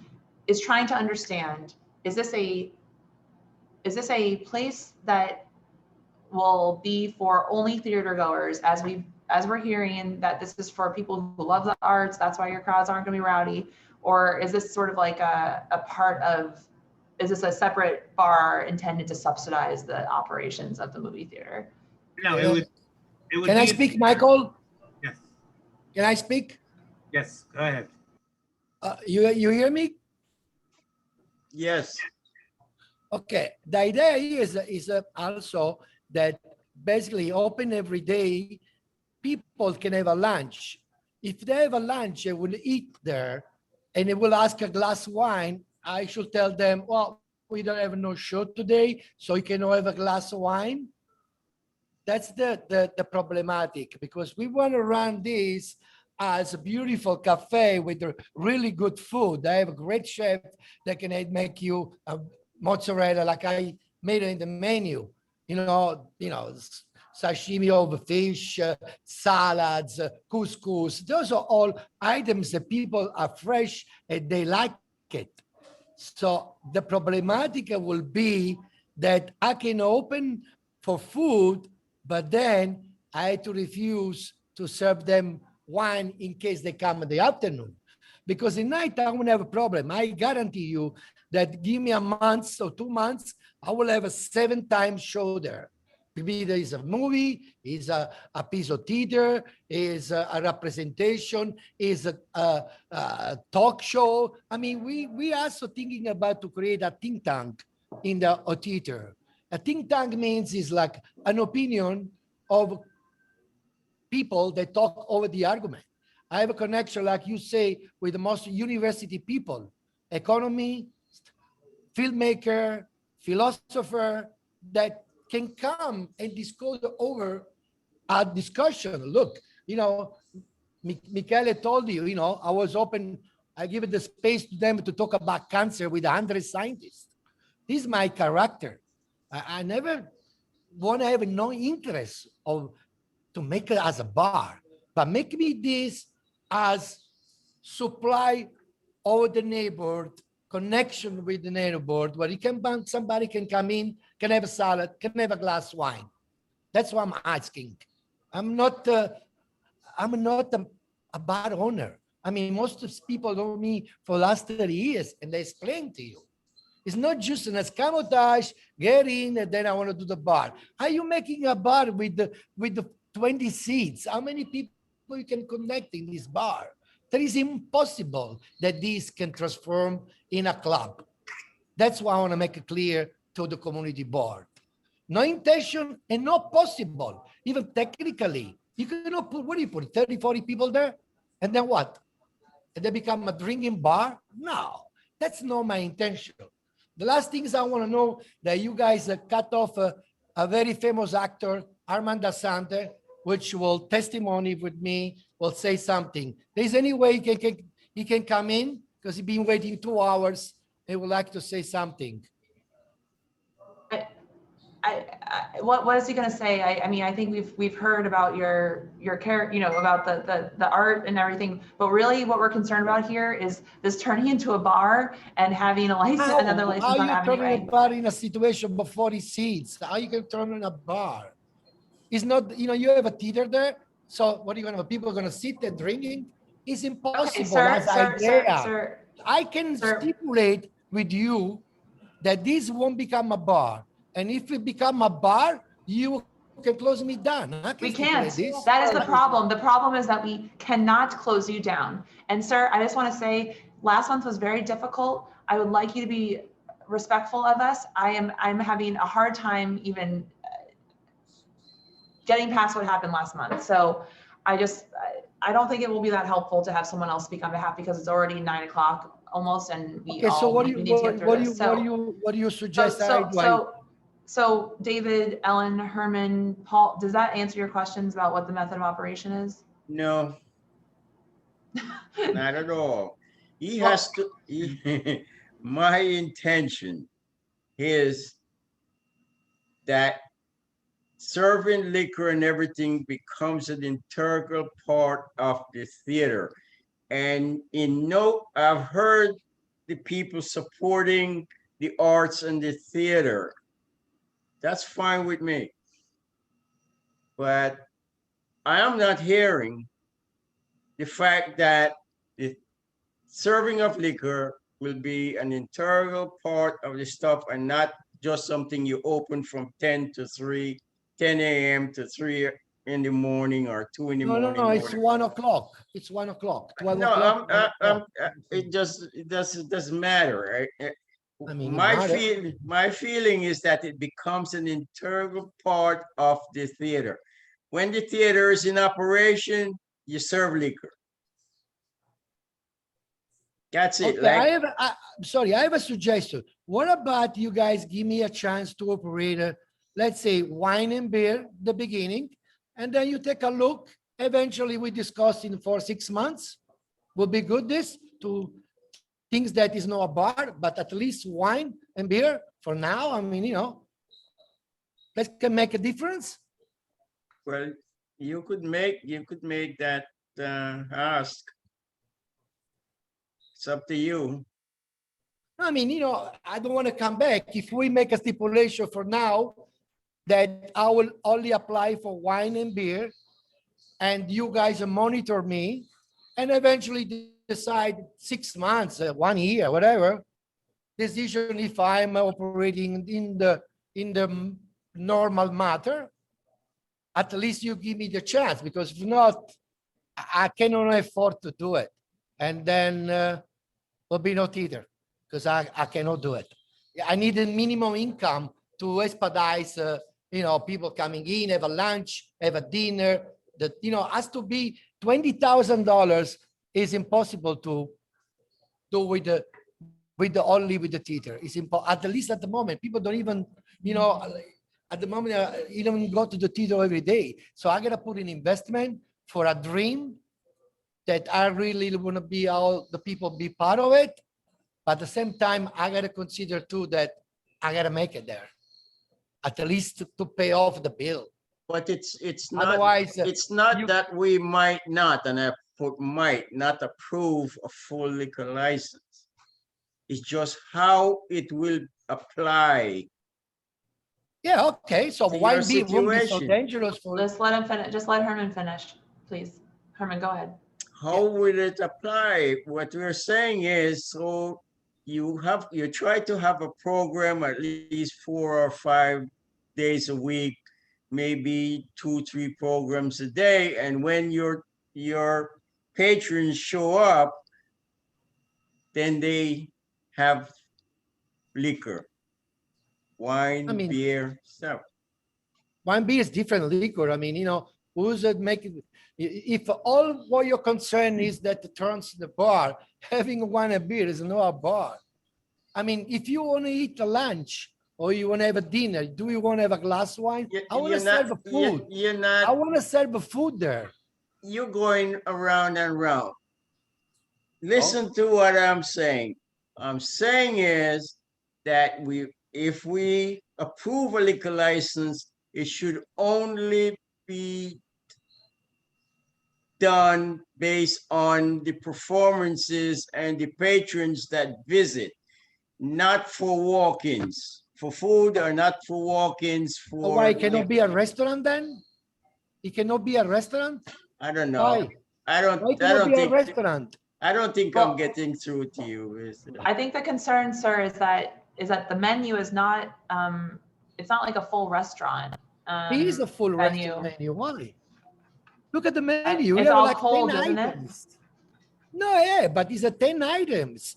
is trying to understand, is this a place that will be for only theater goers, as we're hearing that this is for people who love the arts, that's why your crowds aren't going to be rowdy? Or is this sort of like a part of, is this a separate bar intended to subsidize the operations of the movie theater? No, it would Can I speak, Michael? Yes. Can I speak? Yes, go ahead. You hear me? Yes. Okay. The idea is also that basically open every day, people can have a lunch. If they have a lunch, they will eat there and they will ask a glass of wine. I should tell them, well, we don't have no show today, so you can have a glass of wine. That's the problematic, because we want to run this as a beautiful cafe with really good food. I have a great chef that can make you a mozzarella like I made it in the menu. Sashimi of fish, salads, couscous. Those are all items that people are fresh and they like it. So the problematic will be that I can open for food, but then I had to refuse to serve them wine in case they come in the afternoon. Because in night, I won't have a problem. I guarantee you that give me a month or 2 months, I will have a 7-time show there. Maybe there is a movie, is a piece of theater, is a representation, is a talk show. I mean, we also thinking about to create a think tank in the theater. A think tank means is like an opinion of people that talk over the argument. I have a connection, like you say, with the most university people, economy, filmmaker, philosopher, that can come and discuss over a discussion. Look, you know, Michele told you, you know, I was open, I give it the space to them to talk about cancer with 100 scientists. This is my character. I never want to have no interest of to make it as a bar, but make me this as supply over the neighborhood, connection with the neighborhood, where you can buy, somebody can come in, can have a salad, can have a glass of wine. That's what I'm asking. I'm not a bar owner. I mean, most of people know me for the last 30 years, and they explain to you. It's not just an escamotage, get in, and then I want to do the bar. Are you making a bar with the 20 seats? How many people you can connect in this bar? That is impossible that this can transform in a club. That's why I want to make it clear to the community board. No intention and not possible, even technically. You cannot put, what do you put, 30, 40 people there? And then what? And they become a drinking bar? No, that's not my intention. The last things I want to know that you guys cut off a very famous actor, Armand Assante, which will testimony with me, will say something. There's any way he can come in because he's been waiting 2 hours. He would like to say something. What is he going to say? I mean, I think we've heard about your character, you know, about the art and everything, but really what we're concerned about here is this turning into a bar and having a license, another license on Ave How you turn A. a bar in a situation of 40 seats? How you can turn in a bar? It's not, you know, you have a theater there. So what are you going to have? People are going to sit there drinking? It's impossible. Sir, I can stipulate with you that this won't become a bar. And if it become a bar, you can close me down. We can't. That is the problem. The problem is that we cannot close you down. And sir, I just want to say, last month was very difficult. I would like you to be respectful of us. I'm having a hard time even getting past what happened last month. So I don't think it will be that helpful to have someone else speak on behalf because it's already 9 o'clock almost, and we need to get through this. What do you suggest? So David, Ellen, Herman, Paul, does that answer your questions about what the method of operation is? No, not at all. He has to, my intention is that serving liquor and everything becomes an integral part of the theater. And I've heard the people supporting the arts and the theater. That's fine with me. But I am not hearing the fact that the serving of liquor will be an integral part of the stuff and not just something you open from 10 a.m. to 3 in the morning or 2 in the morning. No, it's 1 o'clock. It's 1 o'clock. 12 no, o'clock. It doesn't matter. I mean, my feeling is that it becomes an integral part of the theater. When the theater is in operation, you serve liquor. That's it. Okay, I have a suggestion. What about you guys give me a chance to operate, let's say, wine and beer, the beginning, and then you take a look. Eventually, we discuss in 4 or 6 months. Would be good this to things that is not a bar, but at least wine and beer for now. I mean, you know, that can make a difference. Well, you could make that ask. It's up to you. I mean, you know, I don't want to come back. If we make a stipulation for now that I will only apply for wine and beer, and you guys monitor me, and eventually decide 6 months, 1 year, whatever, decision if I'm operating in the normal matter, at least you give me the chance, because if not, I cannot afford to do it. And then will be no theater, because I cannot do it. I need a minimum income to expedite, people coming in, have a lunch, have a dinner. That, has to be $20,000 is impossible to do with the theater. It's at least at the moment, people don't even, at the moment, you don't go to the theater every day. So I gotta put an investment for a dream that I really want to be all the people be part of it. But at the same time, I gotta consider too that I gotta make it there, at least to pay off the bill. But it's not, Otherwise, it's not that we might not, and I put might not approve a full liquor license. It's just how it will apply. Yeah, okay. So to why your be won't be so situation. dangerous for? Just let him finish. Just let Herman finish, please. Herman, go ahead. How will it apply? What we're saying is, so you try to have a program at least 4 or 5 days a week, maybe 2-3 programs a day, and when your patrons show up, then they have liquor, wine, beer, stuff. Wine beer is different liquor. I mean, who's it making? If all what your concern is that it turns the bar, having wine and beer is not a bar. I mean, if you want to eat a lunch or you want to have a dinner, do you want to have a glass of wine? I want to serve a food. You're not. I want to serve a food there. You're going around and round. Listen to what I'm saying. I'm saying is that if we approve a liquor license, it should only be done based on the performances and the patrons that visit, not for walk-ins, for food, or not for walk-ins. For Why it cannot be a restaurant then? It cannot be a restaurant? I don't know. Why? I don't be think a restaurant. I don't think I'm getting through to you. I think the concern, sir, is that the menu is not it's not like a full restaurant. It is a full menu. restaurant menu. Why? Look at the menu. It's We have all like cold, 10 isn't it? items. No, yeah, but it's a 10 items.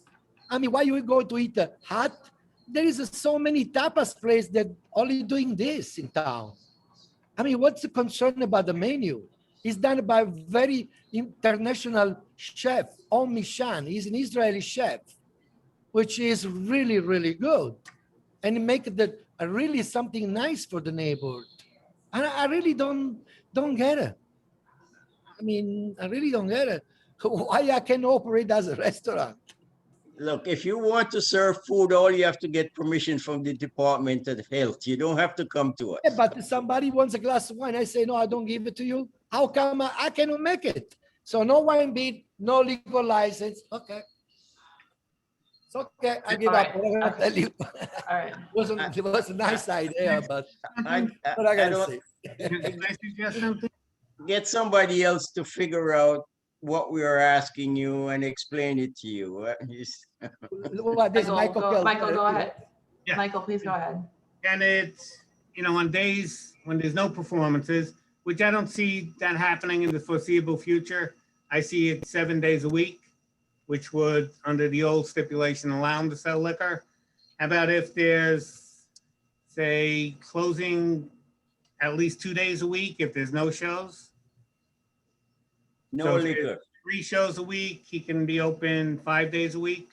I mean, why you go to eat a hot? There is so many tapas places that only doing this in town. I mean, what's the concern about the menu? It's done by a very international chef, Omi Shan. He's an Israeli chef, which is really, really good. And make it really something nice for the neighborhood. And I really don't get it. I mean, I really don't get it. Why I can operate as a restaurant? Look, if you want to serve food, all you have to get permission from the Department of Health. You don't have to come to us. Yeah, but if somebody wants a glass of wine, I say, no, I don't give it to you. How come I cannot make it? So no wine beer, no liquor license. Okay. It's okay. I give up. What I tell you. All right. It was a nice idea, but what I gotta say. Can I suggest something? Get somebody else to figure out what we are asking you and explain it to you. Michael, go ahead. Yeah. Michael, please go ahead. And it's, on days when there's no performances, which I don't see that happening in the foreseeable future. I see it 7 days a week, which would, under the old stipulation, allow them to sell liquor. How about if there's, say, closing at least 2 days a week if there's no shows? No liquor. 3 shows a week, he can be open 5 days a week,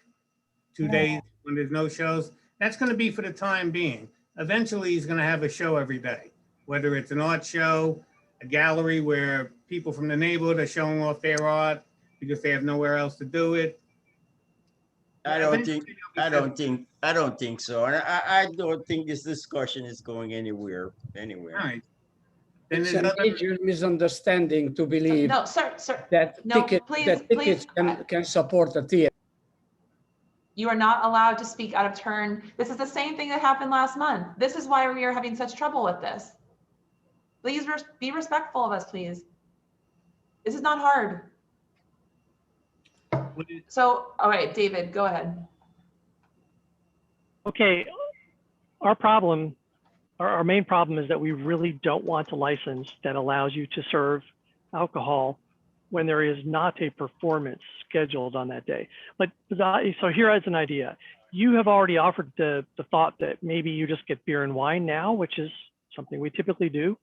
2 days when there's no shows. That's going to be for the time being. Eventually, he's going to have a show every day, whether it's an art show, a gallery where people from the neighborhood are showing off their art because they have nowhere else to do it. I don't think so. And I don't think this discussion is going anywhere. All right. It's a major misunderstanding to believe No, sir. that No, tickets can support a theater. You are not allowed to speak out of turn. This is the same thing that happened last month. This is why we are having such trouble with this. Please be respectful of us, please. This is not hard. So, all right, David, go ahead. Okay, our problem our main problem is that we really don't want a license that allows you to serve alcohol when there is not a performance scheduled on that day. But so here is an idea. You have already offered the thought that maybe you just get beer and wine now, which is something we typically do.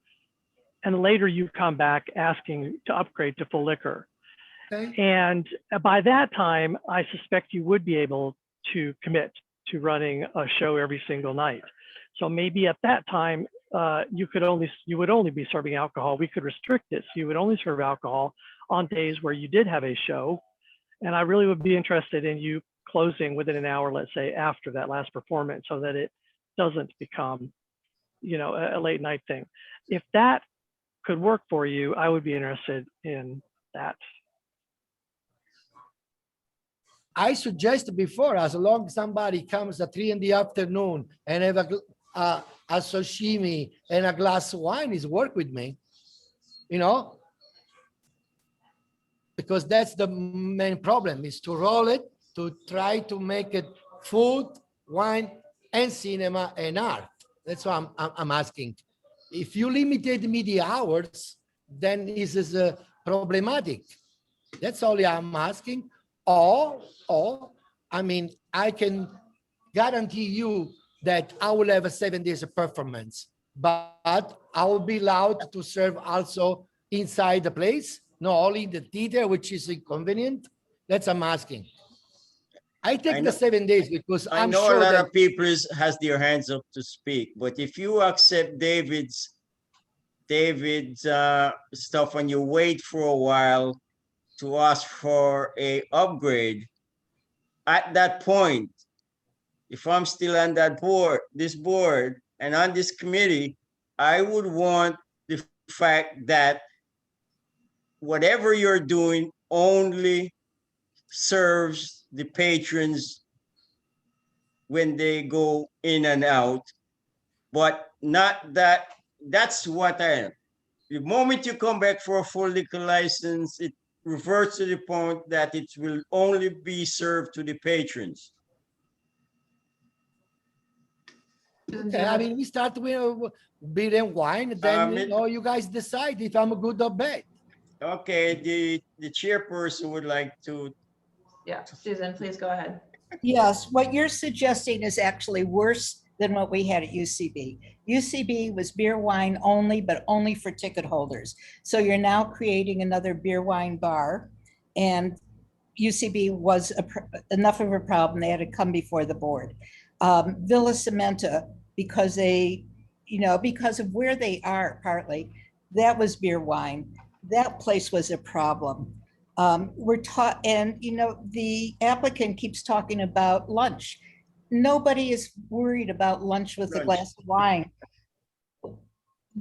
And later you come back asking to upgrade to full liquor. Okay. And by that time, I suspect you would be able to commit to running a show every single night. So maybe at that time, you would only be serving alcohol. We could restrict it. So you would only serve alcohol on days where you did have a show. And I really would be interested in you closing within an hour, let's say, after that last performance, so that it doesn't become, a late night thing. If that could work for you, I would be interested in that. I suggested before, as long as somebody comes at 3 PM and have a sashimi and a glass of wine, is work with me, because that's the main problem, is to roll it, to try to make it food, wine, and cinema and art. That's what I'm asking. If you limited me the hours, then this is problematic. That's all I'm asking. Or, I can guarantee you that I will have a 7 days of performance, but I will be allowed to serve also inside the place, not only in the theater, which is inconvenient. That's what I'm asking. I take the 7 days because I I'm know sure a lot that of people has their hands up to speak, but if you accept David's stuff and you wait for a while to ask for a upgrade, at that point, if I'm still on this board and on this committee, I would want the fact that whatever you're doing only serves the patrons when they go in and out, but not that. That's what I am. The moment you come back for a full liquor license, it reverts to the point that it will only be served to the patrons. Okay, we start with beer and wine, then you guys decide if I'm good or bad. Okay, the chairperson would like to. Yeah, Susan, please go ahead. Yes, what you're suggesting is actually worse than what we had at UCB. UCB was beer wine only, but only for ticket holders. So you're now creating another beer wine bar, and UCB was enough of a problem. They had to come before the board. Villa Cementa, because because of where they are partly, that was beer wine. That place was a problem. We're taught, and the applicant keeps talking about lunch. Nobody is worried about lunch with a glass of wine.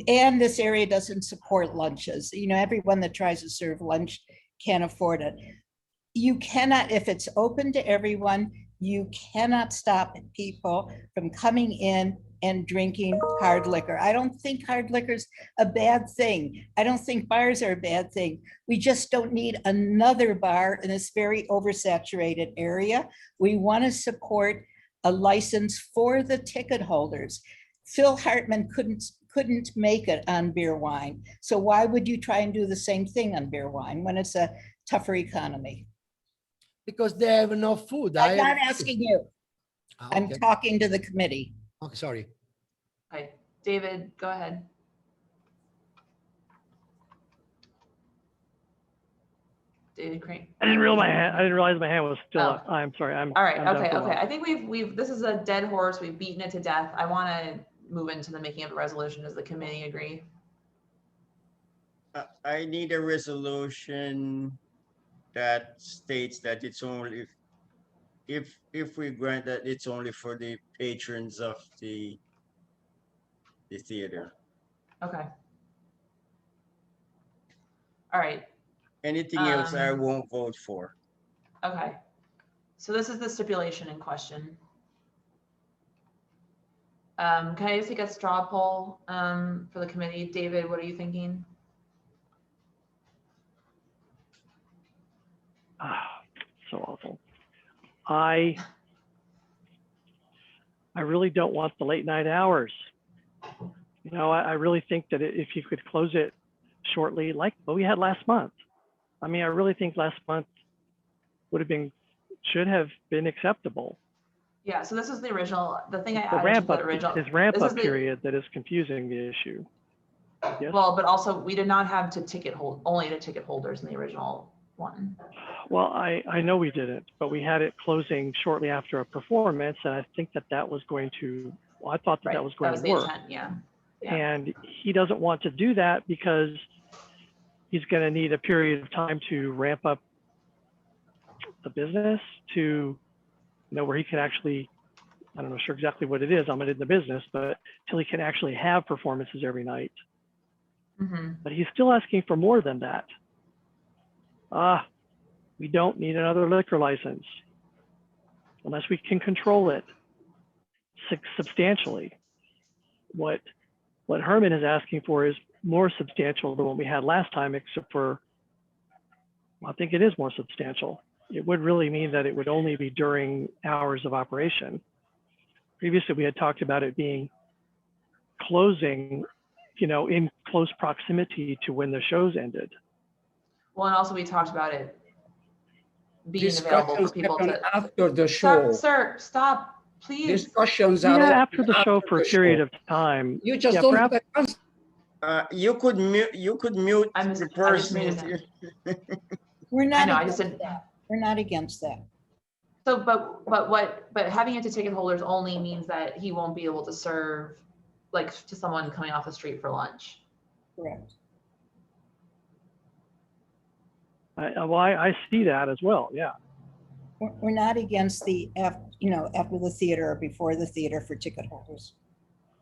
And this area doesn't support lunches. Everyone that tries to serve lunch can't afford it. You cannot, if it's open to everyone, you cannot stop people from coming in and drinking hard liquor. I don't think hard liquor is a bad thing. I don't think bars are a bad thing. We just don't need another bar in this very oversaturated area. We want to support a license for the ticket holders. Phil Hartman couldn't make it on beer wine. So why would you try and do the same thing on beer wine when it's a tougher economy? Because they have no food. I'm not asking you. Okay. I'm talking to the committee. Oh, sorry. Okay, David, go ahead. David Crane. I didn't realize my hand was still up. I'm sorry. All right. Okay. I think we've this is a dead horse. We've beaten it to death. I want to move into the making of a resolution. Does the committee agree? I need a resolution that states that it's only if we grant that it's only for the patrons of the theater. Okay. All right. Anything else I won't vote for. Okay. So this is the stipulation in question. Can I just take a straw poll for the committee? David, what are you thinking? So awful. I really don't want the late night hours. You know, I really think that if you could close it shortly, like what we had last month. I mean, I really think last month should have been acceptable. Yeah, so this is the original, the thing I The added to ramp the up, original. this ramp this is up the- period that is confusing the issue. Yes. Well, but also we did not have only to ticket holders in the original one. Well, I know we didn't, but we had it closing shortly after a performance, and I think that was going to. Well, I thought that was going That was to the work. intent, yeah. Yeah. And he doesn't want to do that because he's going to need a period of time to ramp up the business to, where he can actually, I'm not sure exactly what it is, I'm not in the business, but till he can actually have performances every night. Mm-hmm. But he's still asking for more than that. We don't need another liquor license unless we can control it substantially. What Herman is asking for is more substantial than what we had last time, except for, well, I think it is more substantial. It would really mean that it would only be during hours of operation. Previously, we had talked about it being closing, in close proximity to when the shows ended. Well, and also we talked about it being available for people to. After the show. Sir, stop, please. Discussions are Yeah, after the show for a period of time. You just Yeah, don't perhaps, You could mute the person. We're I not know, I against just didn't. that. We're not against that. So, but having it to ticket holders only means that he won't be able to serve like to someone coming off the street for lunch. Correct. I see that as well. Yeah. We're not against the after the theater or before the theater for ticket holders.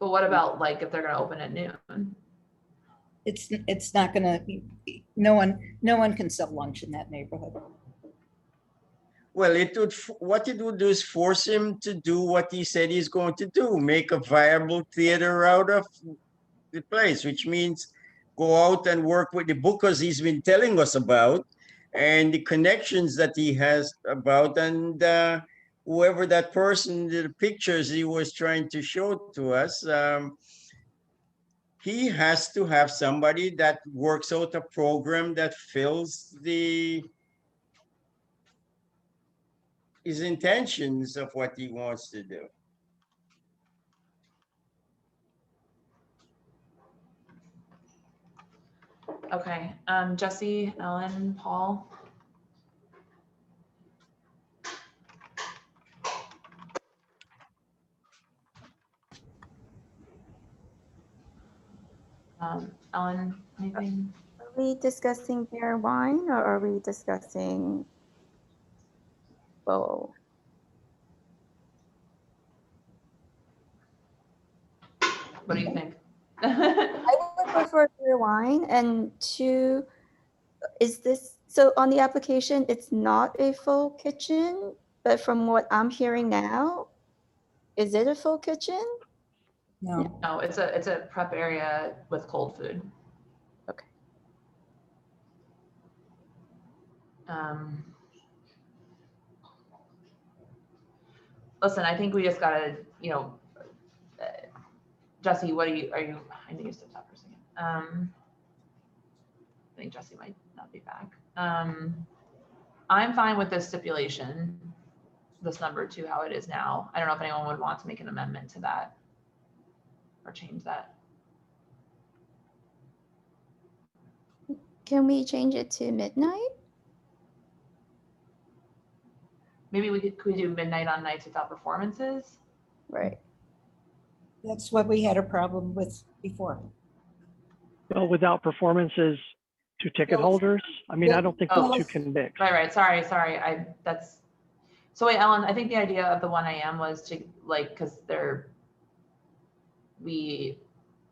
But what about like if they're going to open at noon? It's not going to be. No one can sell lunch in that neighborhood. Well, what it would do is force him to do what he said he's going to do, make a viable theater out of the place, which means go out and work with the bookers he's been telling us about and the connections that he has about, and whoever that person, the pictures he was trying to show to us, he has to have somebody that works out a program that fills his intentions of what he wants to do. Okay, Jesse, Ellen, Paul. Ellen, anything? Are we discussing beer wine or are we discussing both? What do you think? I would prefer beer wine. And two, so on the application, it's not a full kitchen, but from what I'm hearing now, is it a full kitchen? No. No, it's a prep area with cold food. Okay. Listen, I think we just gotta, Jesse, are you, I know you stepped out for a second. I think Jesse might not be back. I'm fine with this stipulation, this number to how it is now. I don't know if anyone would want to make an amendment to that or change that. Can we change it to midnight? Maybe could we do midnight on nights without performances? Right. That's what we had a problem with before. Well, without performances to ticket holders, I mean, I don't think those two can mix. Right. Sorry. So wait, Ellen, I think the idea of the 1 a.m. was to because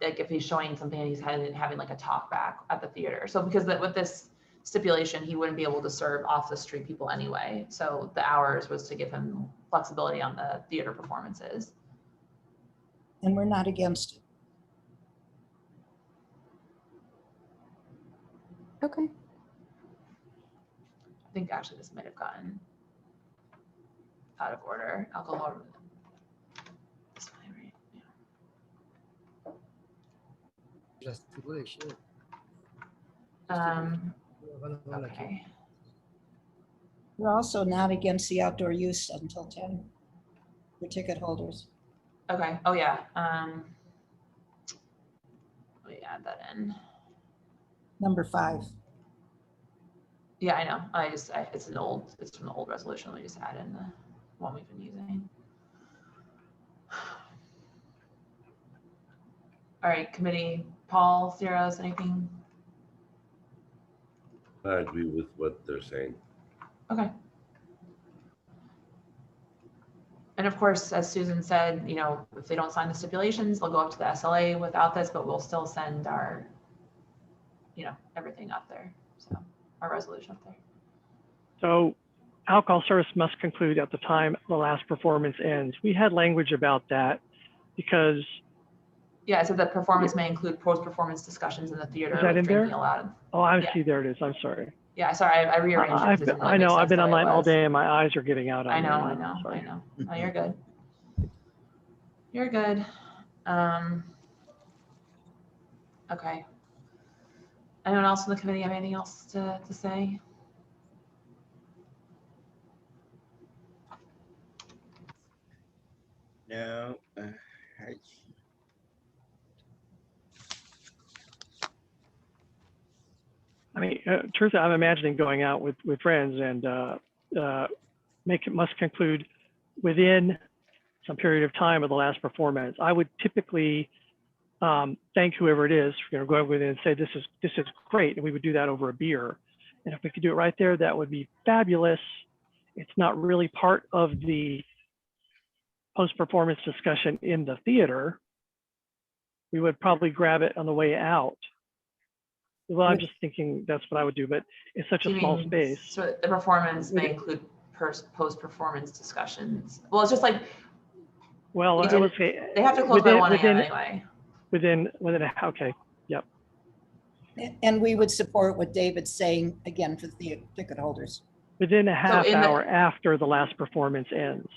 if he's showing something and he's having like a talk back at the theater. So because with this stipulation, he wouldn't be able to serve off the street people anyway. So the hours was to give him flexibility on the theater performances. And we're not against it. Okay. I think actually this might have gotten out of order. Alcohol. It's fine, right? Yeah. Okay. We're also not against the outdoor use until 10 for ticket holders. Okay. Oh yeah. Let me add that in. Number 5. Yeah, I know. It's from the old resolution. Let me just add in the one we've been using. All right, committee. Paul, Ciros, anything? I agree with what they're saying. Okay. And of course, as Susan said, you know, if they don't sign the stipulations, they'll go up to the SLA without this, but we'll still send our, you know, everything up there. So our resolution up there. So alcohol service must conclude at the time the last performance ends. We had language about that because. Yeah, so the performance may include post-performance discussions in the theater. Is that in drinking there? Allowed. Oh, I Yeah. see. There it is. I'm sorry. Yeah, sorry, I rearranged it. 'Cause it didn't really I know. make I've sense been the way it online all was. day and my eyes are giving out. I know. Sorry. I know. No, you're good. You're good. Okay. Anyone else in the committee have anything else to say? No. I mean, truthfully, I'm imagining going out with friends and must conclude within some period of time of the last performance. I would typically thank whoever it is, you know, go over there and say, this is great. And we would do that over a beer. And if we could do it right there, that would be fabulous. It's not really part of the post-performance discussion in the theater. We would probably grab it on the way out. Well, I'm just thinking that's what I would do, but it's such a small space. So the performance may include post-performance discussions. Well, it's just like. Well, I would say they have to close by 1 a.m. anyway. Within okay, yep. And we would support what David's saying again for the ticket holders. Within a half hour after the last performance ends.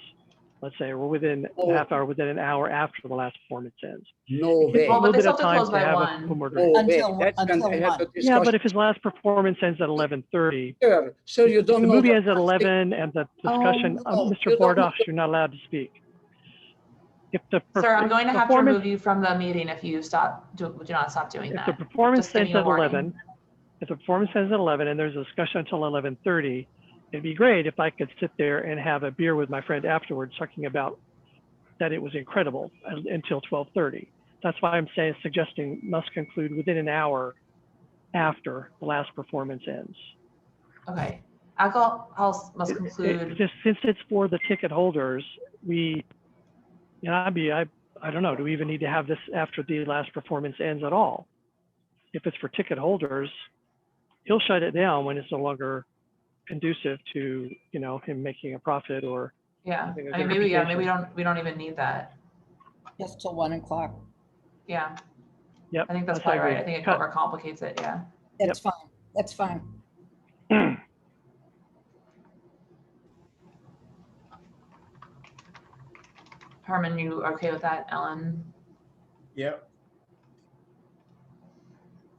Let's say we're within a half hour, within an hour after the last performance ends. No way. Well, but they still have to close by 1. Until 1. Yeah, but if his last performance ends at 11:30, Sure. So you don't the know movie the ends at 11, and the discussion. Mr. Bordoff, you're not allowed to speak. If the Sir, I'm going to have to remove you from the meeting if you do not stop doing that. If the performance ends at warning. 11, if the performance ends at 11 and there's a discussion until 11:30, it'd be great if I could sit there and have a beer with my friend afterwards, talking about that it was incredible until 12:30. That's why I'm suggesting must conclude within an hour after the last performance ends. Okay. Alcohol must conclude. Since it's for the ticket holders, I don't know, do we even need to have this after the last performance ends at all? If it's for ticket holders, he'll shut it down when it's no longer conducive to, you know, him making a profit or. Yeah, I mean, maybe we don't even need that. Just till 1 o'clock. Yeah. Yep. I think that's probably right. I think it overcomplicates it. Yeah. That's fine. That's fine. Herman, you okay with that? Ellen? Yep.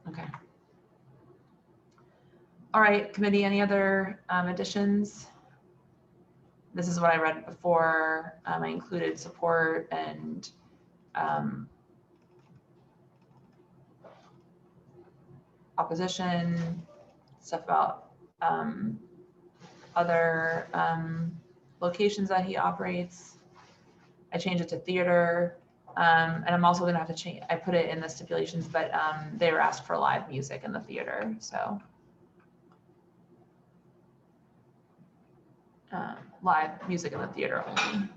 Okay. All right, committee, any other additions? This is what I read before. I included support and opposition, stuff about other locations that he operates. I changed it to theater. And I'm also gonna have to change, I put it in the stipulations, but they were asked for live music in the theater, so. Live music in the theater only.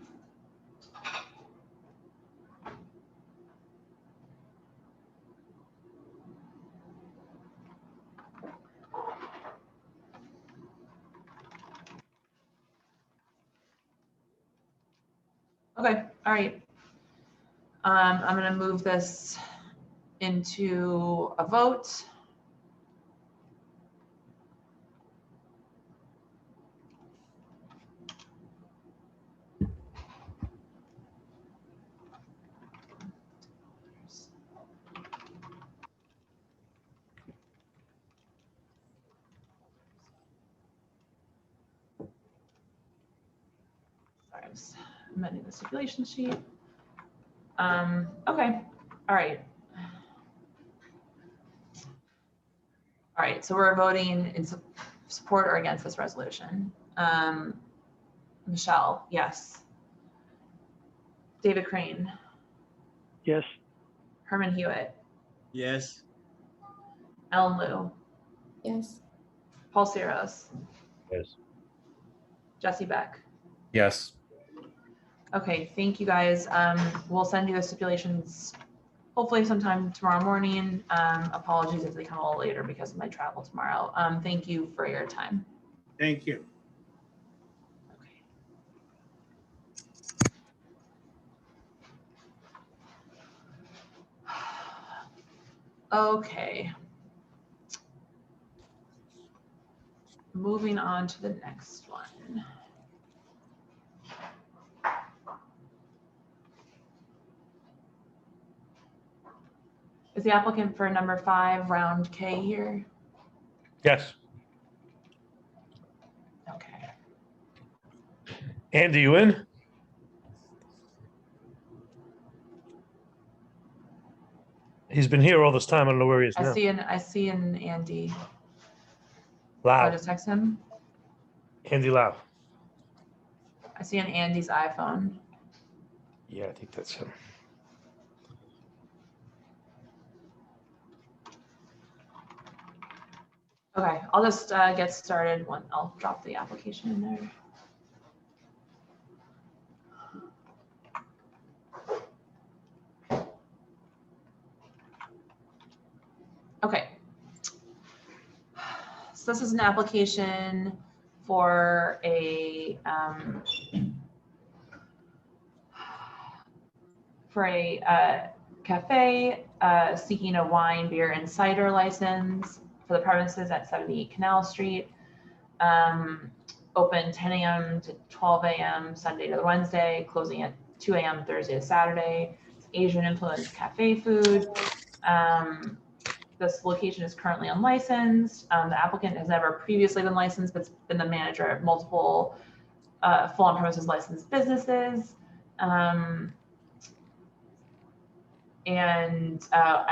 Okay, all right. I'm gonna move this into a vote. just amending the stipulation sheet. Okay, all right. All right, so we're voting in support or against this resolution. Michelle, yes. David Crane, Yes. Herman Hewitt, Yes. Ellen Liu, Yes. Paul Siros, Yes. Jesse Beck. Yes. Okay, thank you guys. We'll send you the stipulations hopefully sometime tomorrow morning. Apologies if they come a little later because of my travel tomorrow. Thank you for your time. Thank you. Okay. Moving on to the next one. Is the applicant for number 5, round K here? Yes. Okay. Andy, you in? He's been here all this time. I don't know where he is I now. see an Andy. So Lau. I just text him. Andy Lau. I see an Andy's iPhone. Yeah, I think that's him. Okay, I'll just get started when I'll drop the application in there. Okay. So this is an application for a cafe seeking a wine, beer, and cider license for the premises at 78 Canal Street. Open 10 a.m. to 12 a.m. Sunday to Wednesday, closing at 2 a.m. Thursday to Saturday. It's Asian influenced cafe food. This location is currently unlicensed. The applicant has never previously been licensed, but's been the manager of multiple full on-premises licensed businesses. I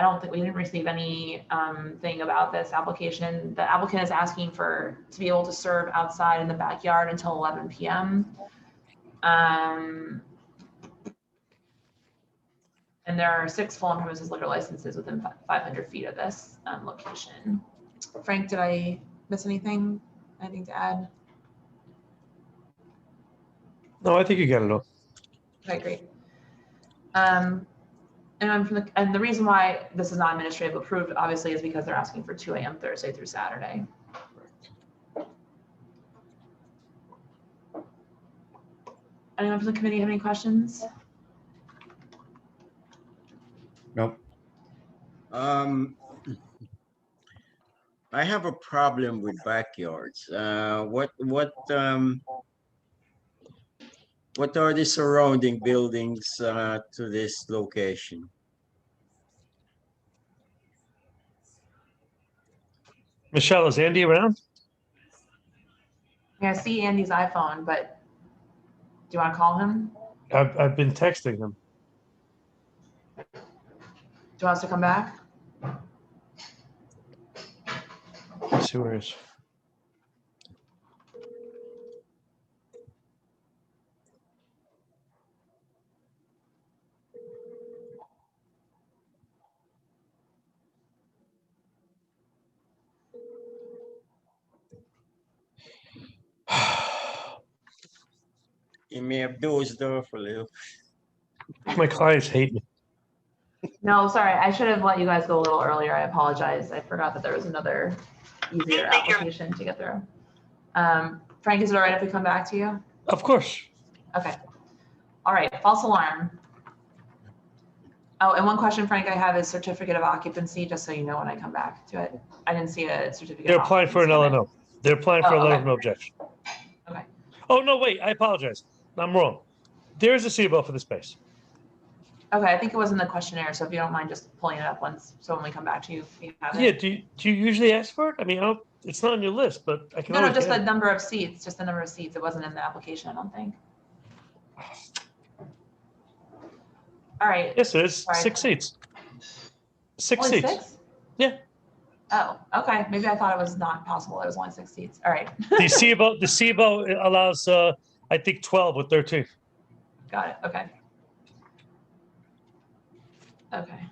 don't think we didn't receive any thing about this application. The applicant is asking to be able to serve outside in the backyard until 11 p.m. And there are 6 full on-premises liquor licenses within 500 feet of this location. Frank, did I miss anything? Anything to add? No, I think you got it all. Okay, great. And the reason why this is not administrative approved, obviously, is because they're asking for 2 a.m. Thursday through Saturday. Anyone from the committee have any questions? Nope. I have a problem with backyards. What are the surrounding buildings to this location? Michelle, is Andy around? Yeah, I see Andy's iPhone, but do you want to call him? I've been texting him. Do you want us to come back? Let's see where he is. You may have dozed off a little. My clients hate me. No, sorry. I should have let you guys go a little earlier. I apologize. I forgot that there was another easier application to get through. Frank, is it all right if we come back to you? Of course. Okay. All right. False alarm. Oh, and one question, Frank, I have is certificate of occupancy, just so you know when I come back to it. I didn't see a certificate. They're of applying for an occupancy. LNO. They're applying for a Oh, letter okay. of no objection. Okay. Oh, no, wait, I apologize. I'm wrong. There's a CBO for the space. Okay, I think it was in the questionnaire, so if you don't mind just pulling it up once, so when we come back to you, you have it. Yeah, do you usually ask for it? I mean, it's not on your list, but I can No, always just get the it. number of seats, just the number of seats. It wasn't in the application, I don't think. All right. Yes, it is. Sorry. 6 seats. 6 Only seats. 6? Yeah. Oh, okay. Maybe I thought it was not possible. It was only 6 seats. All right. The SIBO allows, I think, 12 or 13. Got it. Okay. Okay.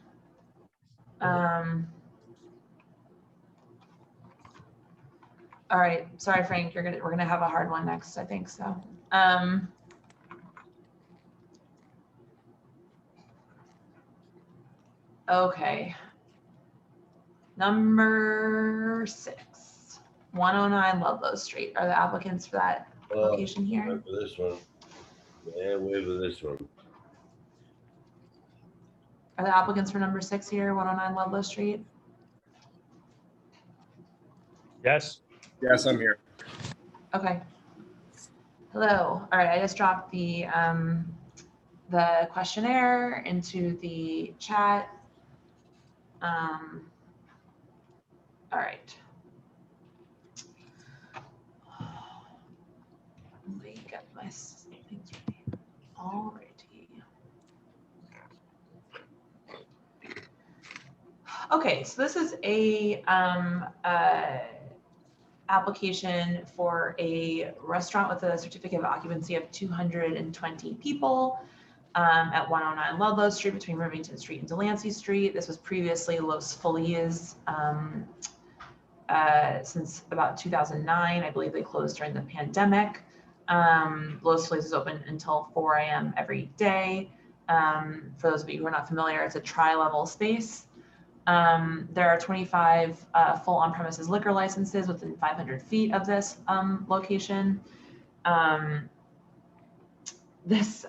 All right. Sorry, Frank. We're gonna have a hard one next. I think so. Okay. Number 6, 109 Ludlow Street. Are the applicants for that location here? Wait for this one. Yeah, wait for this one. Are the applicants for number 6 here, 109 Ludlow Street? Yes. Yes, I'm here. Okay. Hello. All right. I just dropped the questionnaire into the chat. All right. Let me get my things ready. All righty. Okay, so this is a application for a restaurant with a certificate of occupancy of 220 people at 109 Ludlow Street between Rivington Street and Delancey Street. This was previously Los Feliz since about 2009. I believe they closed during the pandemic. Los Feliz is open until 4 a.m. every day. For those of you who are not familiar, it's a tri-level space. There are 25 full on-premises liquor licenses within 500 feet of this location. There's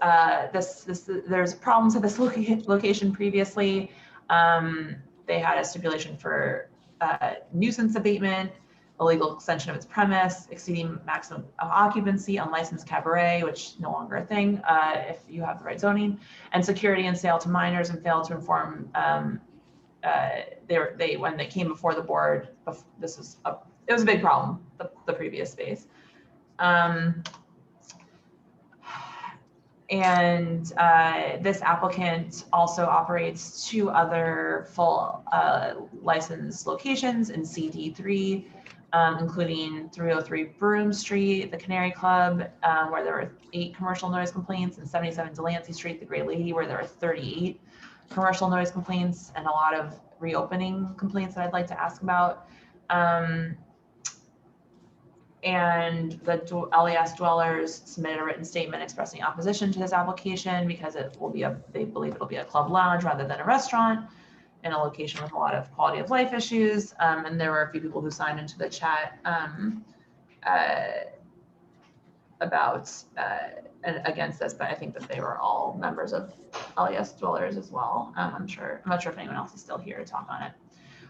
problems at this location previously. They had a stipulation for nuisance abatement, illegal extension of its premise, exceeding maximum occupancy, unlicensed cabaret, which no longer a thing if you have the right zoning, and security and sale to minors, and failed to inform when they came before the board. It was a big problem, the previous space. And this applicant also operates 2 other full licensed locations in CD3, including 303 Broome Street, the Canary Club, where there were 8 commercial noise complaints, and 77 Delancey Street, the Great Lady, where there were 38 commercial noise complaints, and a lot of reopening complaints that I'd like to ask about. And the LES dwellers submitted a written statement expressing opposition to this application because they believe it'll be a club lounge rather than a restaurant in a location with a lot of quality of life issues. And there were a few people who signed into the chat about and against this, but I think that they were all members of LES dwellers as well. I'm not sure if anyone else is still here to talk on it.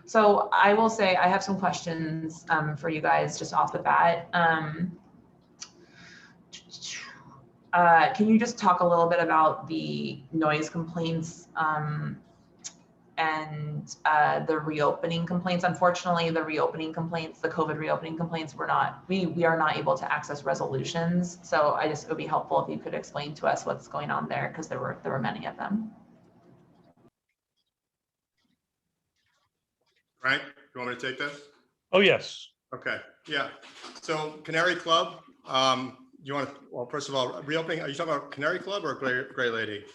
So I will say I have some questions for you guys just off the bat. Can you just talk a little bit about the noise complaints and the reopening complaints? Unfortunately, the reopening complaints, the COVID reopening complaints, we are not able to access resolutions. So it would be helpful if you could explain to us what's going on there, because there were many of them. Frank, you want me to take this? Oh, yes. Okay, yeah. So Canary Club, you want to, well, first of all, reopening, are you talking about Canary Club or Gray Lady?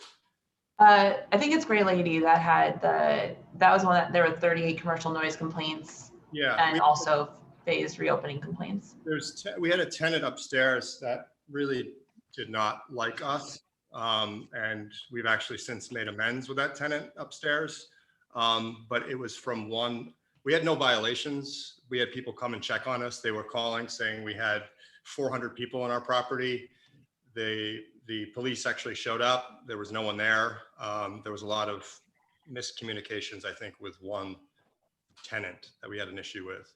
I think it's Great Lady that had that was one that there were 38 commercial noise complaints. Yeah. And also phased reopening complaints. We had a tenant upstairs that really did not like us. And we've actually since made amends with that tenant upstairs. But it was from we had no violations. We had people come and check on us. They were calling saying we had 400 people on our property. The police actually showed up. There was no one there. There was a lot of miscommunications, I think, with one tenant that we had an issue with.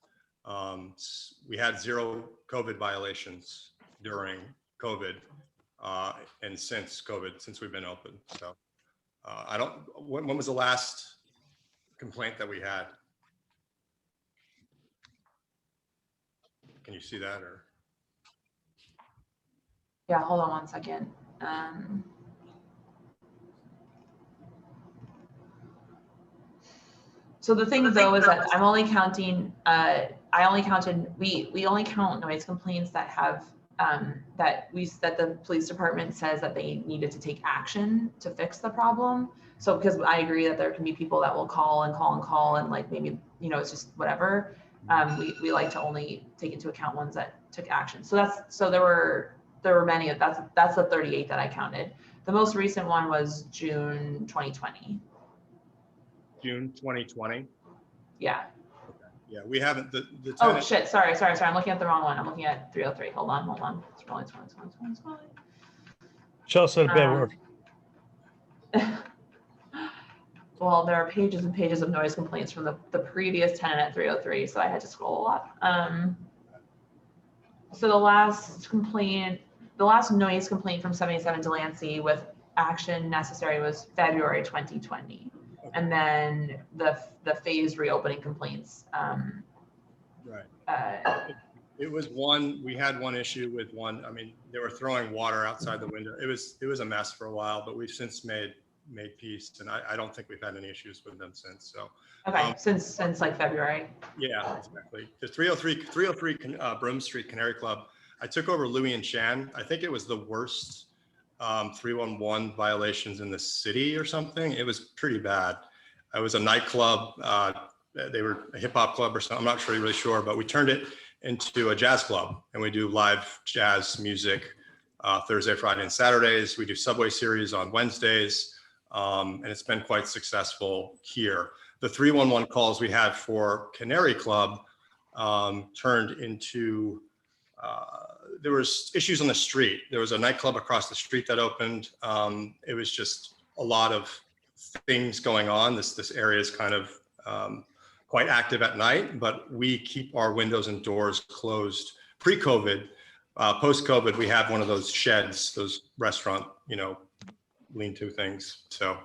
We had 0 COVID violations during COVID and since COVID, since we've been open. So when was the last complaint that we had? Can you see that or? Yeah, hold on one second. So the thing though is that I'm only counting, we only count noise complaints that have, that the police department says that they needed to take action to fix the problem. So because I agree that there can be people that will call and like maybe, you know, it's just whatever. We like to only take into account ones that took action. So there were many of that's the 38 that I counted. The most recent one was June 2020. June 2020. Yeah. Okay. Yeah, we haven't the Oh tenant, shit! Sorry. I'm looking at the wrong one. I'm looking at 303. Hold on. It's probably 20. Shell said bad word. Well, there are pages and pages of noise complaints from the previous tenant at 303, so I had to scroll a lot. So the last noise complaint from 77 Delancey with action necessary was February 2020. And then the phased reopening complaints. right. It was one, we had one issue with one, I mean, they were throwing water outside the window. It was a mess for a while, but we've since made peace, and I don't think we've had any issues with them since. So okay, since like February. Yeah, exactly. The 303 Broome Street Canary Club, I took over Louis and Chan. I think it was the worst 311 violations in the city or something. It was pretty bad. It was a nightclub. They were a hip hop club or something. I'm not really sure, but we turned it into a jazz club, and we do live jazz music Thursday, Friday, and Saturdays. We do Subway series on Wednesdays, and it's been quite successful here. The 311 calls we had for Canary Club turned into, there was issues on the street. There was a nightclub across the street that opened. It was just a lot of things going on. This area is kind of quite active at night, but we keep our windows and doors closed pre-COVID. Post-COVID, we have one of those sheds, those restaurant, lean-to things. So,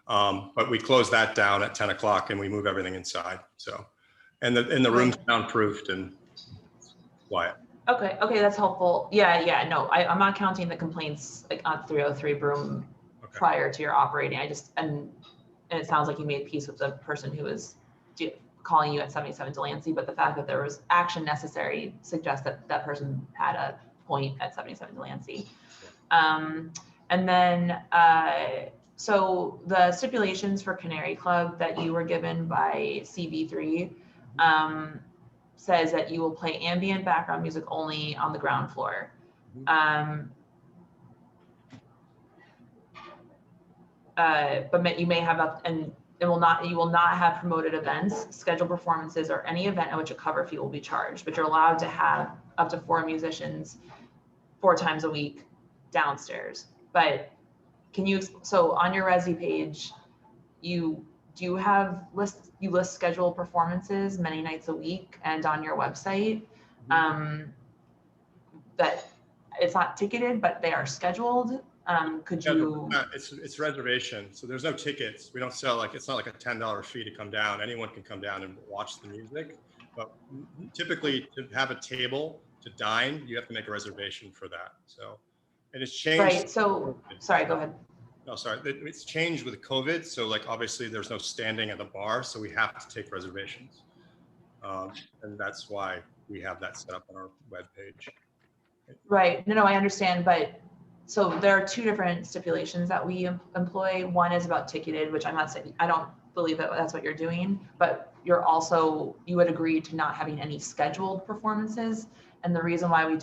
but we close that down at 10 o'clock and we move everything inside. So, and the room's soundproofed and quiet. Okay, that's helpful. Yeah, no, I'm not counting the complaints like on 303 Broome prior to your operating. And it sounds like you made peace with the person who was calling you at 77 Delancey, but the fact that there was action necessary suggests that that person had a point at 77 Delancey. And then, so the stipulations for Canary Club that you were given by CV3 says that you will play ambient background music only on the ground floor. But you may have you will not have promoted events, scheduled performances, or any event at which a cover fee will be charged, but you're allowed to have up to 4 musicians 4 times a week downstairs. But so on your Resi page, you list scheduled performances many nights a week, and on your website, that it's not ticketed, but they are scheduled. Could you? It's reservation, so there's no tickets. We don't sell it's not like a $10 fee to come down. Anyone can come down and watch the music, but typically to have a table to dine, you have to make a reservation for that. So, and it's changed. Right. So, sorry. Go ahead. No, sorry. It's changed with COVID. So, obviously, there's no standing at the bar, so we have to take reservations, and that's why we have that set up on our webpage. Right. No, I understand, but. So there are 2 different stipulations that we employ. One is about ticketed, which I'm not saying, I don't believe that that's what you're doing, but you would agree to not having any scheduled performances. And the reason why we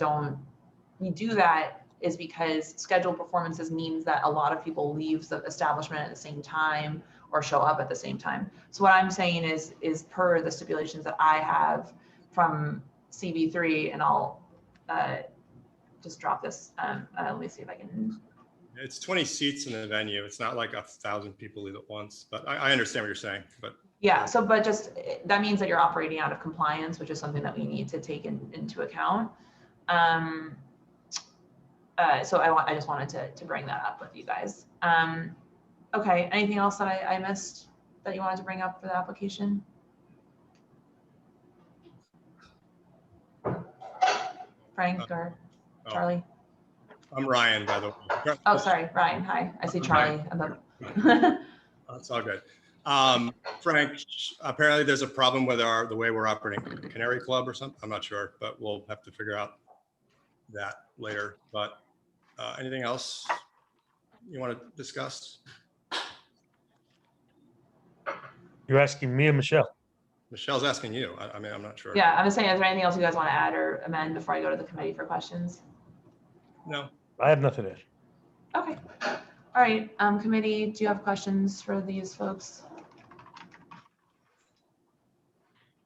do that is because scheduled performances means that a lot of people leave the establishment at the same time or show up at the same time. So what I'm saying is per the stipulations that I have from CV3, and I'll, just drop this. Let me see if I can. It's 20 seats in the venue. It's not like 1,000 people leave at once, but I understand what you're saying. But yeah, but just that means that you're operating out of compliance, which is something that we need to take into account. So I just wanted to bring that up with you guys. Okay, anything else that I missed that you wanted to bring up for the application? Frank or Charlie? I'm Ryan, by the way. Oh, sorry, Ryan. Hi. I see Charlie. That's all good. Frank, apparently there's a problem with the way we're operating Canary Club or something. I'm not sure, but we'll have to figure out that later. But anything else you want to discuss? You're asking me and Michelle? Michelle's asking you. I mean, I'm not sure. Yeah, I'm just saying, is there anything else you guys want to add or amend before I go to the committee for questions? No. I have nothing to add. Okay. All right, committee, do you have questions for these folks?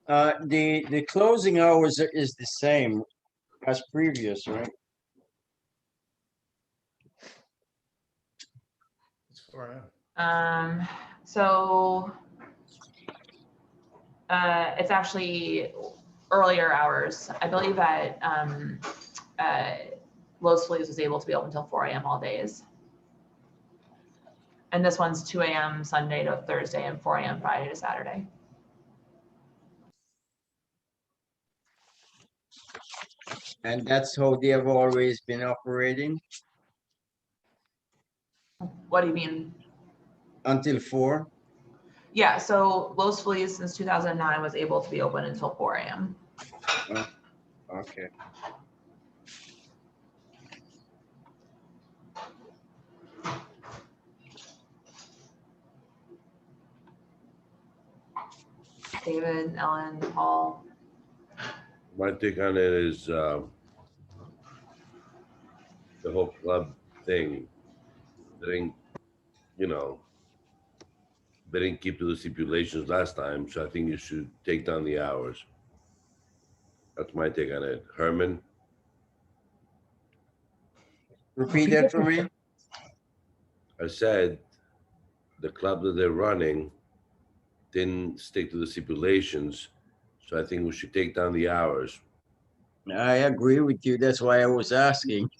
The closing hours is the same as previous, right? So it's actually earlier hours. I believe that Los Feliz was able to be open until 4 a.m. all days. And this one's 2 a.m. Sunday to Thursday and 4 a.m. Friday to Saturday. And that's how they have always been operating What do you mean? until 4? Yeah, so Los Feliz since 2009 was able to be open until 4 a.m. Oh, okay. David, Ellen, Paul. My take on it is the whole club thing. They didn't, you know, they didn't keep to the stipulations last time, so I think you should take down the hours. That's my take on it. Herman? Repeat that for me. I said the club that they're running didn't stick to the stipulations, so I think we should take down the hours. I agree with you. That's why I was asking.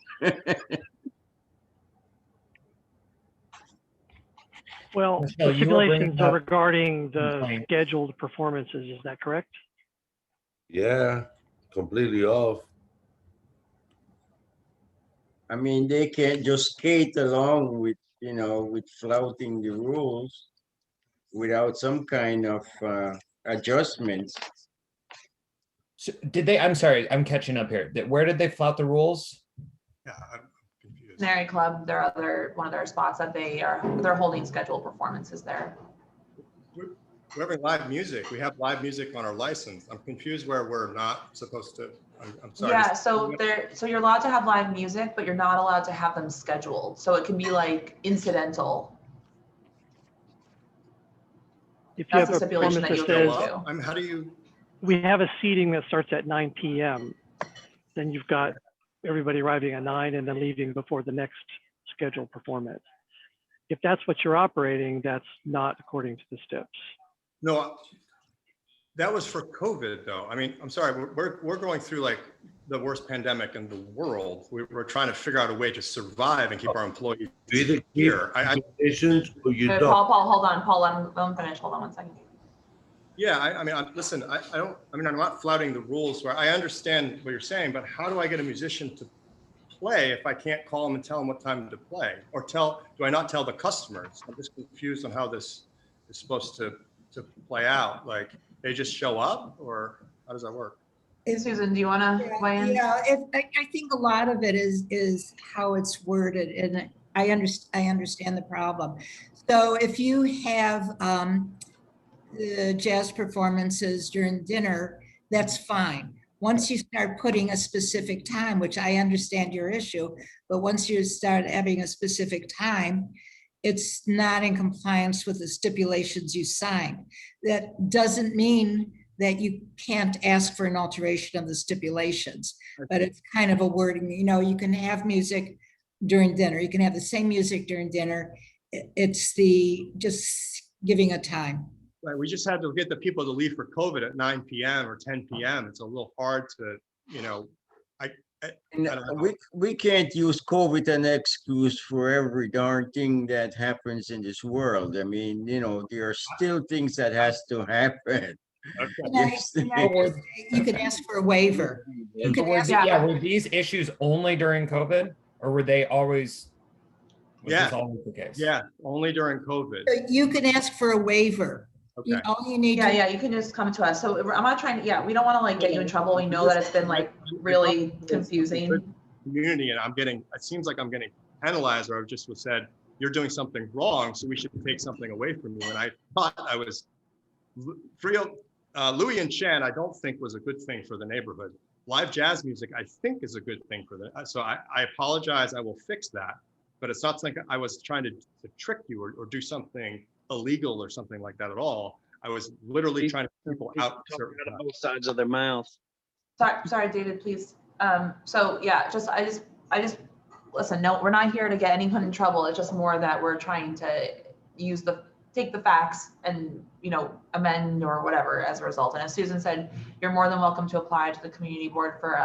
Well, Michelle, the you were bringing stipulations are up regarding the complaint. scheduled performances. Is that correct? Yeah, completely off. I mean, they can't just skate along with, you know, with flouting the rules without some kind of adjustments. So did they, I'm sorry, I'm catching up here. Where did they flout the rules? Yeah, I'm confused. Canary Club, one of their spots that they're holding scheduled performances there. We're having live music. We have live music on our license. I'm confused where we're not supposed to. I'm sorry. Yeah, so you're allowed to have live music, but you're not allowed to have them scheduled. So it can be like incidental. If you That's have a a stipulation performance that that you says, agree to. I mean, how do you? we have a seating that starts at 9 p.m., then you've got everybody arriving at 9 and then leaving before the next scheduled performance. If that's what you're operating, that's not according to the steps. No, that was for COVID though. I mean, I'm sorry, we're going through like the worst pandemic in the world. We're trying to figure out a way to survive and keep our employees here. Okay, Paul, hold on. Paul, let him finish. Hold on 1 second. Yeah, I mean, listen, I'm not flouting the rules where I understand what you're saying, but how do I get a musician to play if I can't call them and tell them what time to play? Or do I not tell the customers? I'm just confused on how this is supposed to play out. Like they just show up, or how does that work? Susan, do you want to weigh in? Yeah, I think a lot of it is how it's worded, and I understand the problem. So if you have the jazz performances during dinner, that's fine. Once you start putting a specific time, which I understand your issue, but once you start having a specific time, it's not in compliance with the stipulations you signed. That doesn't mean that you can't ask for an alteration of the stipulations, but it's kind of a wording. You know, you can have music during dinner. You can have the same music during dinner. It's just giving a time. Right, we just had to get the people to leave for COVID at 9 p.m. or 10 p.m. It's a little hard to, you know, I don't know. We can't use COVID as an excuse for every darn thing that happens in this world. I mean, you know, there are still things that has to happen. Okay. You can ask for a waiver. Were these issues only during COVID? or were they always? Was Yeah. this always the case? Yeah, only during COVID. You can ask for a waiver. Okay. All you need Yeah, to. yeah, you can just come to us. So I'm not trying to, yeah, we don't want to like get you in trouble. We know that it's been like really confusing. Community, and it seems like I'm getting penalized, or I just was said, you're doing something wrong, so we should take something away from you. And I thought I was, Louis and Chan, I don't think was a good thing for the neighborhood. Live jazz music, I think, is a good thing for so I apologize, I will fix that. But it's not like I was trying to trick you or do something illegal or something like that at all. I was literally trying to get people out of both sides of their mouth. Sorry, David, please. So yeah, I just listen, no, we're not here to get anyone in trouble. It's just more that we're trying to take the facts and, you know, amend or whatever as a result. And as Susan said, you're more than welcome to apply to the community board for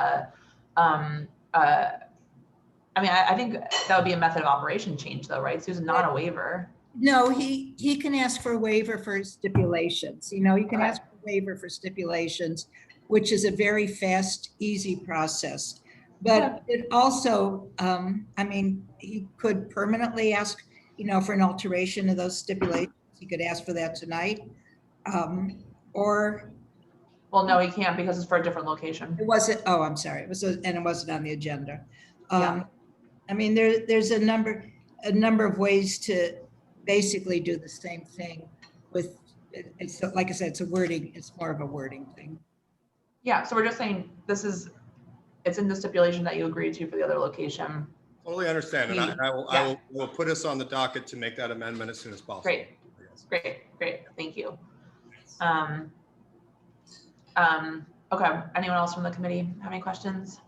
I mean, I think that would be a method of operation change though, right, Susan? Not a waiver. No, he can ask for a waiver for stipulations. You know, you can ask for a waiver for stipulations, which is a very fast, easy process. But it also, I mean, he could permanently ask, you know, for an alteration of those stipulations. He could ask for that tonight. Or. Well, no, he can't because it's for a different location. It wasn't, oh, I'm sorry. It was, and it wasn't on the agenda. I mean, there's a number of ways to basically do the same thing with, it's like I said, it's more of a wording thing. Yeah, so we're just saying it's in the stipulation that you agreed to for the other location. Totally understand, and I will put us on the docket to make that amendment as soon as possible. Great, thank you. Okay, anyone else from the committee have any questions?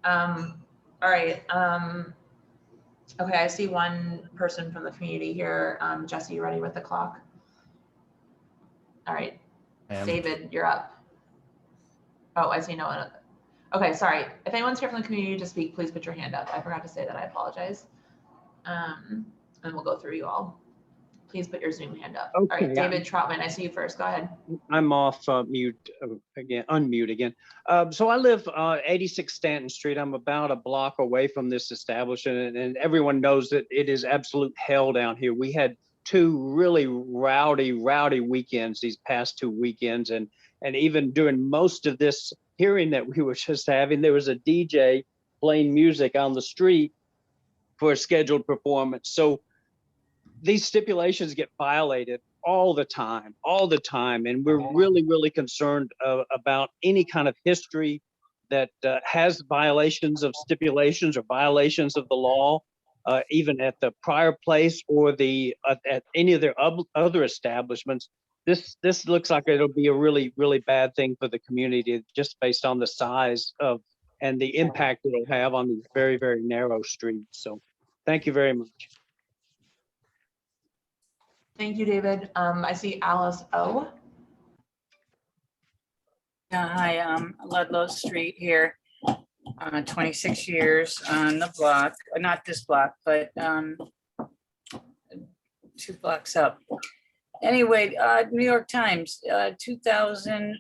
All right. Okay, I see one person from the community here. Jesse, you ready with the clock? All right. David, you're up. Oh, I see no one. Okay, sorry. If anyone's here from the community to speak, please put your hand up. I forgot to say that. I apologize. And we'll go through you all. Please put your Zoom hand up. Okay, all right, David Troutman, I see you first. Go ahead. I'm off mute again, unmute again. So I live 86 Stanton Street. I'm about a block away from this establishment, and everyone knows that it is absolute hell down here. We had two really rowdy weekends these past 2 weekends, and even during most of this hearing that we were just having, there was a DJ playing music on the street for a scheduled performance. So these stipulations get violated all the time. And we're really concerned about any kind of history that has violations of stipulations or violations of the law, even at the prior place or at any of their other establishments. This looks like it'll be a really bad thing for the community, just based on the size of and the impact it'll have on these very narrow streets. So thank you very much. Thank you, David. I see Alice O. Yeah, hi, Ludlow Street here, 26 years on the block, not this block, but 2 blocks up. Anyway, New York Times, 2000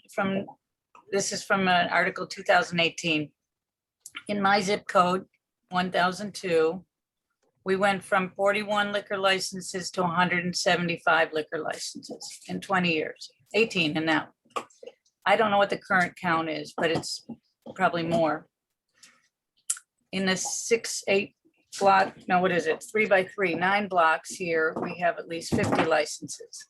this is from an article 2018. In my zip code, 1002, we went from 41 liquor licenses to 175 liquor licenses in 20 years, 18 and now. I don't know what the current count is, but it's probably more. In the 6-8 block, no, what is it? 3 by 3, 9 blocks here, we have at least 50 licenses.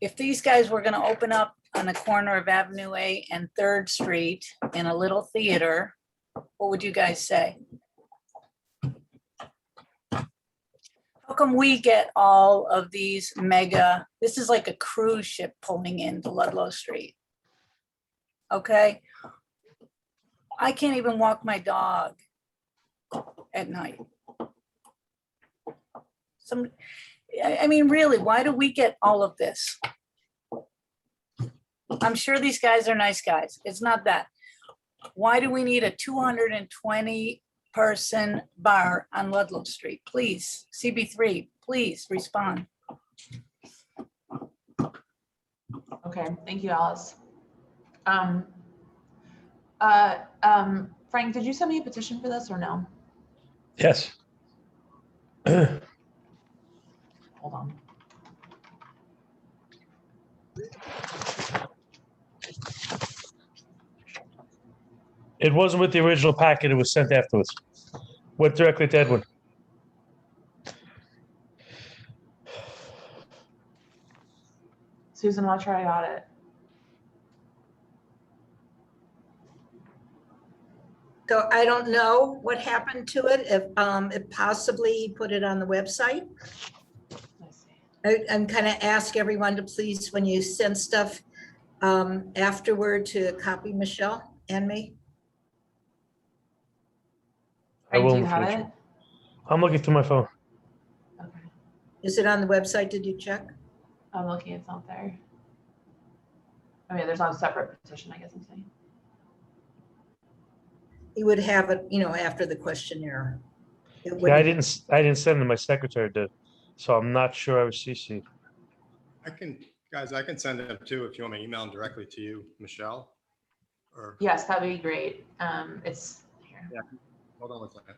If these guys were gonna open up on the corner of Avenue A and 3rd Street in a little theater, what would you guys say? How come we get all of these mega, this is like a cruise ship pulling into Ludlow Street. Okay. I can't even walk my dog at night. I mean, really, why do we get all of this? I'm sure these guys are nice guys. It's not that. Why do we need a 220 person bar on Ludlow Street. Please, CB3, please respond. Okay, thank you, Alice. Frank, did you send me a petition for this or no? Yes. Hold on. It wasn't with the original packet. It was sent afterwards. Went directly to Edwin. Susan, I'll try. I got it. So I don't know what happened to it, if possibly he put it on the website. I'm kind of ask everyone to please, when you send stuff afterward, to copy Michelle and me. I will. Do you have it? I'm looking through my phone. Is it on the website? Did you check? I'm looking, it's not there. I mean, there's not a separate petition, I guess I'm saying. You would have it, you know, after the questionnaire. It Yeah, I wouldn't- didn't send them. My secretary did, so I'm not sure I was CC'd. I can, guys, I can send them too if you want me to email them directly to you, Michelle. Or Yes, that'd be great. It's here. yeah, hold on one second.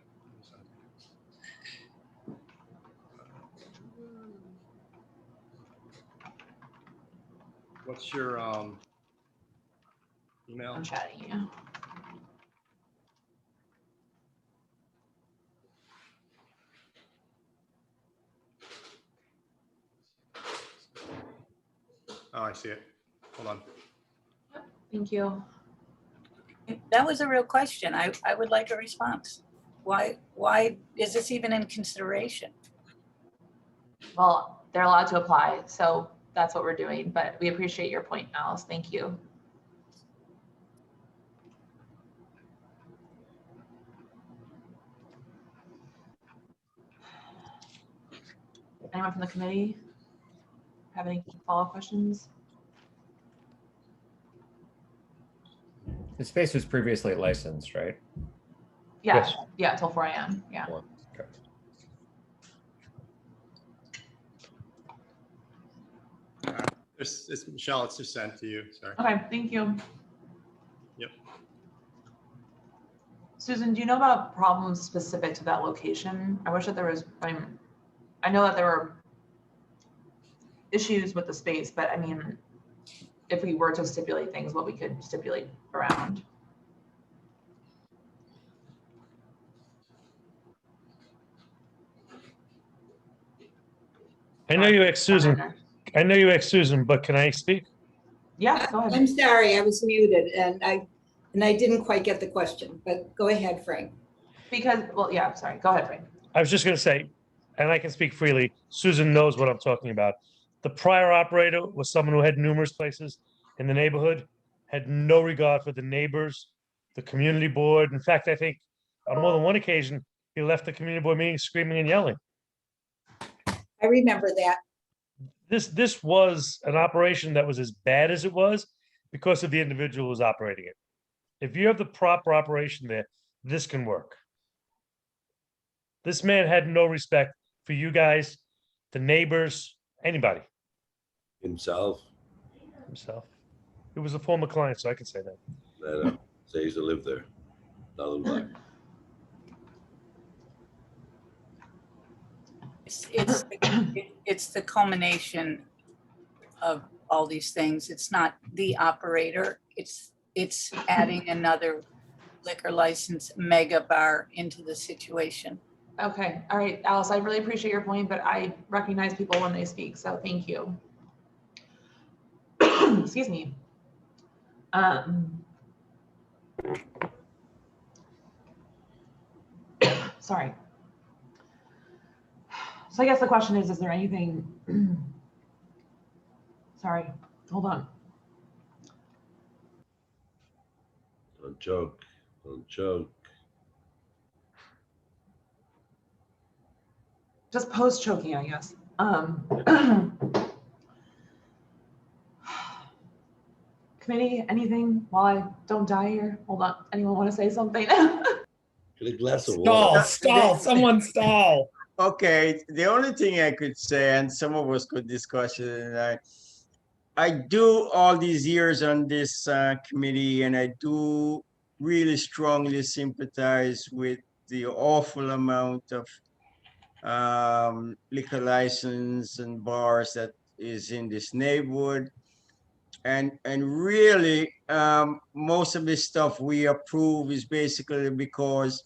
What's your email? I'm chatting you. Oh, I see it. Hold on. Thank you. That was a real question. I would like a response. Why is this even in consideration? Well, they're allowed to apply, so that's what we're doing, but we appreciate your point, Alice. Thank you. Anyone from the committee have any follow-up questions? The space was previously licensed, right? Yeah, Yes. yeah, until 4 a.m. Yeah. Okay. It's Michelle, it's just sent to you. Sorry. Okay, thank you. Yep. Susan, do you know about problems specific to that location? I wish that there was, I know that there were issues with the space, but I mean, if we were to stipulate things, what we could stipulate around. I know you ex Susan. I know you ex Susan, but can I speak? Yeah, go ahead. I'm sorry, I was muted and I didn't quite get the question, but go ahead, Frank. Because, well, yeah, sorry. Go ahead, Frank. I was just going to say, and I can speak freely. Susan knows what I'm talking about. The prior operator was someone who had numerous places in the neighborhood, had no regard for the neighbors, the community board. In fact, I think on more than one occasion, he left the community board meeting screaming and yelling. I remember that. This was an operation that was as bad as it was because of the individual who was operating it. If you have the proper operation there, this can work. This man had no respect for you guys, the neighbors, anybody. Himself. It was a former client, so I can say that. I know. So he used to live there. Another block. It's the culmination of all these things. It's not the operator. It's adding another liquor license mega bar into the situation. Okay. All right, Alice, I really appreciate your point, but I recognize people when they speak, so thank you. Excuse me. Sorry. So I guess the question is there anything, sorry, hold on. Don't joke. Don't joke. Just post choking, I guess. Committee, anything while I don't die here? Hold on. Anyone want to say something? Get a glass of water. Stall, someone stall. Okay, the only thing I could say, and some of us could discuss it, and I do all these years on this committee, and I do really strongly sympathize with the awful amount of liquor license and bars that is in this neighborhood. And really, most of the stuff we approve is basically because,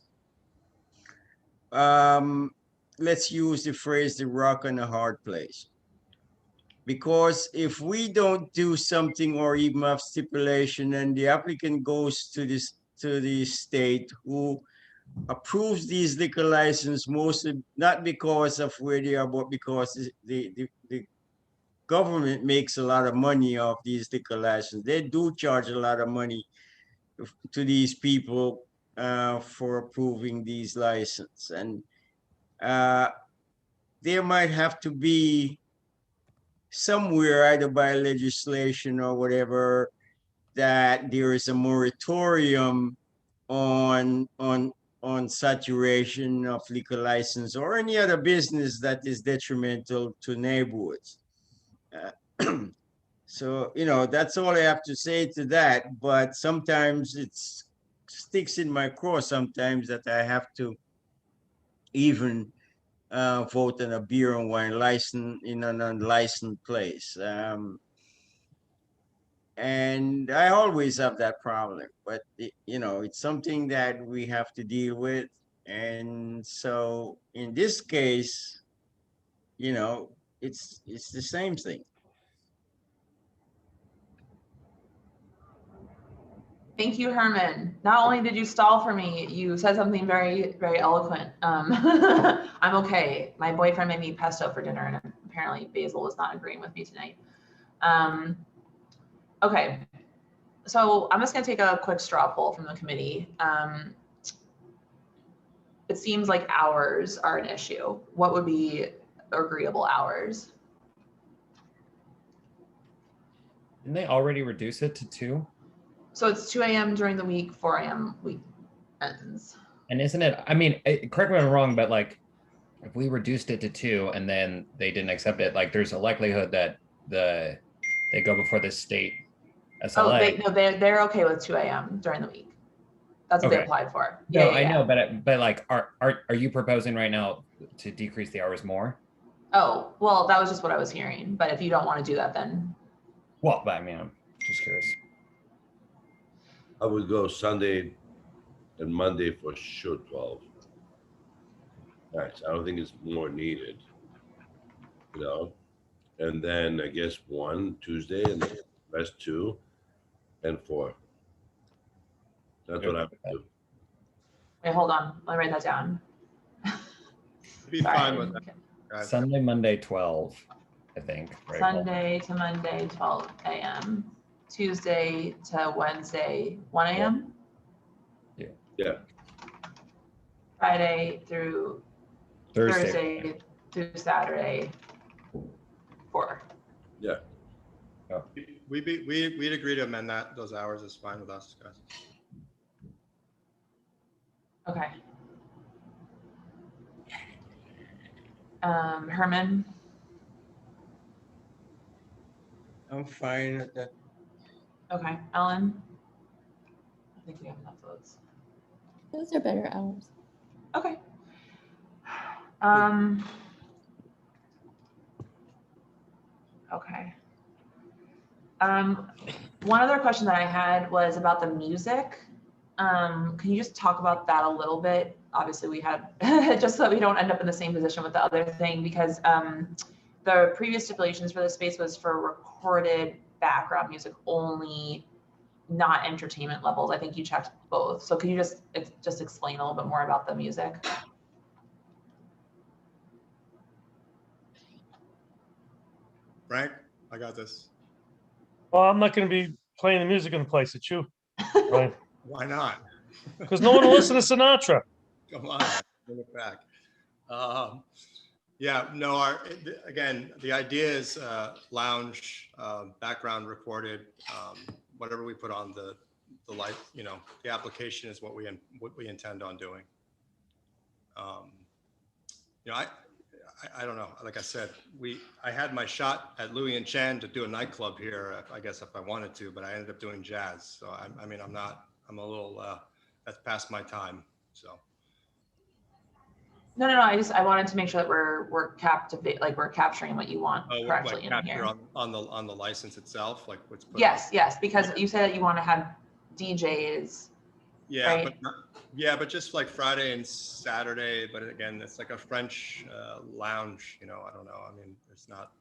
let's use the phrase, the rock and a hard place. Because if we don't do something or even have stipulation, and the applicant goes to the state who approves these liquor license, mostly not because of where they are, but because the government makes a lot of money off these liquor licenses. They do charge a lot of money to these people for approving these licenses, and there might have to be somewhere, either by legislation or whatever, that there is a moratorium on saturation of liquor license or any other business that is detrimental to neighborhoods. So, you know, that's all I have to say to that. But sometimes it sticks in my craw sometimes that I have to even vote on a beer and wine license in an unlicensed place. And I always have that problem, but you know, it's something that we have to deal with. And so in this case, you know, it's the same thing. Thank you, Herman. Not only did you stall for me, you said something very, very eloquent. I'm okay. My boyfriend made me pesto for dinner, and apparently Basil was not agreeing with me tonight. Okay, so I'm just gonna take a quick straw poll from the committee. It seems like hours are an issue. What would be agreeable hours? Didn't they already reduce it to 2? So it's 2 a.m. during the week, 4 a.m. weekends. And isn't it, I mean, correct me if I'm wrong, but like, if we reduced it to 2 and then they didn't accept it, like there's a likelihood that they go before the state SLA. Oh, they're okay with 2 a.m. during the week. That's what they applied for. No, I know, but like, are you proposing right now to decrease the hours more? Oh, well, that was just what I was hearing. But if you don't want to do that, then. Well, I mean, I'm just curious. I would go Sunday and Monday for sure 12. Nice. I don't think it's more needed, you know. And then I guess 1 Tuesday and the rest 2 and 4. That's what I would do. Wait, hold on. Let me write that down. Be fine with that. Sunday, Monday, 12, I think. Right? Sunday to Monday, 12 a.m. Tuesday to Wednesday, 1 a.m. Yeah. Friday through Thursday through Saturday, 4. Yeah. Oh. We'd agree to amend those hours. Is fine with us, guys. Okay. Herman? I'm fine with that. Okay, Ellen? I think we have enough votes. Those are better hours. Okay. Okay. One other question that I had was about the music. Can you just talk about that a little bit? Obviously we had, just so that we don't end up in the same position with the other thing, because the previous stipulations for this space was for recorded background music only, not entertainment levels. I think you checked both. So can you just explain a little bit more about the music? Frank, I got this. Well, I'm not going to be playing the music in the place. It's you. Right? Why not? Because no one will listen to Sinatra. Come on, bring it back. Yeah, no, again, the idea is lounge, background recorded, whatever we put on the light, you know, the application is what we intend on doing. You know, I don't know. Like I said, I had my shot at Louis and Chen to do a nightclub here, I guess if I wanted to, but I ended up doing jazz. So I mean, I'm a little, that's past my time, so. No. I wanted to make sure that we're capturing what you want correctly in here. On the license itself, like what's put. Yes, because you said that you want to have DJs. Yeah, right? but just like Friday and Saturday, but again, it's like a French lounge, you know, I don't know. I mean, it's not.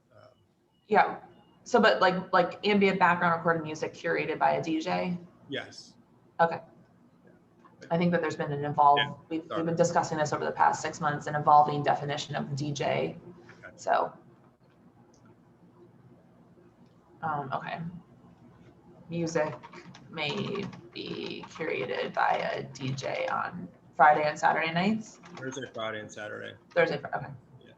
Yeah. So, but like ambient background recorded music curated by a DJ. Yes. Okay. I think that there's been an evolved, we've been discussing this over the past 6 months, an evolving definition of DJ. Okay. So, okay. Music may be curated by a DJ on Friday and Saturday nights? Thursday, Friday, and Saturday. Thursday, okay. Yeah.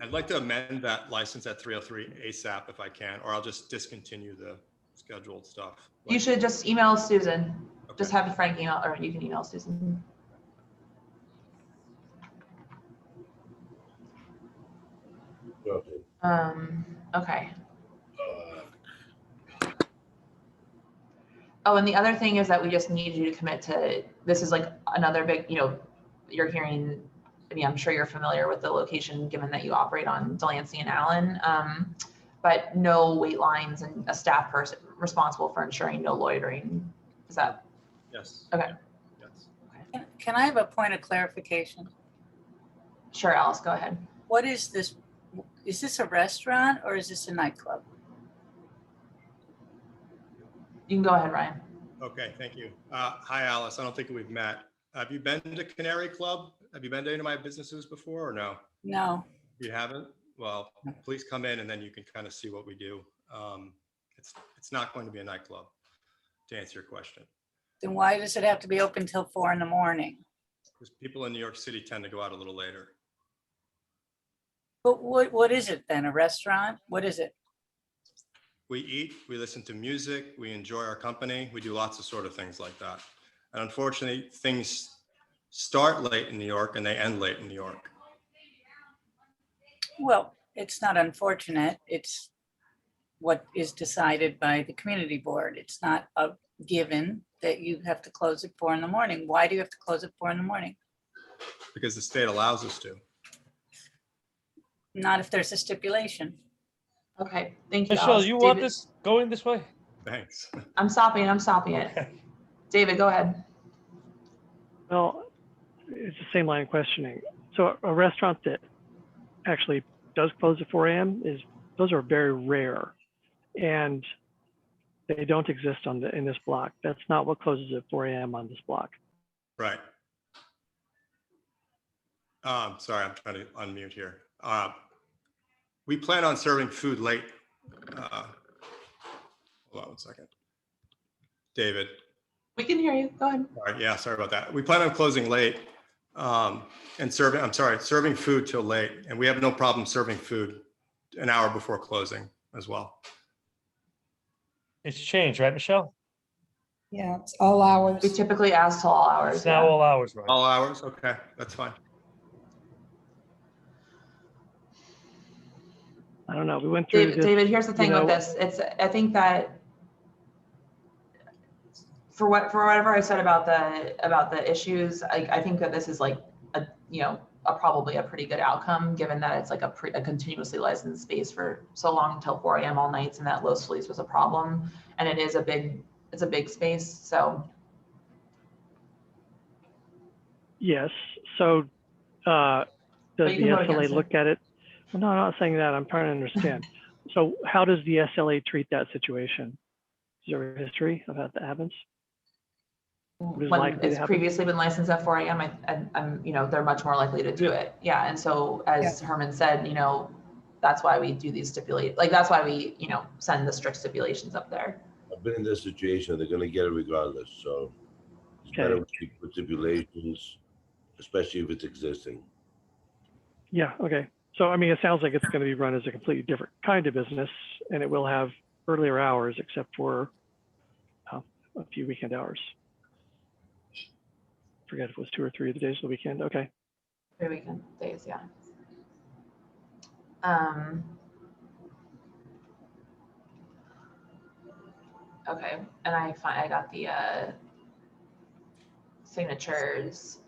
I'd like to amend that license at 303 ASAP if I can, or I'll just discontinue the scheduled stuff. You should just email Susan. Okay. Just have Frank email, or you can email Susan. Okay. Oh, and the other thing is that we just need you to commit to, this is like another big, you know, you're hearing, I mean, I'm sure you're familiar with the location given that you operate on Delancey and Allen, but no wait lines and a staff person responsible for ensuring no loitering. Is that? Yes. Okay. Yes. Can I have a point of clarification? Sure, Alice, go ahead. What is this? Is this a restaurant or is this a nightclub? You can go ahead, Ryan. Okay, thank you. Hi, Alice. I don't think we've met. Have you been to Canary Club? Have you been to any of my businesses before or no? No. You haven't? Well, please come in and then you can kind of see what we do. It's not going to be a nightclub, to answer your question. Then why does it have to be open till 4 in the morning? Because people in New York City tend to go out a little later. But what is it then? A restaurant? What is it? We eat, we listen to music, we enjoy our company. We do lots of sort of things like that. And unfortunately, things start late in New York and they end late in New York. Well, it's not unfortunate. It's what is decided by the community board. It's not a given that you have to close at 4 in the morning. Why do you have to close at 4 in the morning? Because the state allows us to. Not if there's a stipulation. Okay, thank you. Michelle, Alice. you David, want this going this way? Thanks. I'm stopping it. Okay. David, go ahead. Well, it's the same line of questioning. So a restaurant that actually does close at 4 a.m. those are very rare, and they don't exist in this block. That's not what closes at 4 a.m. on this block. Right. Sorry, I'm trying to unmute here. We plan on serving food late. Hold on 1 second. David. We can hear you. Go ahead. All right, yeah, sorry about that. We plan on closing late and serving food till late. And we have no problem serving food an hour before closing as well. It's changed, right, Michelle? Yeah, it's all hours. We typically ask till all hours. It's now all hours, right? All hours, okay, that's fine. I don't know. We went through this, David, here's the thing with this. I think that for whatever I said about the issues, I think that this is like probably a pretty good outcome, given that it's like a continuously licensed space for so long until 4 a.m. all nights, and that Los Feliz was a problem, and it's a big space. So yes. So does the SLA look at it? Well, no, I'm not saying that. I'm trying to understand. So how does the SLA treat that situation? Is there a history of how that happens? When it's previously been licensed at 4 a.m., I'm they're much more likely to do it. Yeah, and so as Herman said, that's why we do these that's why we send the strict stipulations up there. I've been in this situation. They're going to get it regardless. So it's better to put stipulations, especially if it's existing. Yeah. Okay. So, I mean, it sounds like it's going to be run as a completely different kind of business, and it will have earlier hours, except for a few weekend hours. Forget if it was 2 or 3 of the days of the weekend. Okay. 3 weekend days, yeah. Okay, and I got the signatures.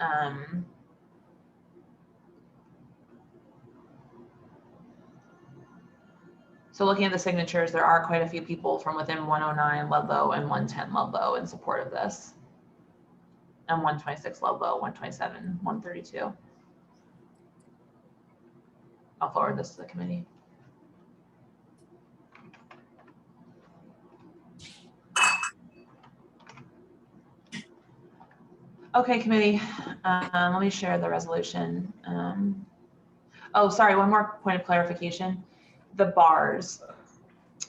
So looking at the signatures, there are quite a few people from within 109 Ludlow and 110 Ludlow in support of this. And 126 Ludlow, 127, 132. I'll forward this to the committee. Okay, committee, let me share the resolution. Oh, sorry, one more point of clarification. The bars.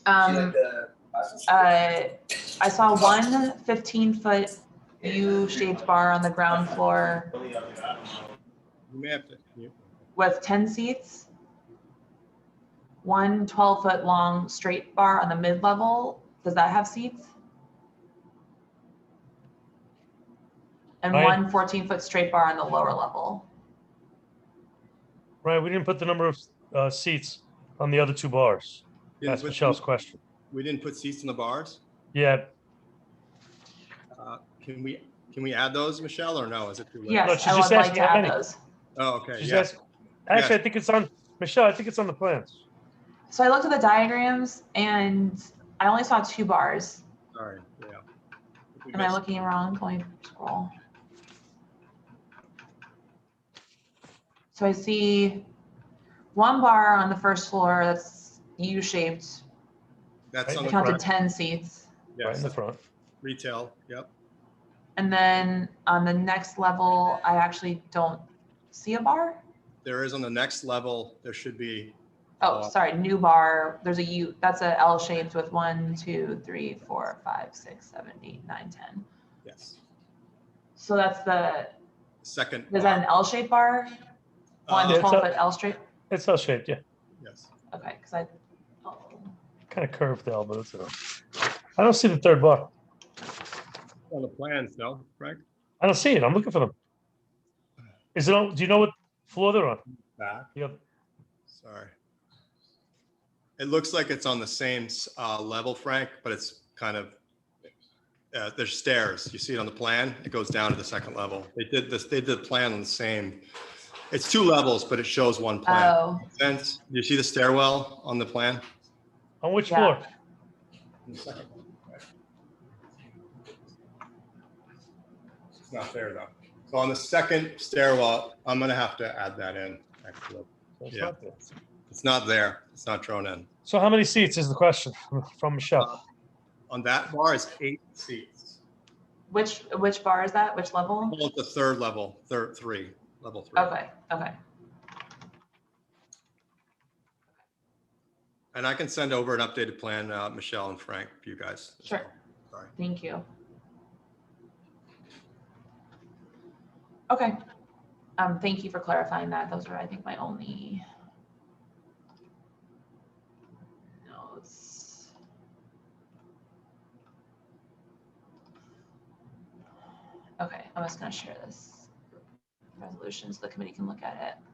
I saw one 15-foot U-shaped bar on the ground floor You may have to mute. with 10 seats. One 12-foot long straight bar on the mid-level. Does that have seats? And Ryan? one 14-foot straight bar on the lower level. Right, we didn't put the number of seats on the other 2 bars. Didn't That's put- Michelle's question. We didn't put seats in the bars. Yeah, Can we add those, Michelle, or no? Is it too late? Yes, No, she's I just would like asking to how add many. those. Oh, okay. she's Yeah. asking. Actually, Yes. I think it's on, Michelle, I think it's on the plans. So I looked at the diagrams and I only saw 2 bars. Sorry. Yeah. We Am I missed- looking wrong? Can we scroll? So I see one bar on the first floor that's U-shaped. That's Right, on I the counted front. 10 seats. Right in Yes. the front. Retail. Yep. And then on the next level, I actually don't see a bar. There is on the next level. There should be. Oh, sorry, new bar. There's a U, that's a L shaped with 1, 2, 3, 4, 5, 6, 7, 8, 9, 10. Yes. So that's the, Second. is that an L shaped bar? One Yeah, it's 12-foot a- L shape? It's L-shaped, yeah. Yes. Okay, because I, Kind of curved L, but it's I don't see the 3rd bar. On the plans, no, Frank? I don't see it. I'm looking for them. Is it on, do you know what floor they're on? Back. Yeah. Sorry. It looks like it's on the same level, Frank, but it's kind of, there's stairs. You see it on the plan? It goes down to the second level. They did this, they did the plan on the same. It's 2 levels, but it shows 1 plan. oh, Sense? You see the stairwell on the plan? On which Yeah. floor? The second one. It's not there though. So on the second stairwell, I'm gonna have to add that in, actually. So it's Yeah. not there. It's not there. It's not drawn in. So how many seats is the question from Michelle? On that bar is 8 seats. which bar is that? Which level? Well, it's the third level, level 3. Okay, okay. And I can send over an updated plan, Michelle and Frank, for you guys. as Sure. well. Sorry. Thank you. Okay. Thank you for clarifying that. Those are, I think, my only notes. Okay, I'm just going to share this resolution so the committee can look at it.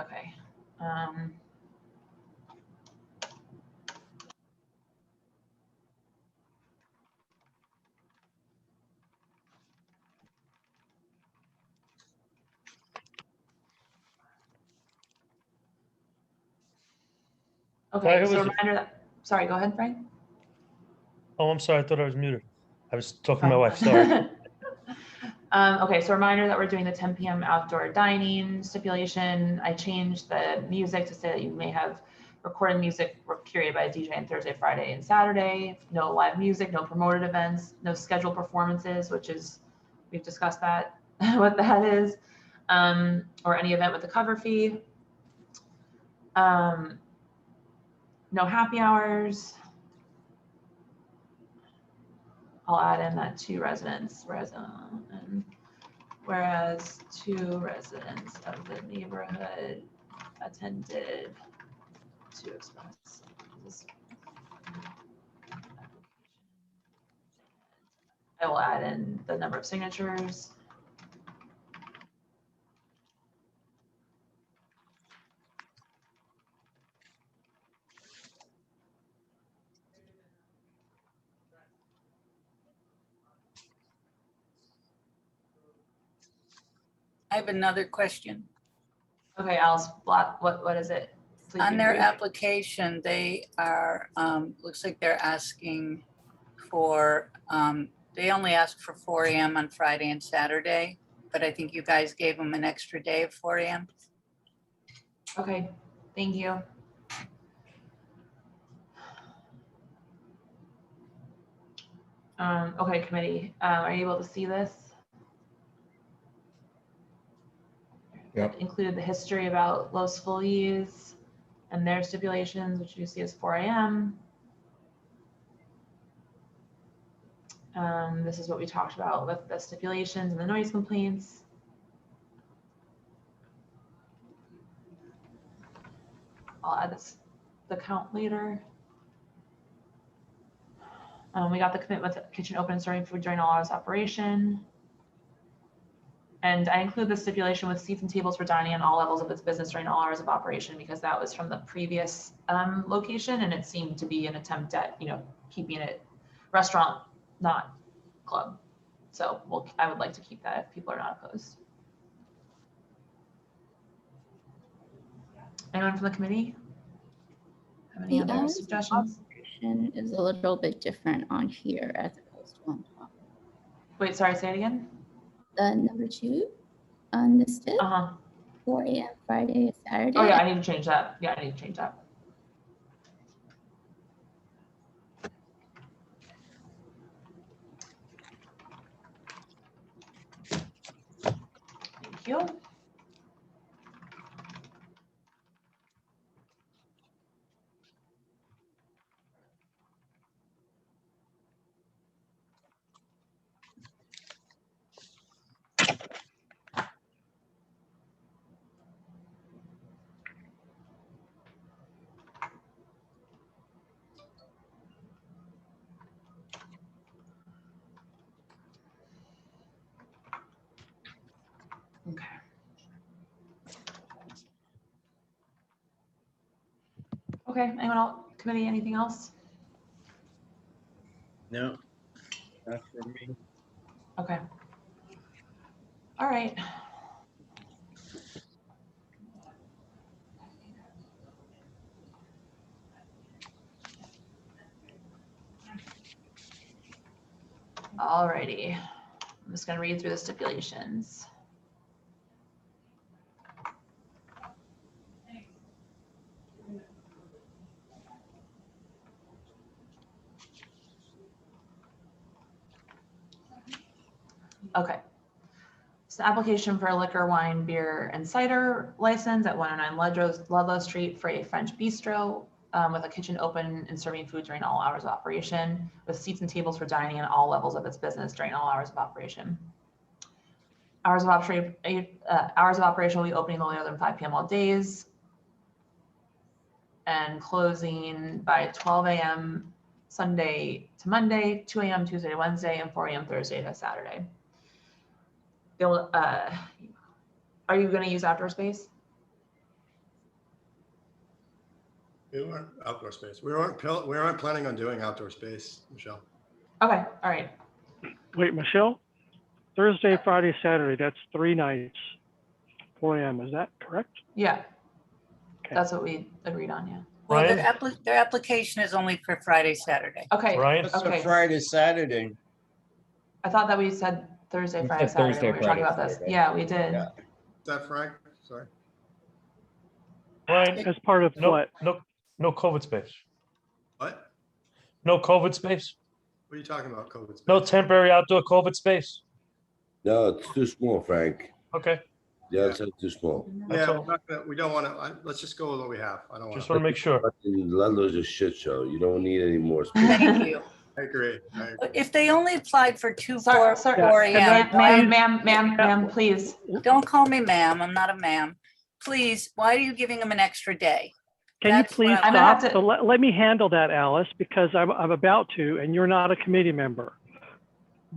Okay. Okay, who so is it? reminder that, sorry, go ahead, Frank. Oh, I'm sorry. I thought I was muted. I was talking to my wife. Sorry. Okay, so reminder that we're doing the 10 p.m. outdoor dining stipulation. I changed the music to say that you may have recorded music curated by a DJ on Thursday, Friday, and Saturday. No live music, no promoted events, no scheduled performances, which is, we've discussed that, what that is, or any event with a cover fee. No happy hours. I'll add in that 2 residents, whereas 2 residents of the neighborhood attended to express. I will add in the number of signatures. I have another question. Okay, Alice, what is it? Please On be their brief. application, they are, looks like they're asking for, they only ask for 4 AM on Friday and Saturday, but I think you guys gave them an extra day of 4 AM. Okay, thank you. Okay, committee, are you able to see this? Yep. Included the history about Los Feliz and their stipulations, which you see as 4 AM. This is what we talked about with the stipulations and the noise complaints. I'll add the count later. We got the commitment to kitchen open and serving food during all hours of operation. And I include the stipulation with seats and tables for dining on all levels of its business during all hours of operation, because that was from the previous location, and it seemed to be an attempt at, keeping it restaurant, not club. So I would like to keep that if people are not opposed. Anyone from the committee have any The other hours of suggestions? operation is a little bit different on here as opposed to on top. Wait, sorry, say it again. Number 2 on the stip. 4 AM Friday, Saturday. Oh yeah, I need to change that. Yeah, I need to change that. Thank you. Okay. Okay, anyone else, committee, anything else? No, not for me. Okay. All right. All righty. I'm just going to read through the stipulations. Okay. So application for a liquor, wine, beer, and cider license at 109 Ludlow Street for a French bistro with a kitchen open and serving food during all hours of operation, with seats and tables for dining in all levels of its business during all hours of operation. Hours of operation will be opening no later than 5 PM all days and closing by 12 AM Sunday to Monday, 2 AM Tuesday to Wednesday, and 4 AM Thursday to Saturday. They'll, are you going to use outdoor space? We weren't outdoor space. We weren't planning on doing outdoor space, Michelle. Okay, all right. Wait, Michelle, Thursday, Friday, Saturday, that's 3 nights, 4 AM, is that correct? Yeah, okay. That's what we agreed on, yeah. Well, their application is only for Friday, Saturday. Okay, That's okay. a Friday, Saturday. I thought that we said Thursday, We Friday, said Saturday. Thursday, when we were talking Friday, about this. Saturday. Yeah, we did. Yeah. Is that Frank? Sorry. Ryan, As part of what? No COVID space. What? No COVID space. What are you talking about, COVID space? No temporary outdoor COVID space. No, it's too small, Frank. Okay. Yeah, it's too small. Yeah, we don't want to, let's just go with what we have. I don't want Just want to make sure. Ludlow's a shit show. You don't need any more space. Thank you. I agree. If they only applied for 4 Yeah, AM, ma'am, please. don't call me ma'am. I'm not a ma'am. Please, why are you giving them an extra day? Can you That's what please I'm gonna have stop? to- So let me handle that, Alice, because I'm about to, and you're not a committee member.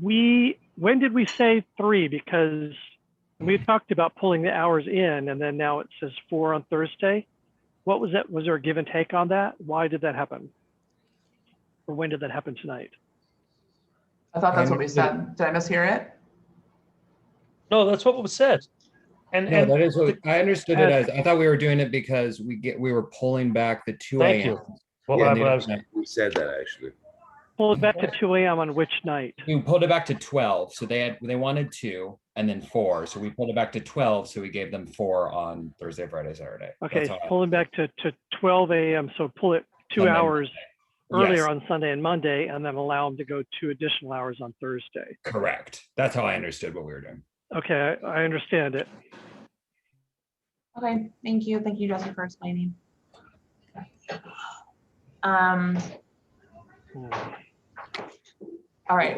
When did we say 3? Because we talked about pulling the hours in, and then now it says 4 on Thursday. What was that? Was there a give and take on that? Why did that happen? Or when did that happen tonight? I thought that's what we said. Did I mishear it? No, that's what was said. No, that is what I understood it as. I thought we were doing it because we were pulling back the 2 Thank a.m. you. Well, We said that actually. Pull it back to 2 a.m. on which night? We pulled it back to 12. So they wanted 2 and then 4. So we pulled it back to 12. So we gave them 4 on Thursday, Friday, Saturday. Okay, pulling back to 12 a.m. So pull it 2 Sunday, hours Monday. earlier Yes. on Sunday and Monday, and then allow them to go 2 additional hours on Thursday. Correct. That's how I understood what we were doing. Okay, I understand it. Okay, thank you. Thank you, Jesse, for explaining. All right.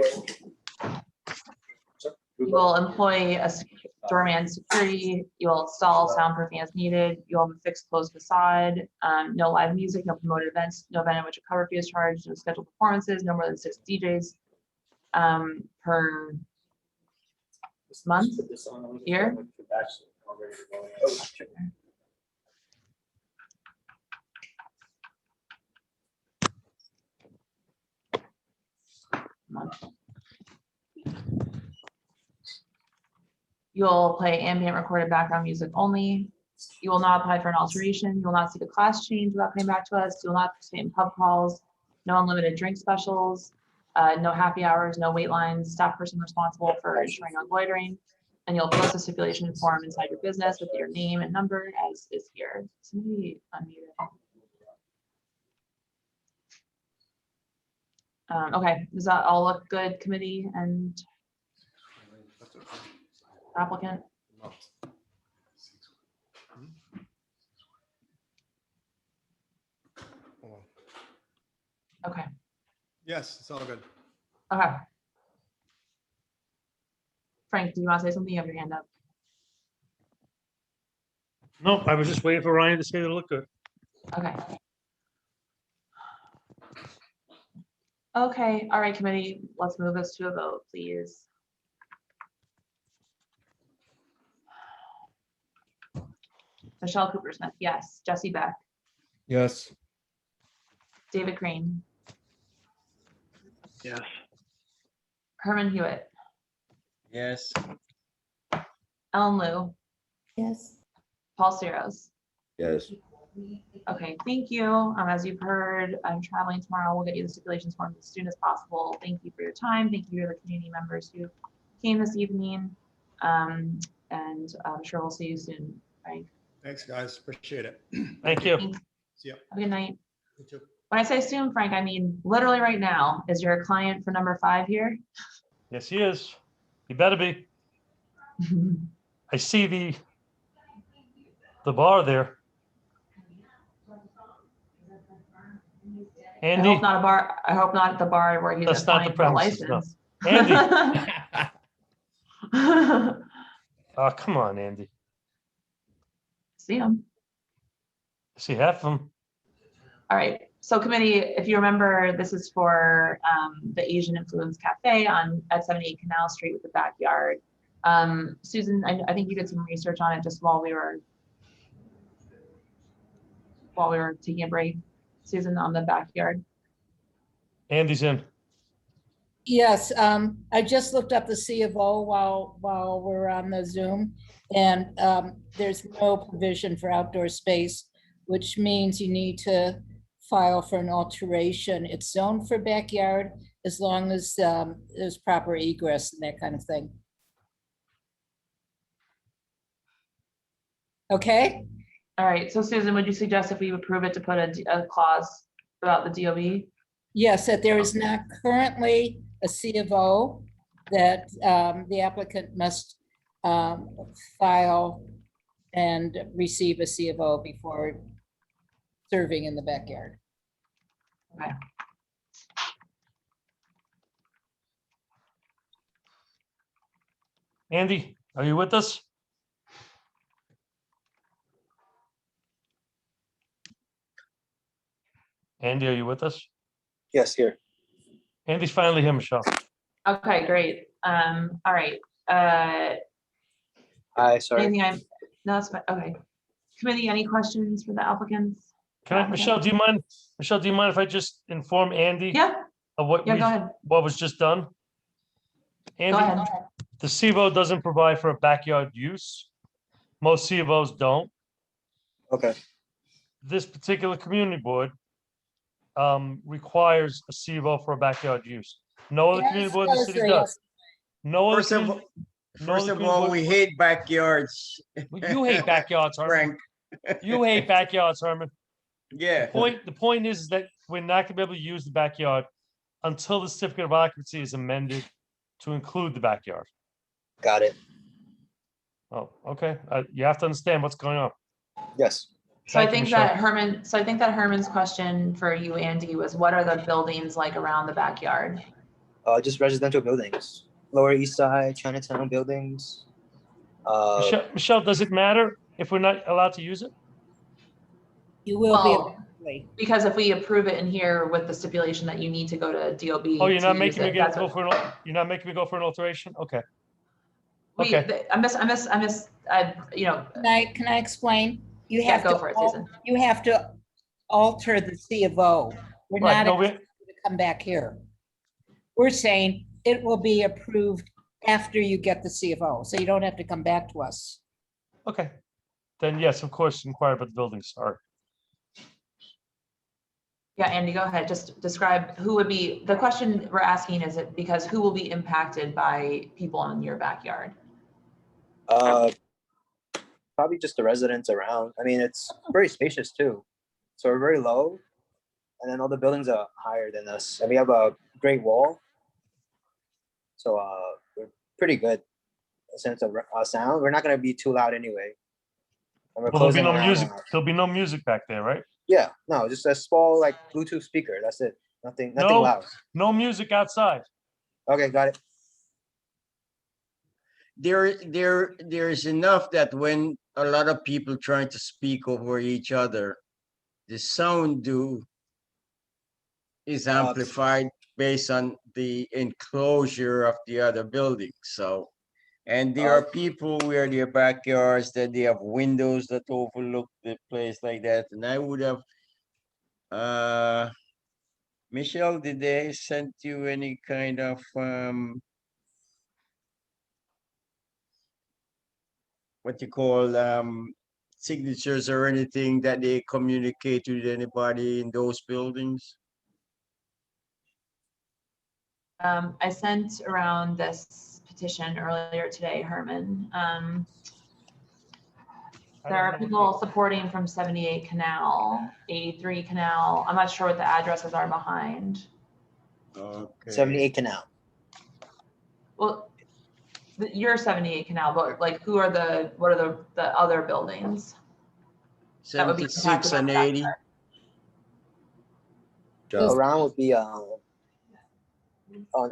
You will employ a doorman security. You will install soundproofing as needed. You will have a fixed closed facade. No live music, no promoted events, no event in which a cover fee is charged, no scheduled performances, no more than 6 DJs per month, year. Month. You'll play ambient recorded background music only. You will not apply for an alteration. You will not seek a class change without coming back to us. You will not participate in pub crawls, no unlimited drink specials, no happy hours, no wait lines, staff person responsible for ensuring no loitering. And you'll post a stipulation form inside your business with your name and number as is here. Somebody unmuted. Okay, does that all look good, committee and applicant? Okay, Yes, it's all good. okay. Frank, do you want to say something? You have your hand up. No, I was just waiting for Ryan to say that it looked good. Okay. Okay, all right, committee, let's move this to a vote, please. Michelle Cooper Smith, yes. Jesse Beck, Yes. David Crane, Yes. Herman Hewitt, Yes. Ellen Liu, Yes. Paul Steros. Yes. Okay, thank you. As you've heard, I'm traveling tomorrow. We'll get you the stipulations form as soon as possible. Thank you for your time. Thank you to the community members who came this evening. And I'm sure we'll see you soon, Frank. Thanks, guys. Appreciate it. Thank you. Thanks. See ya. Have a good night. You too. When I say soon, Frank, I mean literally right now. Is your client for number 5 here? Yes, he is. He better be. I see the bar there. I Andy, hope not a bar. I hope not the bar where he's that's not the applying for a premises. No. license. Andy. Oh, come on, Andy. See him. See half of them. All right. So committee, if you remember, this is for the Asian Influence Cafe at 78 Canal Street with the backyard. Susan, I think you did some research on it just while we were taking a break. Susan, on the backyard. Andy's in. Yes, I just looked up the C of O while we're on the Zoom, and there's no provision for outdoor space, which means you need to file for an alteration. It's zoned for backyard as long as there's proper egress and that kind of thing. Okay? All right. So Susan, would you suggest if we approve it to put a clause about the DOB? Yes, that there is not currently a C of O, that the applicant must file and receive a C of O before serving in the backyard. Okay. Andy, are you with us? Andy, are you with us? Yes, here. Andy's finally here, Michelle. Okay, great. All right. Hi, sorry. Anything no, that's fine. Okay. Committee, any questions for the applicants? Can I, Michelle, do you mind? Michelle, do you mind if I just inform Andy? Yeah. Of what Yeah, go ahead. what was just done? Andy, Go ahead. the CVO doesn't provide for a backyard use. Most CVOs don't. Okay. This particular community board requires a CVO for a backyard use. No other community board in the city does. No other community. First of all, we hate backyards. You hate backyards, Herman. You hate backyards, Herman. Yeah. The point is that we're not gonna be able to use the backyard until the certificate of occupancy is amended to include the backyard. Got it. Oh, okay. You have to understand what's going on. Yes. So I think that Herman's question for you, Andy, was what are the buildings like around the backyard? Just residential buildings. Lower East Side, Chinatown buildings. Michelle, does it matter if we're not allowed to use it? You will be eventually. Because if we approve it in here with the stipulation that you need to go to DOB. Oh, you're not to making use me it, go for you're not making me go for an alteration? Okay. You know. Can I explain? You Yeah, have go to for it, Susan. You have to alter the C of O. We're Right, not no, asking you to come back here. We're saying it will be approved after you get the C of O, so you don't have to come back to us. Okay. Then yes, of course, inquire about the buildings. All right. Yeah, Andy, go ahead. Just describe who would be, the question we're asking is it because who will be impacted by people in your backyard? Probably just the residents around. I mean, it's very spacious too. So we're very low. And then all the buildings are higher than us. And we have a great wall. So we're pretty good in the sense of sound. We're not going to be too loud anyway. And we're Well, there'll be closing no around music. our- There'll be no music back there, right? Yeah, no, just a small like Bluetooth speaker. That's it. Nothing loud. No music outside. Okay, got it. There's enough that when a lot of people trying to speak over each other, the sound is amplified based on the enclosure of the other building. So, and there are people where their backyards that they have windows that overlook the place like that. And I would have, Michelle, did they send you any kind of what you call signatures or anything that they communicate with anybody in those buildings? I sent around this petition earlier today, Herman. There are people supporting from 78 Canal, 83 Canal. I'm not sure what the addresses are behind. Okay. 78 Canal. Well, you're 78 Canal, but like what are the other buildings? That would be 76 and impacted 80. by that. Around would be on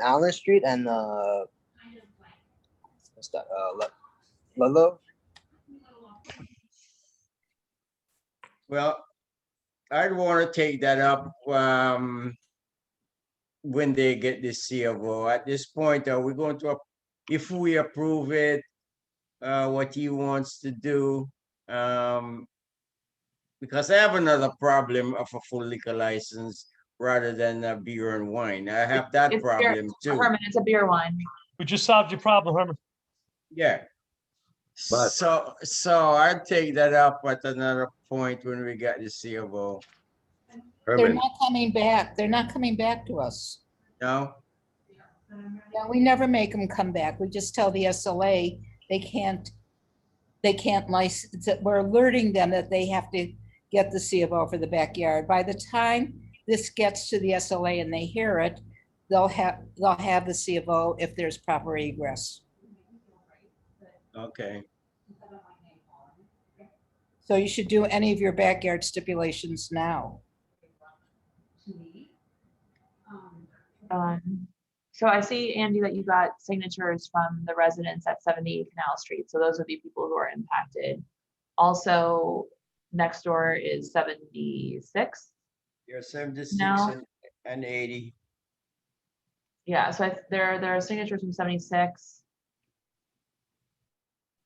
Allen Street and what's that? Ludlow. Well, I'd want to take that up when they get the CFO. At this point, are we going to, if we approve it, what he wants to do? Because I have another problem of a full liquor license rather than a beer and wine. I have that It's problem beer, too. Herman, it's a beer wine. We just solved your problem, Herman. Yeah. But- So I'd take that up at another point when we get the CFO. They're Herman, not coming back. They're not coming back to us. No? Yeah, we never make them come back. We just tell the SLA they can't license it. We're alerting them that they have to get the CFO for the backyard. By the time this gets to the SLA and they hear it, they'll have the CFO if there's proper egress. Okay. So you should do any of your backyard stipulations now. So I see, Andy, that you got signatures from the residents at 78 Canal Street. So those would be people who are impacted. Also, next door is 76. You're 76 No. and 80. Yeah, so there are signatures from 76.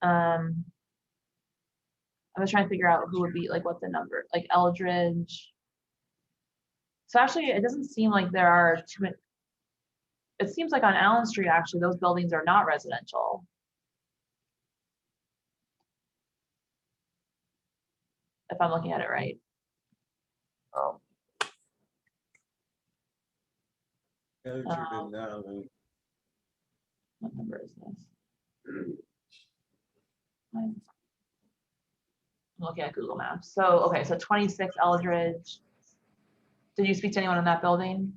I was trying to figure out who would be like what the number, like Eldridge. So actually, it doesn't seem like there are too many. It seems like on Allen Street, actually, those buildings are not residential. If I'm looking at it right. What number is this? I'm looking at Google Maps. So, okay, so 26 Eldridge. Did you speak to anyone in that building?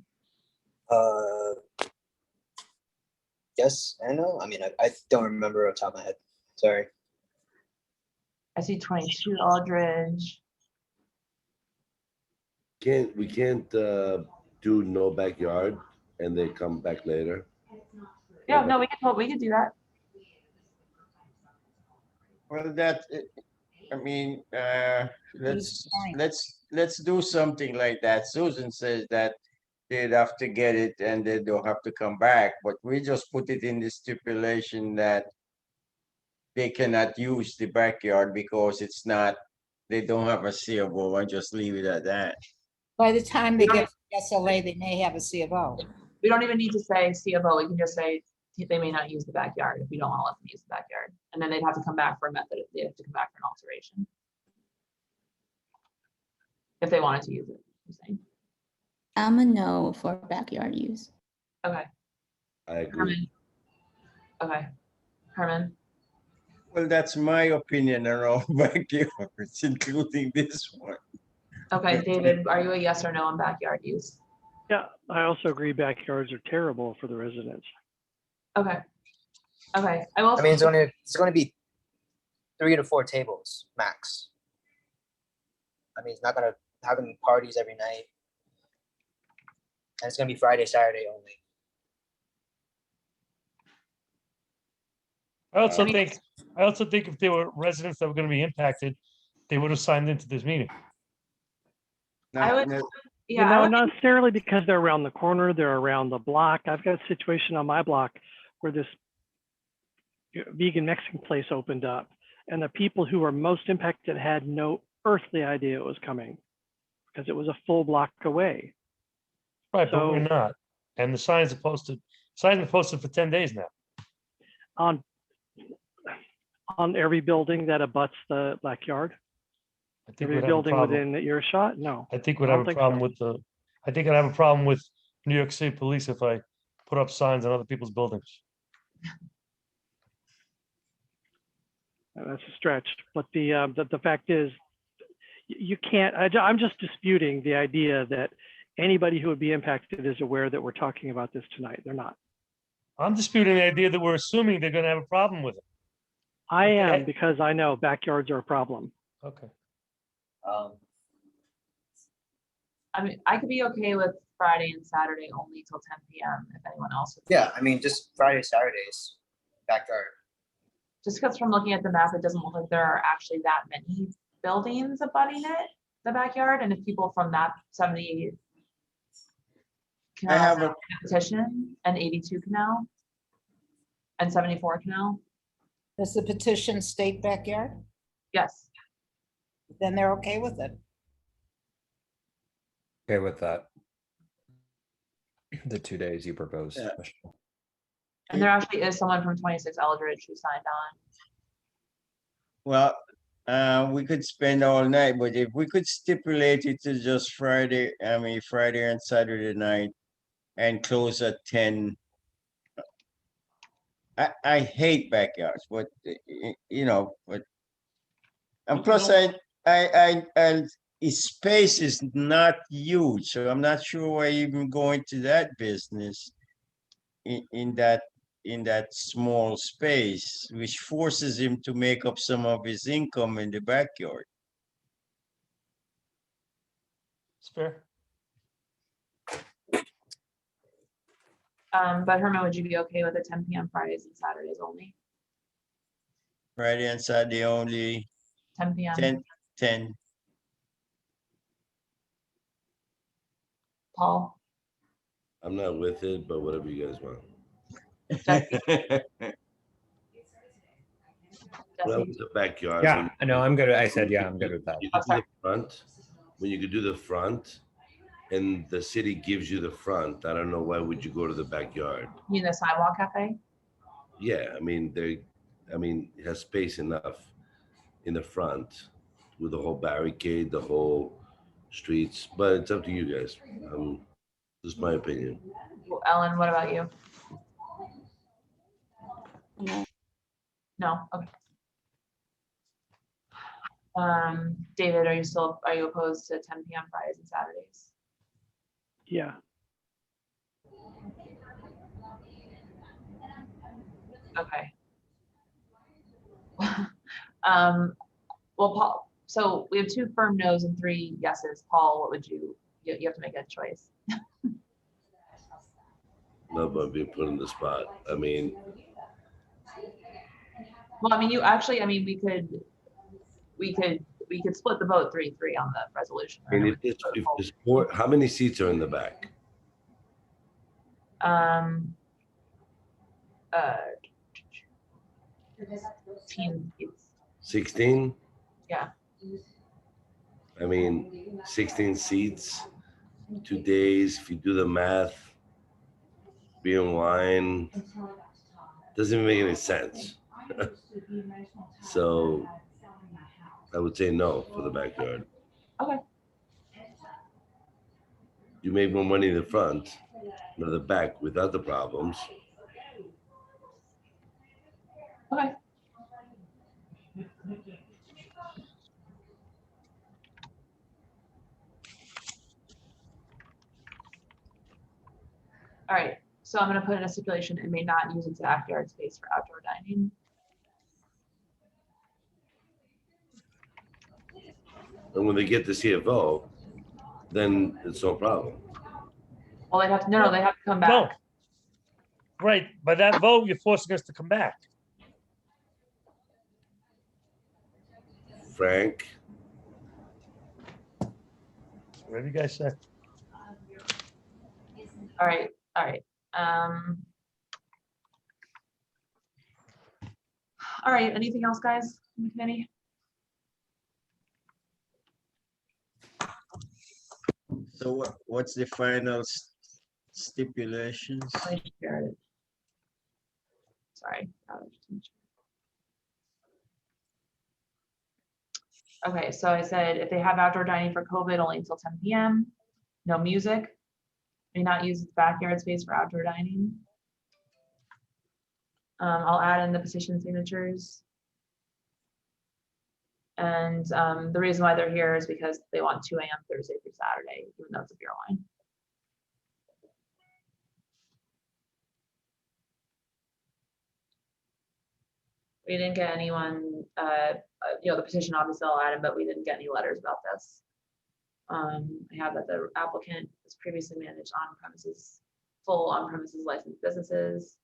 Yes and no. I mean, I don't remember off the top of my head. Sorry. I see 22 Eldridge. We can't do no backyard and they come back later. Yeah, no, we could do that. Well, I mean, let's do something like that. Susan says that they'd have to get it and they don't have to come back, but we just put it in the stipulation that they cannot use the backyard because they don't have a C of O, and just leave it at that. By the time they get to SLA, they may have a C of O. We don't even need to say C of O. We can just say they may not use the backyard if we don't want to let them use the backyard. And then they'd have to come back for a method. They have to come back for an alteration. If they wanted to use it, I'm saying. I'm a no for backyard use. Okay. I agree. Okay. Herman. Well, that's my opinion around backyards, including this one. Okay, David, are you a yes or no on backyard use? Yeah, I also agree backyards are terrible for the residents. Okay. Okay. I will. I mean, it's going to be 3 to 4 tables max. I mean, it's not going to having parties every night, and it's going to be Friday, Saturday only. I also think if there were residents that were going to be impacted, they would have signed into this meeting. I would, You know, not necessarily because they're around the corner, they're around the block. I've got a situation on my block where this vegan Mexican place opened up, and the people who were most impacted had no earthly idea it was coming because it was a full block away. Right, but we're not. And the signs are posted. Signs are posted for 10 days now. On every building that abuts the backyard. I think Every building within earshot? No. I think we'd have a problem with I think I'd have a problem with New York City police if I put up signs on other people's buildings. That's a stretch, but the fact is, you can't. I'm just disputing the idea that anybody who would be impacted is aware that we're talking about this tonight. They're not. I'm disputing the idea that we're assuming they're going to have a problem with it. I am, because I know backyards are a problem. Okay. I mean, I could be okay with Friday and Saturday only till 10 p.m. if anyone else would. Yeah, I mean, just Friday, Saturdays, backyard. Just because from looking at the map, it doesn't look like there are actually that many buildings abutting it, the backyard. And if people from that 70 Canal have a petition, and 82 Canal, and 74 Canal. Does the petition state backyard? Yes. Then they're okay with it. Okay with that. The 2 days you proposed. Yeah. And there actually is someone from 26 Eldridge who signed on. Well, we could spend all night, but if we could stipulate it to just Friday and Saturday night and close at 10. I hate backyards, but you know, and plus its space is not huge, so I'm not sure why even go into that business in that small space, which forces him to make up some of his income in the backyard. It's fair. But Herman, would you be okay with the 10 p.m. Fridays and Saturdays only? Friday and Saturday only. 10 p.m. 10. Paul? I'm not with it, but whatever you guys want. Well, Jesse? the backyard. Yeah, I know. I'm good. I said, yeah, I'm good with that. You could do the front, when you could do the front and the city gives you the front, I don't know, why would you go to the backyard? You mean the sidewalk cafe? Yeah, I mean, it has space enough in the front with the whole barricade, the whole streets, but it's up to you guys. This is my opinion. Well, Ellen, what about you? No. No, okay. David, are you opposed to 10 p.m. Fridays and Saturdays? Yeah. Okay. Well, Paul, so we have 2 firm no's and 3 yeses. Paul, what would you have to make a choice? Not about being put in the spot. I mean, Well, I mean, we could split the vote 3-3 on the resolution. I mean, if the sport, how many seats are in the back? 16 seats. 16? Yeah. I mean, 16 seats, 2 days, if you do the math, beer and wine, doesn't even make any sense. So I would say no for the backyard. Okay. You make more money in the front than the back without the problems. Okay. All right, so I'm going to put in a stipulation it may not use its backyard space for outdoor dining. And when they get the CFO, then it's no problem. Well, they have to, no, they have to come back. No. Right, by that vote, you're forcing us to come back. Frank, Whatever you guys say. All right, all right. All right, anything else, guys, from the committee? So what's the final stipulations? I shared it. Sorry. Okay, so I said if they have outdoor dining for COVID only until 10 p.m. No music. May not use its backyard space for outdoor dining. I'll add in the petition signatures. And the reason why they're here is because they want 2 a.m. Thursday through Saturday, even though it's a beer wine. We didn't get anyone, the petition obviously I'll add in, but we didn't get any letters about this. I have that the applicant has previously managed on-premises, full on-premises licensed businesses.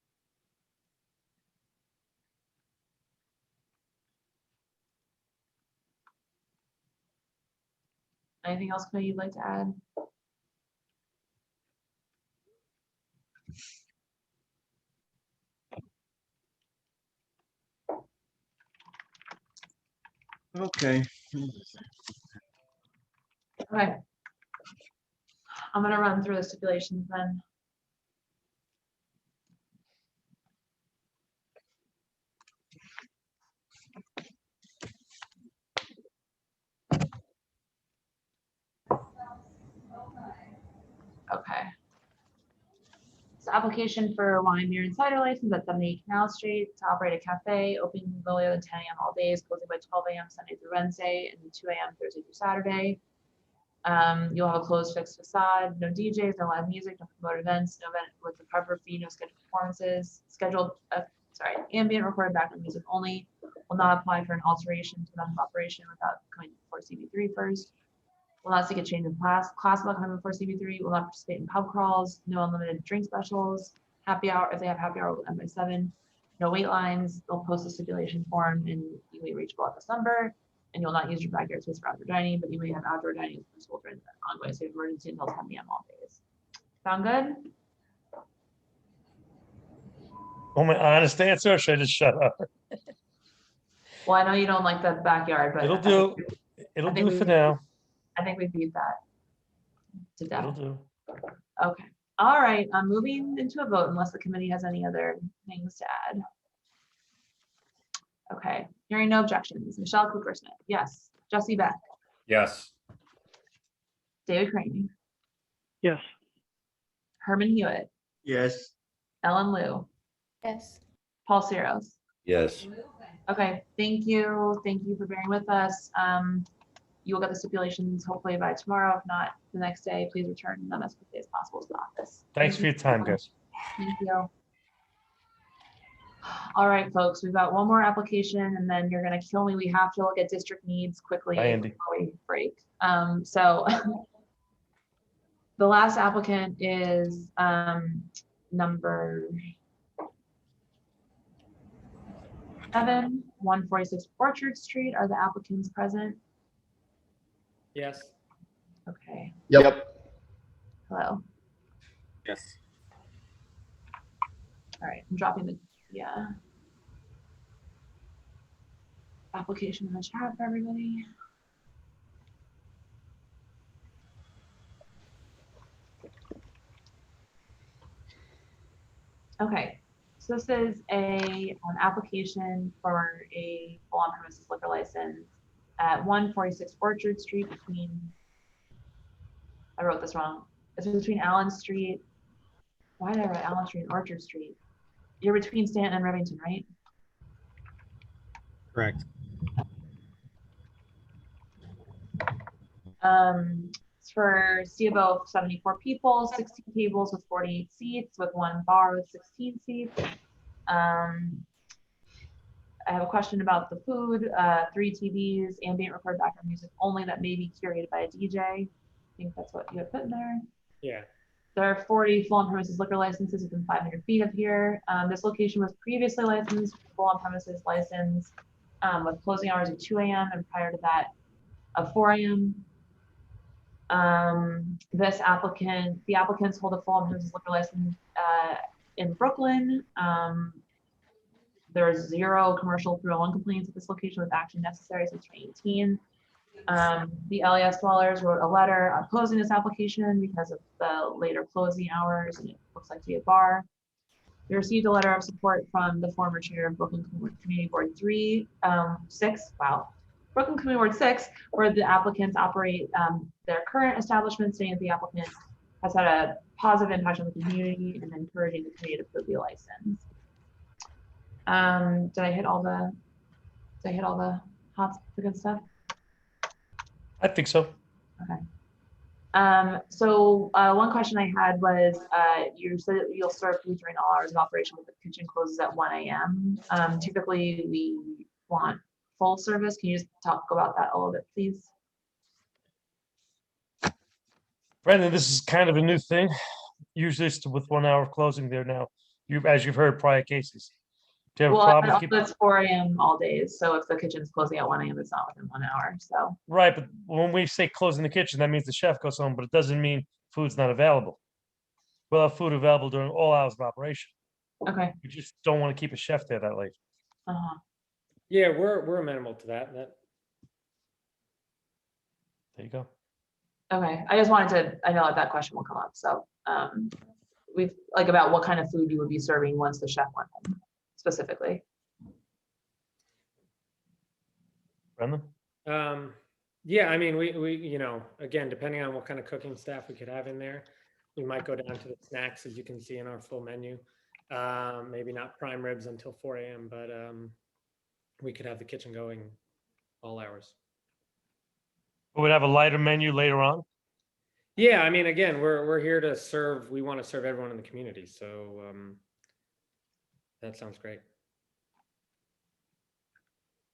Anything else committee you'd like to add? Okay. Okay. I'm gonna run through the stipulations then. Okay. So application for wine, beer, and cider license at 78 Canal Street to operate a cafe, opening no later than 10 a.m. all days, closing by 12 a.m. Sunday through Wednesday, and 2 a.m. Thursday through Saturday. You'll have a closed fixed facade, no DJs, no live music, no promoted events, no event with a cover fee, no scheduled performances, ambient recorded background music only. Will not apply for an alteration to method of operation without coming before CB3 first. Will not seek a change in class without coming before CB3. Will not participate in pub crawls, no unlimited drink specials, happy hour, if they have happy hour, will end by 7. No wait lines. They'll post a stipulation form and you may reachable at this number. And you'll not use your backyard space for outdoor dining, but you may have outdoor dining for school during the ongoing state of emergency until 10 p.m. all days. Sound good? Oh, my honest answer, or should I just shut up? Well, I know you don't like the backyard, but It'll I think do. It'll I think do for we- now. I think we beat that to It'll death. do. Okay. All right. I'm moving into a vote unless the committee has any other things to add. Okay. Hearing no objections. Michelle Cooper-Smith, yes. Jesse Beck, Yes. David Crane, Yes. Herman Hewitt, Yes. Ellen Liu, Yes. Paul Ciros. Yes. Okay, thank you. Thank you for bearing with us. You will get the stipulations hopefully by tomorrow. If not, the next day, please return them as quickly as possible to the office. Thanks for your time, guys. Thank you. All right, folks, we've got one more application and then you're gonna kill me. We have to look at district needs quickly Bye, Andy. before we break. So the last applicant is number 7, 146 Orchard Street. Are the applicants present? Yes. Okay, Yep. hello. Yes. All right, I'm dropping the application in the chat for everybody. Okay, so this is an application for a full on-premises liquor license at 146 Orchard Street between, I wrote this wrong. It's between Allen Street. Why did I write Allen Street and Orchard Street? You're between Stanton and Rivington, right? Correct. It's for CABO of 74 people, 16 tables with 48 seats, with 1 bar with 16 seats. I have a question about the food. 3 TVs, ambient record background music only that may be curated by a DJ. I think that's what you have put in there. Yeah. There are 40 full on-premises liquor licenses within 500 feet of here. This location was previously licensed, full on-premises license, with closing hours of 2 a.m. and prior to that of 4 a.m. The applicants hold a full on-premises liquor license in Brooklyn. There is 0 commercial 301 complaints at this location with action necessary since 2018. The LAS dwellers wrote a letter opposing this application because of the later closing hours and it looks like to be a bar. We received a letter of support from the former chair of Brooklyn Community Board 6, Brooklyn Community Board 6, where the applicants operate their current establishment, saying that the applicant has had a positive impact on the community and encouraging the community to approve the license. Did I hit all the the good stuff? I think so. Okay. So one question I had was, you said that you'll serve food during all hours of operation, but the kitchen closes at 1 a.m. Typically, we want full service. Can you just talk about that a little bit, please? Brandon, this is kind of a new thing. Usually it's with 1 hour of closing there now. As you've heard prior cases. Do you have a problem? It's 4 a.m. all days. So if the kitchen's closing at 1 a.m., it's not within 1 hour. So Right, but when we say closing the kitchen, that means the chef goes home, but it doesn't mean food's not available. We'll have food available during all hours of operation. okay. We just don't want to keep a chef there that late. Yeah, we're amenable to that. There you go. Okay. I just wanted to. I know that question will come up. So we've about what kind of food you would be serving once the chef went home, specifically. Brendan? Yeah, I mean, we again, depending on what kind of cooking staff we could have in there, we might go down to the snacks, as you can see in our full menu. Maybe not prime ribs until 4 a.m., but we could have the kitchen going all hours. We'd have a lighter menu later on. Yeah, I mean, again, we're here to serve. We want to serve everyone in the community, so that sounds great.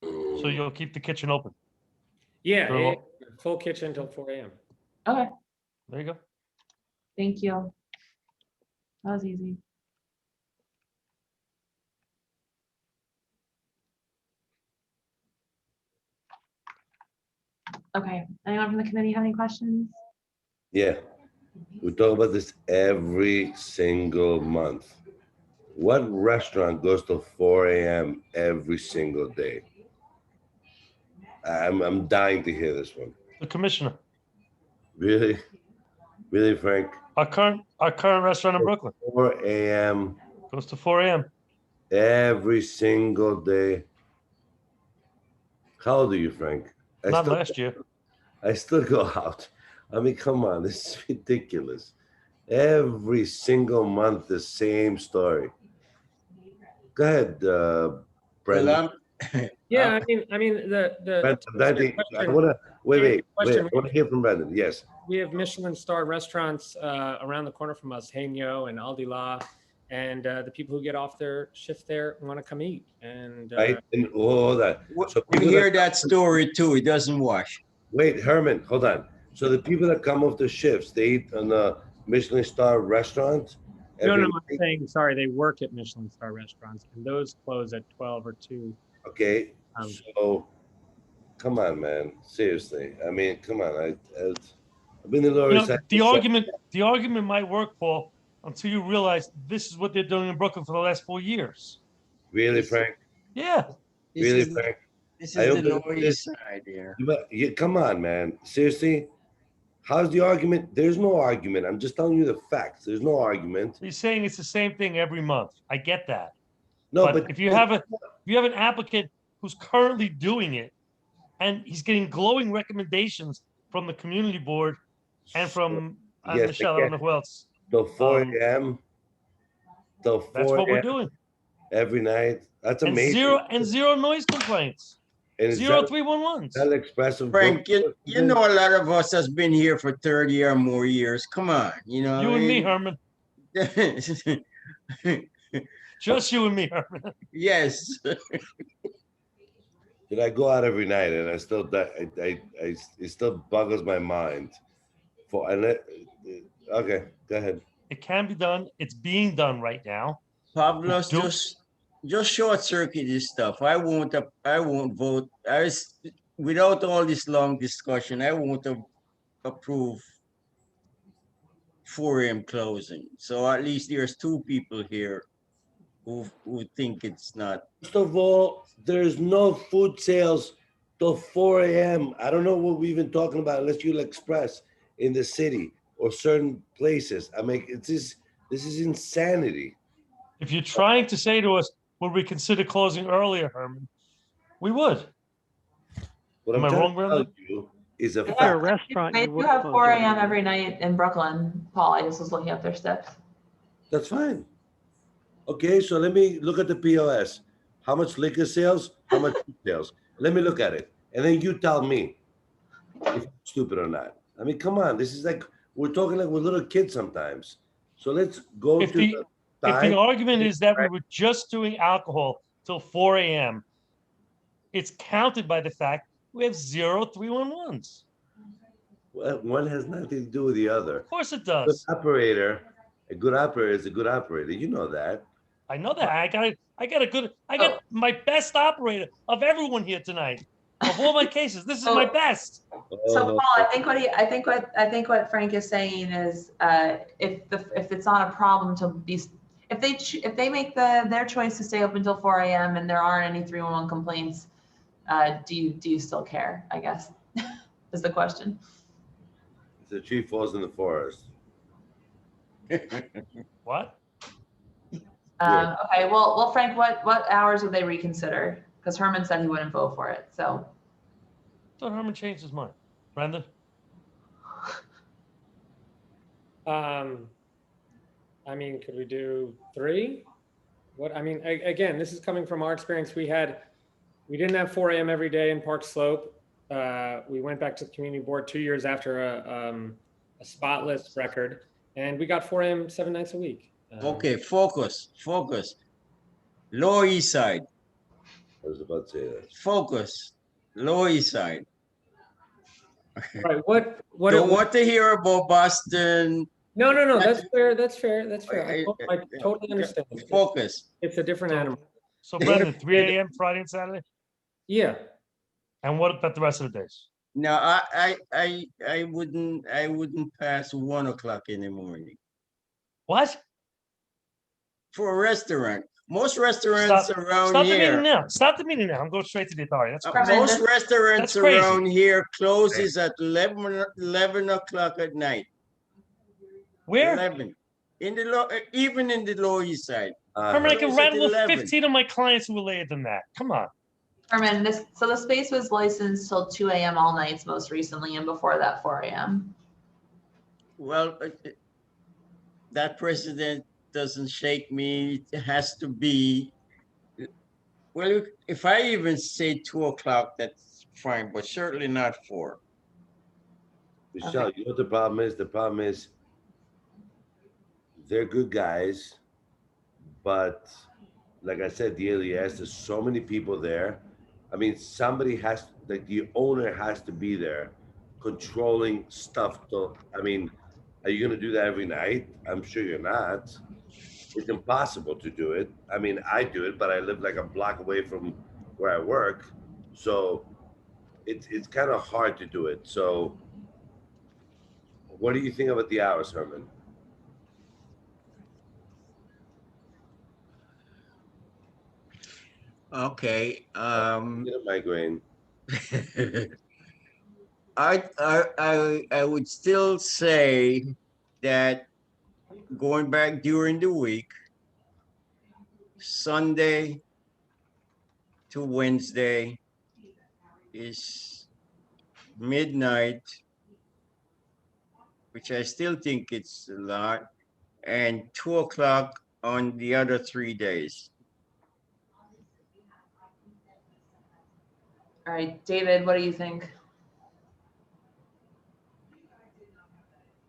So you'll keep the kitchen open. Yeah, full kitchen till 4 a.m. Okay. There you go. Thank you. That was easy. Okay. Anyone from the committee have any questions? Yeah. We talk about this every single month. What restaurant goes till 4 a.m. every single day? I'm dying to hear this one. The commissioner. Really? Really, Frank? Our current restaurant in Brooklyn 4 a.m. goes to 4 a.m. every single day. How old are you, Frank? Not last year. I still go out. I mean, come on, this is ridiculous. Every single month, the same story. Go ahead, Brendan. Yeah, I mean, the Brendan, I question- wanna wait. I question, want to hear from Brendan. Yes. we have Michelin star restaurants around the corner from us, Hainyo and Aldi La, and the people who get off their shift there want to come eat. And Right. And all that. So We people hear that story too. It doesn't wash. Wait, Herman, hold on. So the people that come off the shifts, they eat in a Michelin star restaurant? no, every I'm night? saying, sorry, they work at Michelin star restaurants, and those close at 12 or 2. Okay, so come on, man. Seriously. I mean, come on. I've been in the Lower You East know, Side. the argument might work, Paul, until you realize this is what they're doing in Brooklyn for the last 4 years. Really, Frank? Yeah. Really, Frank? This I is hope the that Lower East Side here. Come on, man. Seriously? How's the argument? There's no argument. I'm just telling you the facts. There's no argument. You're saying it's the same thing every month. I get that. No, but but if you have an applicant who's currently doing it, and he's getting glowing recommendations from the community board and from Yes, Michelle, I don't know who else. Till 4 a.m. Till 4 That's what we're a.m. doing. every night. That's And amazing. zero noise complaints. And is Zero that- 311s. That expressive. Frank, you know a lot of us has been here for 30 or more years. Come on, you know. You I and me, mean- Herman. Just you and me, Herman. Yes. Did I go out every night and I still it still boggles my mind. Okay, go ahead. It can be done. It's being done right now. Pablo, just short circuit this stuff. I won't vote. Without all this long discussion, I won't approve 4 a.m. closing. So at least there's 2 people here who think it's not. First of all, there's no food sales till 4 a.m. I don't know what we're even talking about unless you'll express in the city or certain places. I mean, this is insanity. If you're trying to say to us, would we consider closing earlier, Herman? We would. What Am I'm I trying wrong, to tell Brendan? you is a If fact. you're a restaurant, They you do would have close 4 early. a.m. every night in Brooklyn. Paul, I just was looking up their steps. That's fine. Okay, so let me look at the POS. How much liquor sales? How much food sales? Let me look at it. And then you tell me if I'm stupid or not. I mean, come on. This is like, we're talking like we're little kids sometimes. So let's go If to the time. argument is that we were just doing alcohol till 4 a.m., it's counted by the fact we have 0 311s. Well, one has nothing to do with the other. Of course it Good does. operator, a good operator is a good operator. You know that. I know that. I got my best operator of everyone here tonight. Of all my cases, this is my best. So Paul, I think what Frank is saying is, if it's not a problem to be, if they make their choice to stay open until 4 a.m. and there aren't any 311 complaints, do you still care? I guess is the question. The tree falls in the forest. What? Okay, well, Frank, what hours would they reconsider? Because Herman said he wouldn't vote for it. So. I thought Herman changed his mind. Brendan? I mean, could we do 3? What, I mean, again, this is coming from our experience. We didn't have 4 a.m. every day in Park Slope. We went back to the community board 2 years after a spotless record, and we got 4 a.m. 7 nights a week. Okay, focus. Lower East Side. I was about to say that. Focus. Lower East Side. Right. What Don't want to hear about Boston. No. That's fair. I totally understand. Focus. It's a different animal. So Brendan, 3 a.m. Friday and Saturday? Yeah. And what about the rest of the days? No, I wouldn't pass 1 o'clock in the morning What? for a restaurant. Most restaurants Stop, around stop the meeting here, now. Stop the meeting now. I'm going straight to the authority. That's crazy. Herman, most this- restaurants That's crazy. around here closes at 11 o'clock at night. Where? 11. In the low, even in the Lower East Side. Herman, I can Close at rattle off 11. 15 of my clients who were later than that. Come on. Herman, so the space was licensed till 2 a.m. all nights most recently, and before that 4 a.m. Well, that precedent doesn't shake me. It has to be, well, if I even say 2 o'clock, that's fine, but certainly not 4. Michelle, you know what the problem is? The problem is they're good guys, but like I said, the LES, there's so many people there. I mean, somebody has, like the owner has to be there controlling stuff. I mean, are you going to do that every night? I'm sure you're not. It's impossible to do it. I mean, I do it, but I live like a block away from where I work. So it's kind of hard to do it. So what do you think about the hours, Herman? Okay. Get a migraine. I would still say that going back during the week, Sunday to Wednesday is midnight, which I still think it's a lot, and 2 o'clock on the other 3 days. All right, David, what do you think?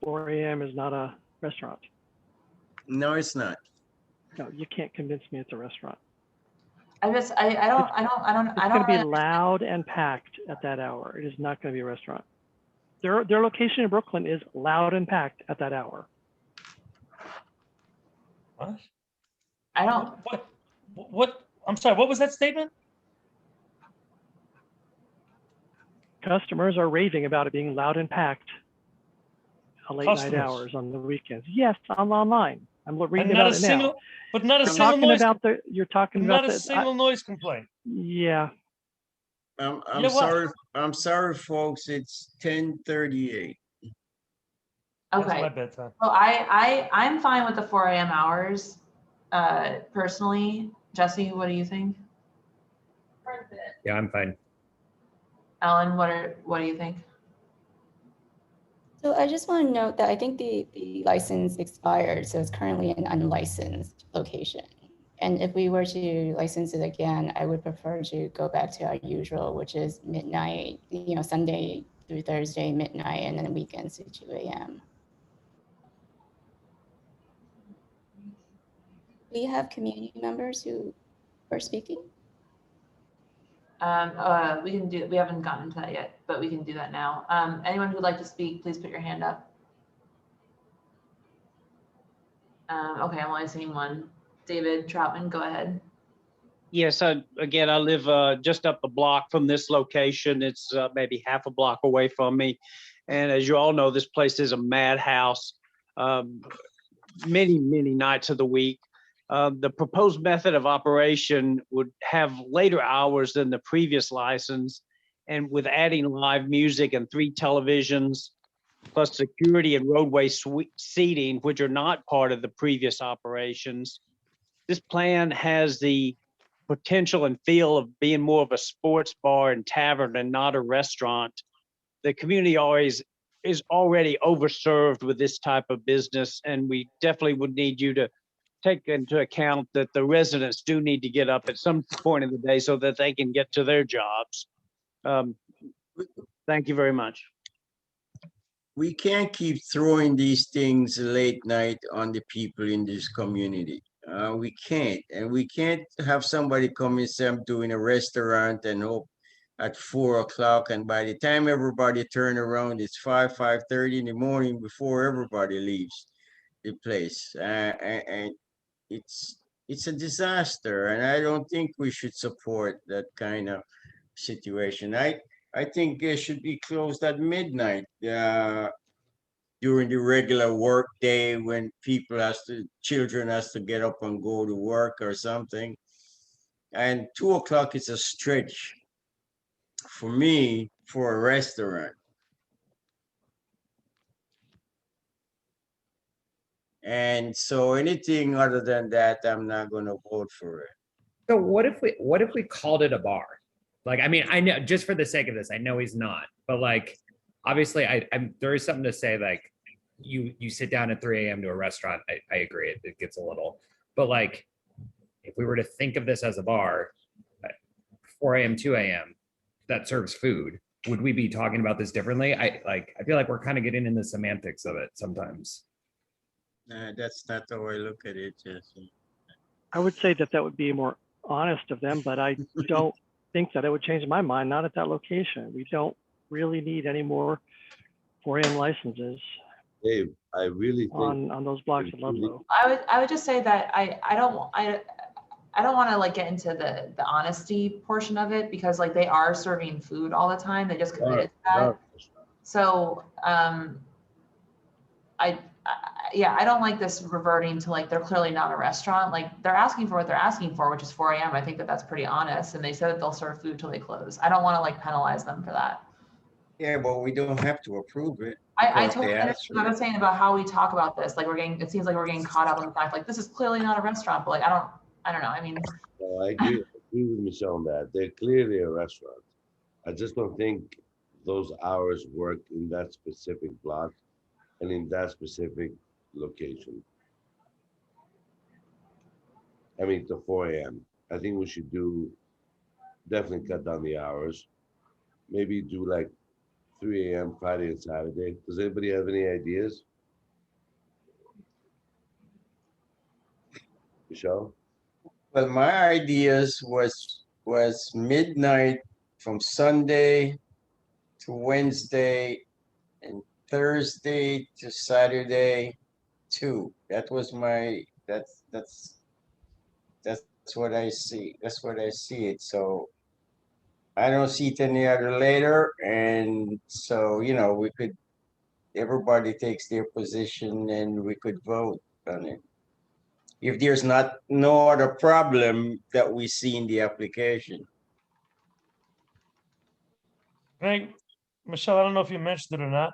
4 a.m. is not a restaurant. No, it's not. No, you can't convince me it's a restaurant. I don't It's going to be really- loud and packed at that hour. It is not going to be a restaurant. Their location in Brooklyn is loud and packed at that hour. What? I don't. What? I'm sorry. What was that statement? Customers are raving about it being loud and packed at late night Customers? hours on the weekends. Yes, I'm online. I'm reading And not about a it single, now. but not a You're single talking noise. about the. You're talking about Not a the. single noise complaint. Yeah. I'm Yeah, what? sorry. I'm sorry, folks. It's 10:38. That's Okay. my bedtime. Well, I'm fine with the 4 a.m. hours, personally. Jesse, what do you think? Yeah, I'm fine. Ellen, what do you think? So I just want to note that I think the license expired, so it's currently an unlicensed location. And if we were to license it again, I would prefer to go back to our usual, which is midnight, Sunday through Thursday, midnight, and then weekends to 2 a.m. We have community members who are speaking. We haven't gotten to that yet, but we can do that now. Anyone who'd like to speak, please put your hand up. Okay, I'm only seeing one. David Troutman, go ahead. Yes, again, I live just up the block from this location. It's maybe half a block away from me. And as you all know, this place is a madhouse many, many nights of the week. The proposed method of operation would have later hours than the previous license. And with adding live music and 3 televisions, plus security and roadway seating, which are not part of the previous operations, this plan has the potential and feel of being more of a sports bar and tavern and not a restaurant. The community is already overserved with this type of business, and we definitely would need you to take into account that the residents do need to get up at some point in the day so that they can get to their jobs. Thank you very much. We can't keep throwing these things late night on the people in this community. We can't, and we can't have somebody come and say I'm doing a restaurant and hope at 4 o'clock, and by the time everybody turn around, it's 5:30 in the morning before everybody leaves the place, and it's a disaster. And I don't think we should support that kind of situation. I think they should be closed at midnight during the regular work day when children has to get up and go to work or something. And 2 o'clock is a stretch for me for a restaurant. And so anything other than that, I'm not going to vote for it. So what if we called it a bar? Like, I mean, I know, just for the sake of this, I know he's not, but like, obviously there is something to say, like, you sit down at 3 a.m. to a restaurant. I agree, it gets a little, but like, if we were to think of this as a bar, 4 a.m., 2 a.m. that serves food, would we be talking about this differently? I feel like we're kind of getting in the semantics of it sometimes. That's not the way I look at it, Jesse. I would say that would be more honest of them, but I don't think that it would change my mind, not at that location. We don't really need any more 4 a.m. licenses. Dave, I really think on those blocks of Ludlow. I would just say that I don't want to like get into the honesty portion of it, because like they are serving food all the time. They just committed to that. So I don't like this reverting to like they're clearly not a restaurant. Like they're asking for what they're asking for, which is 4 a.m. I think that's pretty honest. And they said that they'll serve food till they close. I don't want to like penalize them for that. Yeah, but we don't have to approve it. I totally understand what I'm saying about how we talk about this. Like it seems like we're getting caught up in the fact like this is clearly not a restaurant, but like I don't know. I mean, no, I agree with Michelle on that. They're clearly a restaurant. I just don't think those hours work in that specific block and in that specific location. I mean, to 4 a.m. I think we should definitely cut down the hours. Maybe do like 3 a.m. Friday and Saturday. Does anybody have any ideas? Michelle? Well, my ideas was midnight from Sunday to Wednesday and Thursday to Saturday too. That was my that's what I see. That's what I see it. So I don't see it any other later. And so, you know, everybody takes their position and we could vote on it. If there's no other problem that we see in the application. Hey, Michelle, I don't know if you mentioned it or not,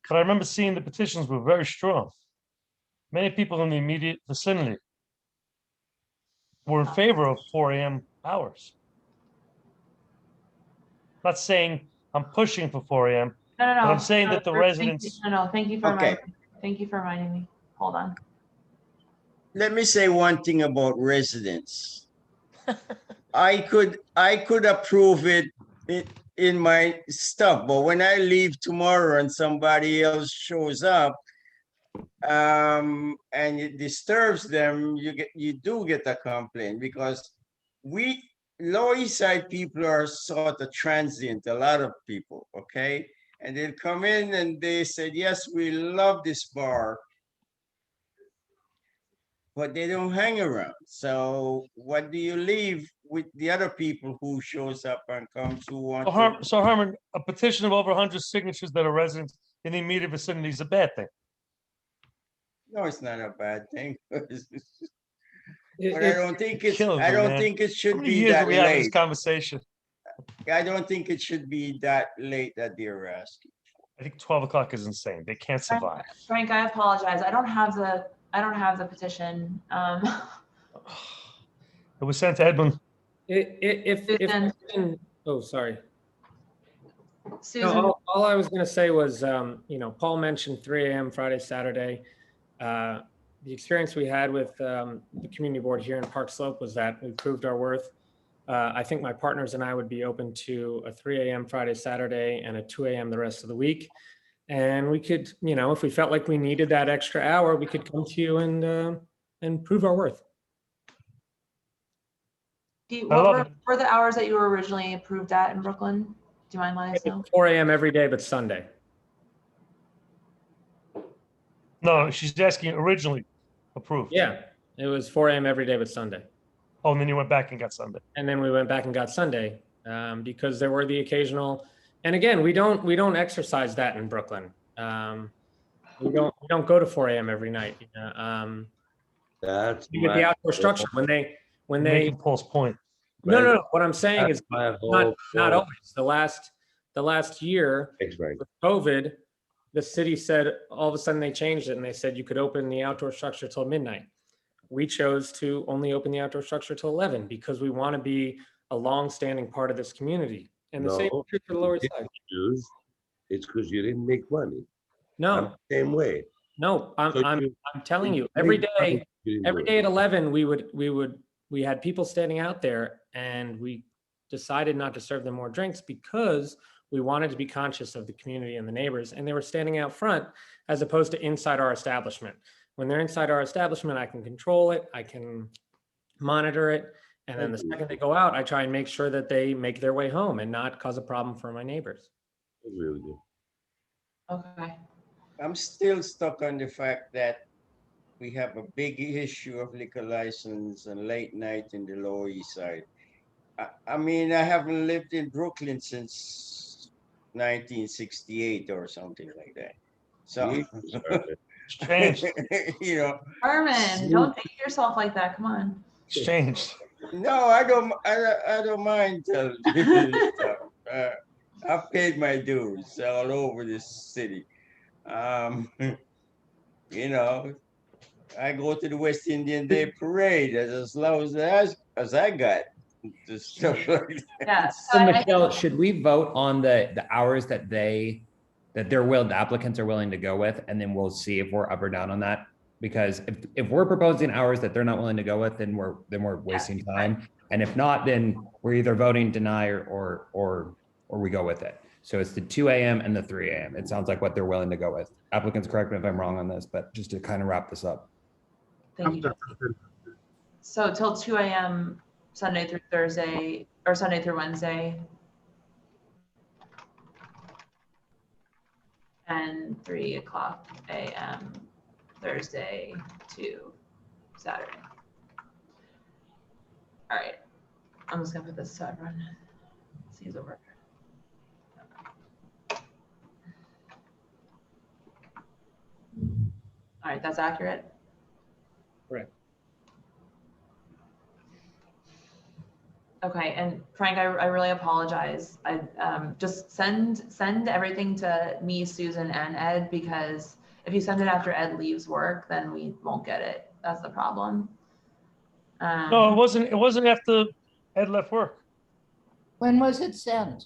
but I remember seeing the petitions were very strong. Many people in the immediate vicinity were in favor of 4 a.m. hours. Not saying I'm pushing for 4 a.m. No. But I'm saying that the residents. Thank you for reminding me. Hold on. Let me say one thing about residents. I could approve it in my stuff, but when I leave tomorrow and somebody else shows up, and it disturbs them, you do get a complaint, because Lower East Side people are sort of transient, a lot of people, okay? And they'll come in and they said, yes, we love this bar, but they don't hang around. So what do you leave with the other people who shows up and comes who want So Herman, a petition of over 100 signatures that are residents in the immediate vicinity is a bad thing. No, it's not a bad thing. But I don't think it should be that we have late. this conversation. I don't think it should be that late that they're asking. I think 12 o'clock is insane. They can't survive. Frank, I apologize. I don't have the petition. It was sent to Edmund. Oh, sorry. Susan. No, all I was going to say was, Paul mentioned 3 a.m. Friday, Saturday. The experience we had with the community board here in Park Slope was that we proved our worth. I think my partners and I would be open to a 3 a.m. Friday, Saturday, and a 2 a.m. the rest of the week. And we could, if we felt like we needed that extra hour, we could come to you and prove our worth. What were the hours that you were originally approved at in Brooklyn? Do you mind letting us know? 4 a.m. every day, but Sunday. No, she's asking originally approved. Yeah, it was 4 a.m. every day, but Sunday. Oh, and then you went back and got Sunday. And then we went back and got Sunday because there were the occasional, And again, we don't exercise that in Brooklyn. We don't go to 4 a.m. every night. That's With the my outdoor structure, when they Making Paul's point. no. What I'm saying That's is my not whole not point. always. The last year Thanks, Greg. with COVID, the city said all of a sudden they changed it and they said you could open the outdoor structure till midnight. We chose to only open the outdoor structure till 11 because we want to be a long-standing part of this community. And the same No, is true for the Lower you East didn't Side. choose. It's because you didn't make money. I'm No, the same way. no, So I'm you- telling you, you every make money, day, you didn't every do it. day at 11, we had people standing out there and we decided not to serve them more drinks because we wanted to be conscious of the community and the neighbors, and they were standing out front as opposed to inside our establishment. When they're inside our establishment, I can control it, I can monitor it, and then the second they go out, I try and make sure that they make their way home and not cause a problem for my neighbors. I agree with you. Okay. I'm still stuck on the fact that we have a big issue of liquor license and late night in the Lower East Side. I mean, I haven't lived in Brooklyn since 1968 or something like that. So, It's changed. you know, Herman, don't date yourself like that. Come on. It's changed. no, I don't mind telling you this stuff. I've paid my dues all over this city. You know, I go to the West Indian Day Parade as low as I got. Just stuff like that. Yeah. So Michelle, should we vote on the hours that the applicants are willing to go with, and then we'll see if we're up or down on that? Because if we're proposing hours that they're not willing to go with, then we're wasting time. And if not, then we're either voting deny or we go with it. So it's the 2 a.m. and the 3 a.m. It sounds like what they're willing to go with. Applicants, correct me if I'm wrong on this, but just to kind of wrap this up. Thank you. So till 2 a.m. Sunday through Thursday, or Sunday through Wednesday. And 3 o'clock a.m. Thursday to Saturday. All right, I'm just gonna put this so everyone sees over. All right, that's accurate. Correct. Okay, and Frank, I really apologize. I just send everything to me, Susan, and Ed, because if you send it after Ed leaves work, then we won't get it. That's the problem. No, it wasn't after Ed left work. When was it sent?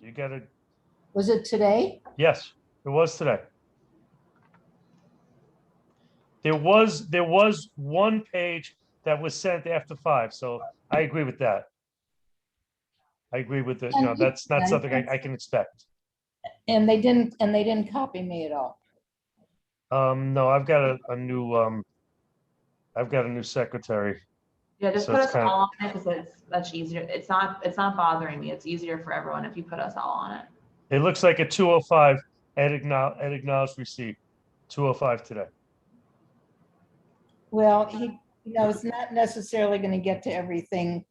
You gotta, Was it today? yes, it was today. There was one page that was sent after 5, so I agree with that. I agree with it. No, that's not something I can expect. And they didn't copy me at all. No, I've got a new secretary. Yeah, just So put it's us kind of- all on it because that's easier. It's not bothering me. It's easier for everyone if you put us all on it. It looks like at 2:05, Ed acknowledged receipt, 2:05 today. Well, it's not necessarily going to get to everything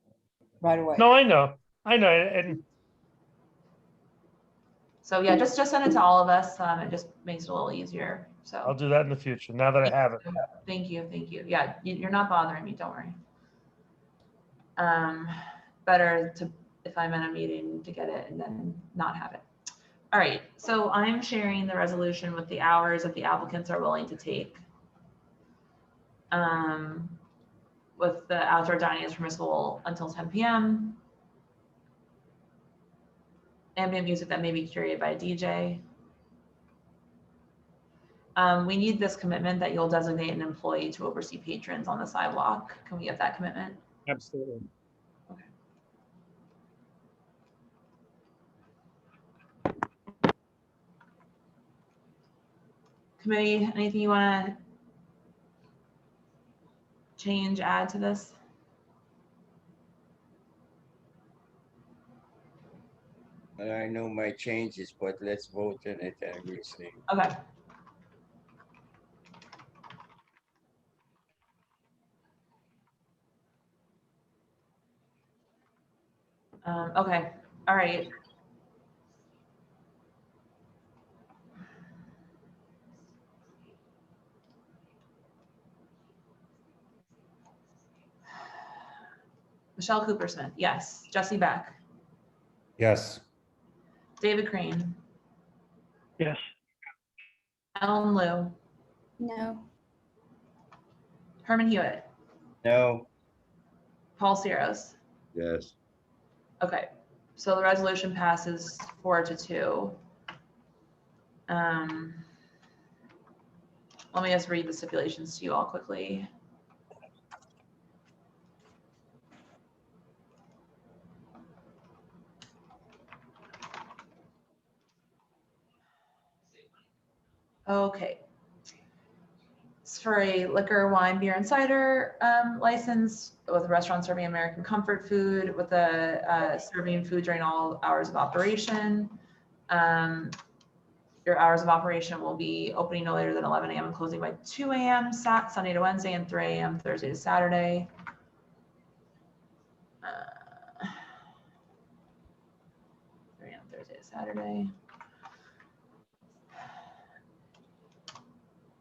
right away. No, I know, and So yeah, just send it to all of us. It just makes it a little easier. So I'll do that in the future, now that I have it. thank you. Yeah, you're not bothering me. Don't worry. Better to, if I'm in a meeting, to get it and then not have it. All right, so I'm sharing the resolution with the hours that the applicants are willing to take. With the outdoor dining is permissible until 10 p.m. Ambient music that may be curated by a DJ. We need this commitment that you'll designate an employee to oversee patrons on the sidewalk. Can we get that commitment? Absolutely. Okay. Committee, anything you want to change, add to this? I know my changes, but let's vote on it and we'll see. Okay. Okay, all right. Michelle Coopersmith, yes. Jesse Beck, Yes. David Crane, Yes. Ellen Liu, No. Herman Hewitt, No. Paul Ciros. Yes. Okay, so the resolution passes 4-2. Let me just read the stipulations to you all quickly. Okay. It's for a liquor, wine, beer, and cider license with a restaurant serving American comfort food with a serving food during all hours of operation. Your hours of operation will be opening no later than 11 a.m. and closing by 2 a.m. Sunday to Wednesday and 3 a.m. Thursday to Saturday. 3 a.m. Thursday to Saturday.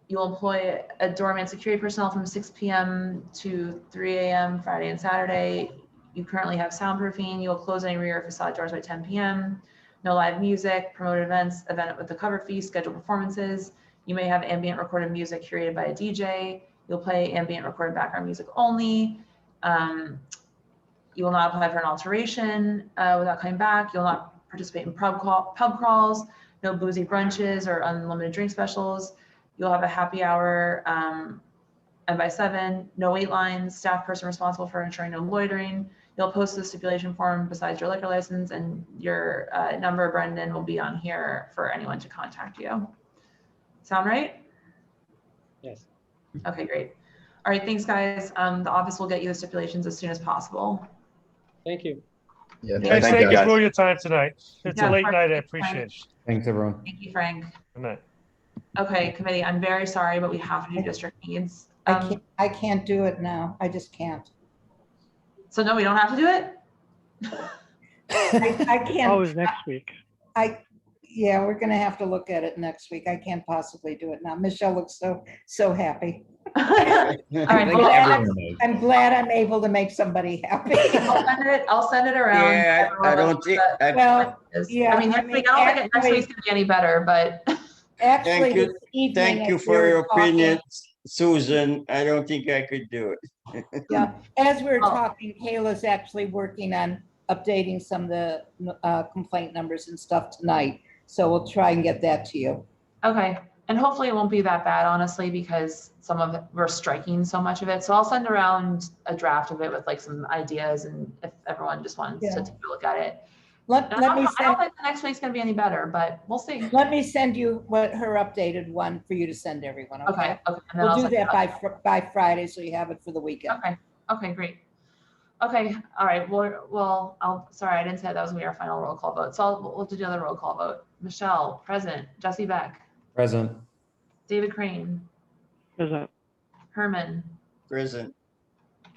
You'll employ a doorman security personnel from 6 p.m. to 3 a.m. Friday and Saturday. You currently have soundproofing. You will close any rear facade doors by 10 p.m. No live music, promoted events, event with the cover fee, scheduled performances. You may have ambient recorded music curated by a DJ. You'll play ambient recorded background music only. You will not apply for an alteration without coming back. You'll not participate in pub crawls, no boozy brunches or unlimited drink specials. You'll have a happy hour and by 7, no wait lines, staff person responsible for ensuring no loitering. You'll post the stipulation form besides your liquor license, and your number, Brendan, will be on here for anyone to contact you. Sound right? Yes. Okay, great. All right, thanks, guys. The office will get you the stipulations as soon as possible. Thank you. Yeah. Thanks for all your time tonight. It's Yeah, a late Frank, night. I thanks, appreciate Frank. it. Thanks, everyone. Thank you, Frank. Good night. Okay, committee, I'm very sorry, but we have to do district needs. I can't do it now. I just can't. So no, we don't have to do it? I can't. Always next week. Yeah, we're gonna have to look at it next week. I can't possibly do it now. Michelle looks so happy. All right, I'm glad I'm able to make somebody happy. I'll send it around. Yeah, I don't think. Well, yeah, I mean, next week, I don't think next week's gonna be any better, but. Actually, Thank you. this evening, Thank you as for we your were talking- opinion, Susan. I don't think I could do it. Yeah, as we were talking, Kayla's actually working on updating some of the complaint numbers and stuff tonight. So we'll try and get that to you. Okay, and hopefully it won't be that bad, honestly, because some of it, we're striking so much of it. So I'll send around a draft of it with like some ideas, and if everyone just wants to take a look at it. Let me I don't send, think the next week's gonna be any better, but we'll see. let me send you what her updated one for you to send everyone. Okay, okay. And then We'll I'll do send that it by Friday, so you have it for the weekend. Okay, okay, great. Okay, all right, well, sorry, I didn't say that was gonna be our final roll call vote. So we'll do another roll call vote. Michelle, present. Jesse Beck, Present. David Crane, Present. Herman, Present.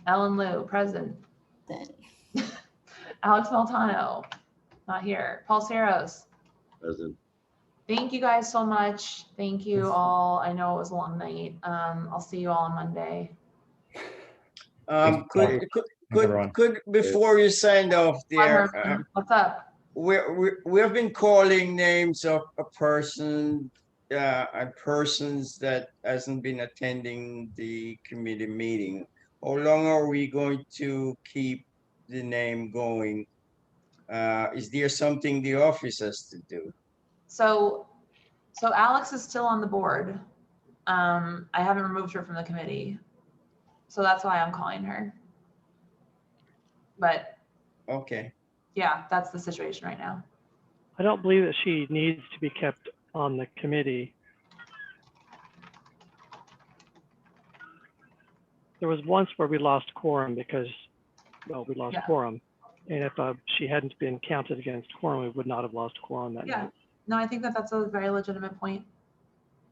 Ellen Liu, present. Alex Maltano, not here. Paul Ciros. Present. Thank you guys so much. Thank you all. I know it was a long night. I'll see you all on Monday. Could before you signed off there, what's up? We have been calling names of a person and persons that hasn't been attending the committee meeting. How long are we going to keep the name going? Is there something the office has to do? So Alex is still on the board. I haven't removed her from the committee. So that's why I'm calling her. But okay. Yeah, that's the situation right now. I don't believe that she needs to be kept on the committee. There was once where we lost quorum because, well, we lost quorum. And if she hadn't been counted against quorum, we would not have lost quorum that night. No, I think that that's a very legitimate point.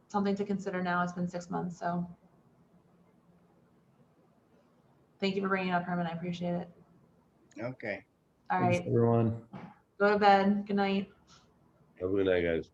Something to consider now. It's been 6 months, so. Thank you for bringing it up, Herman. I appreciate it. Okay. All right. Thanks, everyone. Go to bed. Good night. Have a good night, guys.